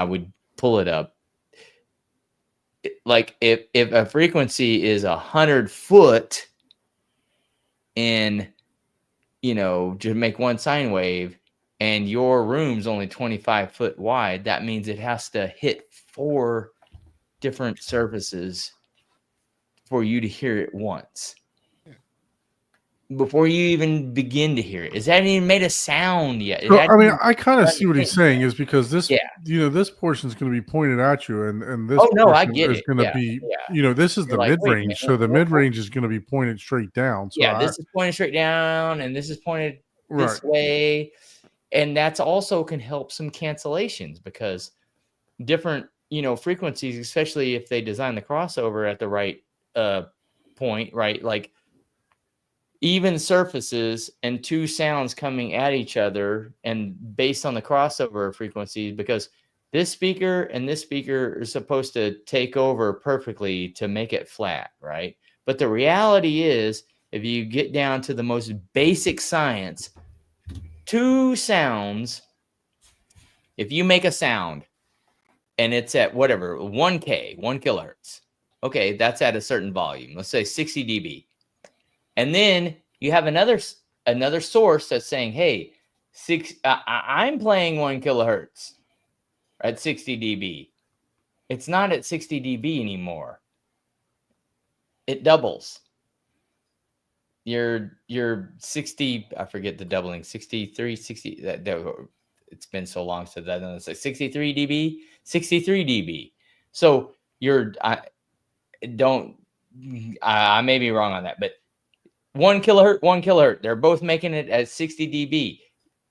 would pull it up. Like if a frequency is 100 foot in, to make one sine wave and your room's only 25 foot wide, that means it has to hit 4 different surfaces for you to hear it once. Before you even begin to hear it. It hasn't even made a sound yet. I kind of see what he's saying is because this, this portion is going to be pointed at you, and this I get is going to be, this is the mid-range, so the mid-range is going to be pointed straight down. So this is pointed straight down, and this is pointed this way, and that's also can help some cancellations because different, frequencies, especially if they design the crossover at the right point, right, like. Even surfaces and 2 sounds coming at each other and based on the crossover frequencies, because this speaker and this speaker are supposed to take over perfectly to make it flat, right? But the reality is, if you get down to the most basic science, 2 sounds, if you make a sound and it's at whatever, 1 kilohertz, okay, that's at a certain volume, let's say 60 dB. And then you have another source that's saying, hey, I'm playing 1 kilohertz at 60 dB. It's not at 60 dB anymore. It doubles. You're 60, I forget the doubling, 63, 60, it's been so long since I've done this, like 63 dB, 63 dB. So I may be wrong on that, but 1 kilohertz, they're both making it at 60 dB.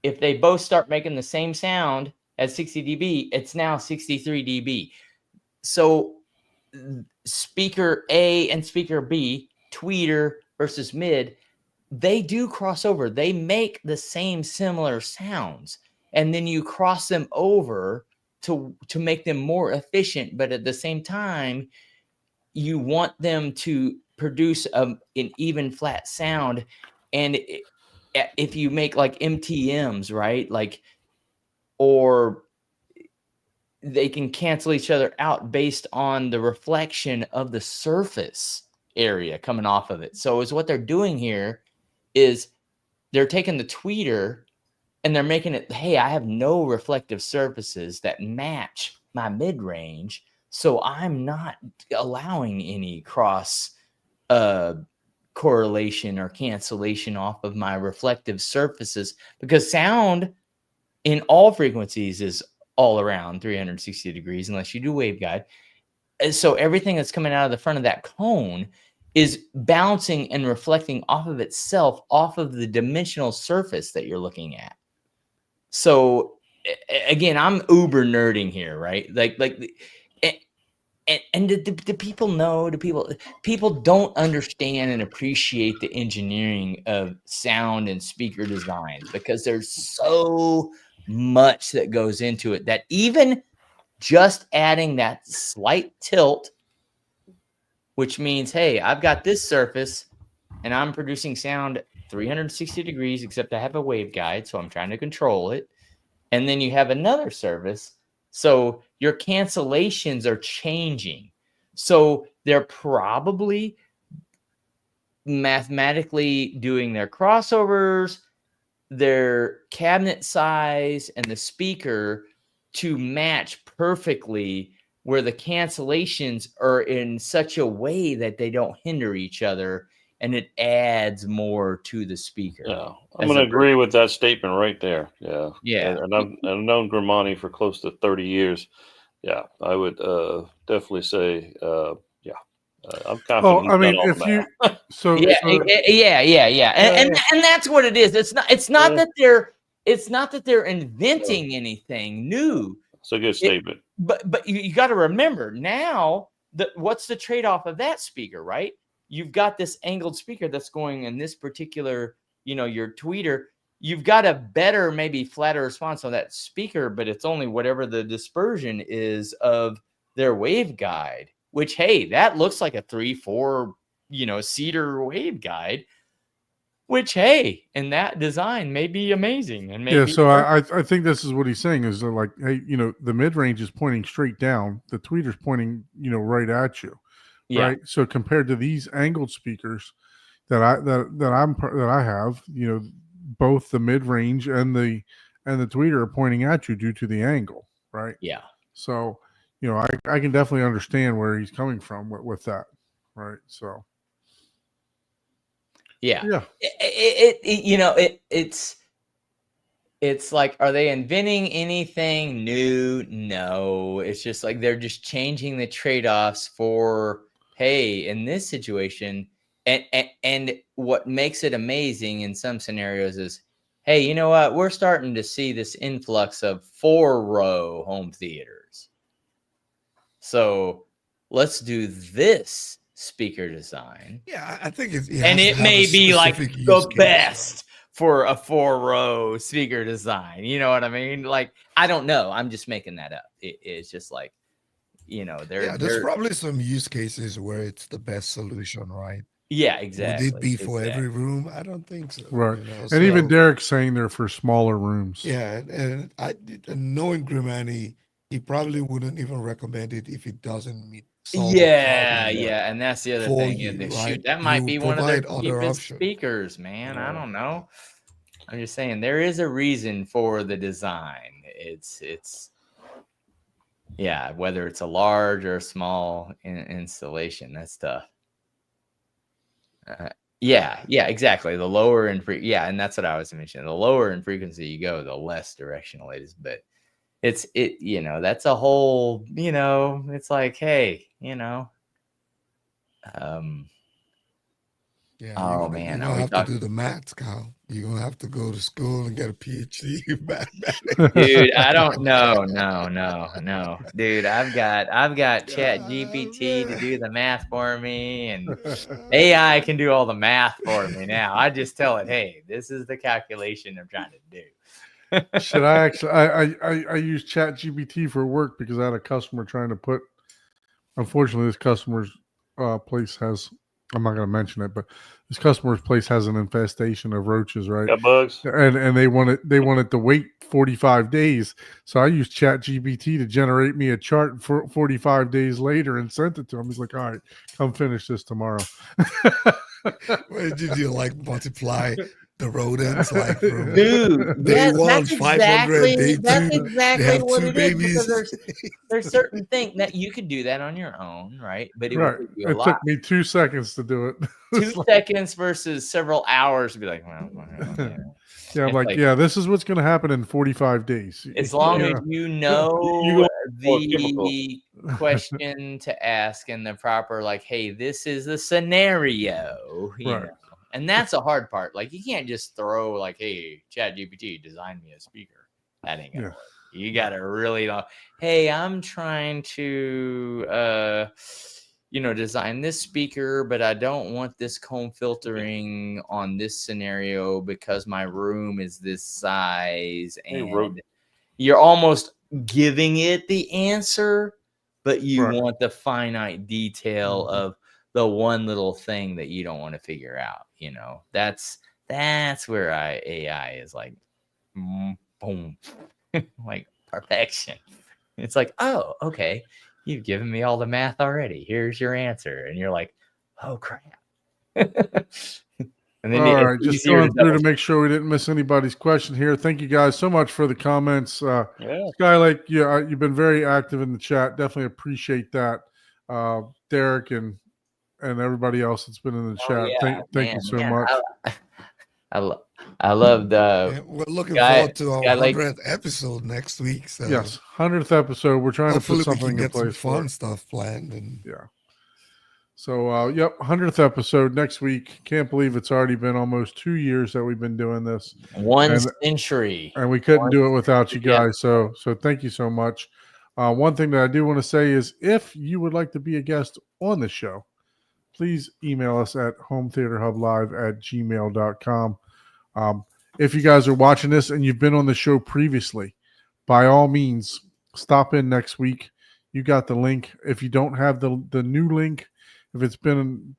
If they both start making the same sound at 60 dB, it's now 63 dB. So speaker A and speaker B, tweeter versus mid, they do cross over. They make the same similar sounds. And then you cross them over to make them more efficient. But at the same time, you want them to produce an even flat sound, and if you make like MTMs, right? Like, or they can cancel each other out based on the reflection of the surface area coming off of it. So is what they're doing here is they're taking the tweeter and they're making it, hey, I have no reflective surfaces that match my mid-range, so I'm not allowing any cross correlation or cancellation off of my reflective surfaces, because sound in all frequencies is all around 360 degrees unless you do waveguide. And so everything that's coming out of the front of that cone is bouncing and reflecting off of itself, off of the dimensional surface that you're looking at. So again, I'm uber nerding here, right? And do people know? Do people don't understand and appreciate the engineering of sound and speaker design, because there's so much that goes into it that even just adding that slight tilt, which means, hey, I've got this surface and I'm producing sound 360 degrees, except I have a waveguide, so I'm trying to control it. And then you have another surface, so your cancellations are changing. So they're probably mathematically doing their crossovers, their cabinet size, and the speaker to match perfectly, where the cancellations are in such a way that they don't hinder each other, and it adds more to the speaker. Yeah, I'm going to agree with that statement right there. Yeah. Yeah. And I've known Grimani for close to 30 years. Yeah, I would definitely say, yeah. I'm confident. Oh, I mean, if you, so yeah. And that's what it is. It's not that they're inventing anything new. It's a good statement. But you got to remember now what's the trade-off of that speaker, right? You've got this angled speaker that's going in this particular, your tweeter. You've got a better, maybe flatter response on that speaker, but it's only whatever the dispersion is of their waveguide, which, hey, that looks like a 3-4, cedar waveguide, which, hey, in that design may be amazing. And maybe so I think this is what he's saying is that, like, hey, the mid-range is pointing straight down, the tweeter's pointing, right at you. Yeah. Right. So compared to these angled speakers that I have, both the mid range and the tweeter are pointing at you due to the angle. Right. Yeah. So, I can definitely understand where he's coming from with that. Right. So. Yeah. Yeah. It's like, are they inventing anything new? No. It's just like they're just changing the trade-offs for, hey, in this situation, and what makes it amazing in some scenarios is, hey, you know what? We're starting to see this influx of 4-row home theaters. So let's do this speaker design. Yeah, I think it may be like the best for a 4-row speaker design. You know what I mean? Like, I don't know. I'm just making that up. It's just like, there's probably some use cases where it's the best solution, right? Yeah, exactly. Would it be for every room? I don't think so. Right. And even Derek's saying they're for smaller rooms. Yeah. And knowing Grimani, he probably wouldn't even recommend it if it doesn't meet. Yeah. And that's the other thing. Right? Shoot, that might be one of their cheapest speakers, man. I don't know. I'm just saying there is a reason for the design. It's whether it's a large or a small installation, that's tough. Exactly. The lower in and that's what I was mentioning. The lower in frequency you go, the less directional it is. But that's a whole, it's like, hey, oh man, I have to do the math, Kyle. You're gonna have to go to school and get a PhD. Dude, I don't know. No. Dude, I've got Chat GPT to do the math for me, and AI can do all the math for me now. I just tell it, hey, this is the calculation I'm trying to do. Should I actually I use Chat GPT for work because I had a customer trying to put, unfortunately this customer's place has I'm not going to mention it, but this customer's place has an infestation of roaches, right? Got bugs. And they wanted to wait 45 days. So I used ChatGPT to generate me a chart for 45 days later and sent it to him. He's like, all right, come finish this tomorrow. Did you like multiply the rodents like from Dude, day yes, one, that's 500, day that's two, exactly they have what 2 it is. babies. Because there's certain things that you could do that on your own, right? But it Right. would take you a It lot. took me 2 seconds to do it. 2 seconds versus several hours to be like, well, Yeah, I'm It's like, like- yeah, this is what's going to happen in 45 days. as long Yeah. as you know You go for the question to ask and the proper, like, hey, this is the scenario, you Right. know. And that's a hard part. Like, you can't just throw like, hey, ChatGPT, design me a speaker. That ain't gonna Yeah. work. You gotta really know, hey, I'm trying to design this speaker, but I don't want this comb filtering on this scenario because my room is this size. And you're almost giving it the answer, but you Right. want the finite detail of the one little thing that you don't want to figure out. You know, that's where AI is like, boom, like perfection. It's like, oh, okay, you've given me all the math already. Here's your answer, and you're like, oh crap. And then All it's right, just easier going through to double- make sure we didn't miss anybody's question here. Thank you guys so much for the comments. Yeah. Skylake, yeah, you've been very active in the chat. Definitely appreciate that. Derek and everybody else that's been in the Oh, chat. yeah, Thank you man, so man, much. I love the And we're looking Guy- forward to our guy like- 100th episode next week. So Yes, 100th episode. We're trying to hopefully put we can something in get some place for fun it. stuff planned. And Yeah. So, yep, 100th episode next week. Can't believe it's already been almost 2 years that we've been doing this. 1 And- century. And we couldn't do it without you Yeah. guys. So thank you so much. One thing that I do want to say is if you would like to be a guest on the show, please email us at hometheaterhublive@gmail.com. If you guys are watching this and you've been on the show previously, by all means, stop in next week. You got the link. If you don't have the new link, if it's been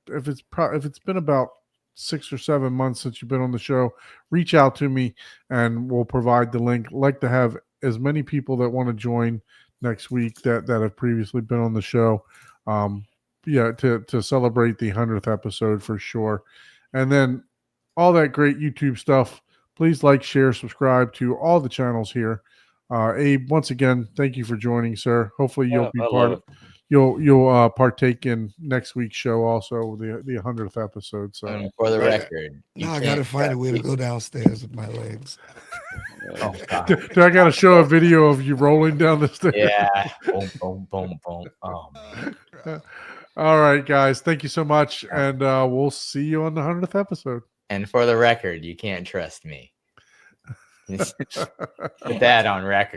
about 6 or 7 months since you've been on the show, reach out to me and we'll provide the link. Like to have as many people that want to join next week that have previously been on the show. To celebrate the 100th episode for sure. And then all that great YouTube stuff. Please like, share, subscribe to all the channels here. Abe, once again, thank you for joining, sir. Hopefully you'll be I part love of you'll partake in next week's show also, the 100th episode. So And for the Right. record, you now I got to can't find a trust way to people. go downstairs with my legs. Oh, God. do I gotta show a video of you rolling down the stairs? Yeah. Boom, boom, boom, boom. Oh, man. All right, guys. Thank you so much. And we'll see you on the 100th episode. And for the record, you can't trust me. Put that on record.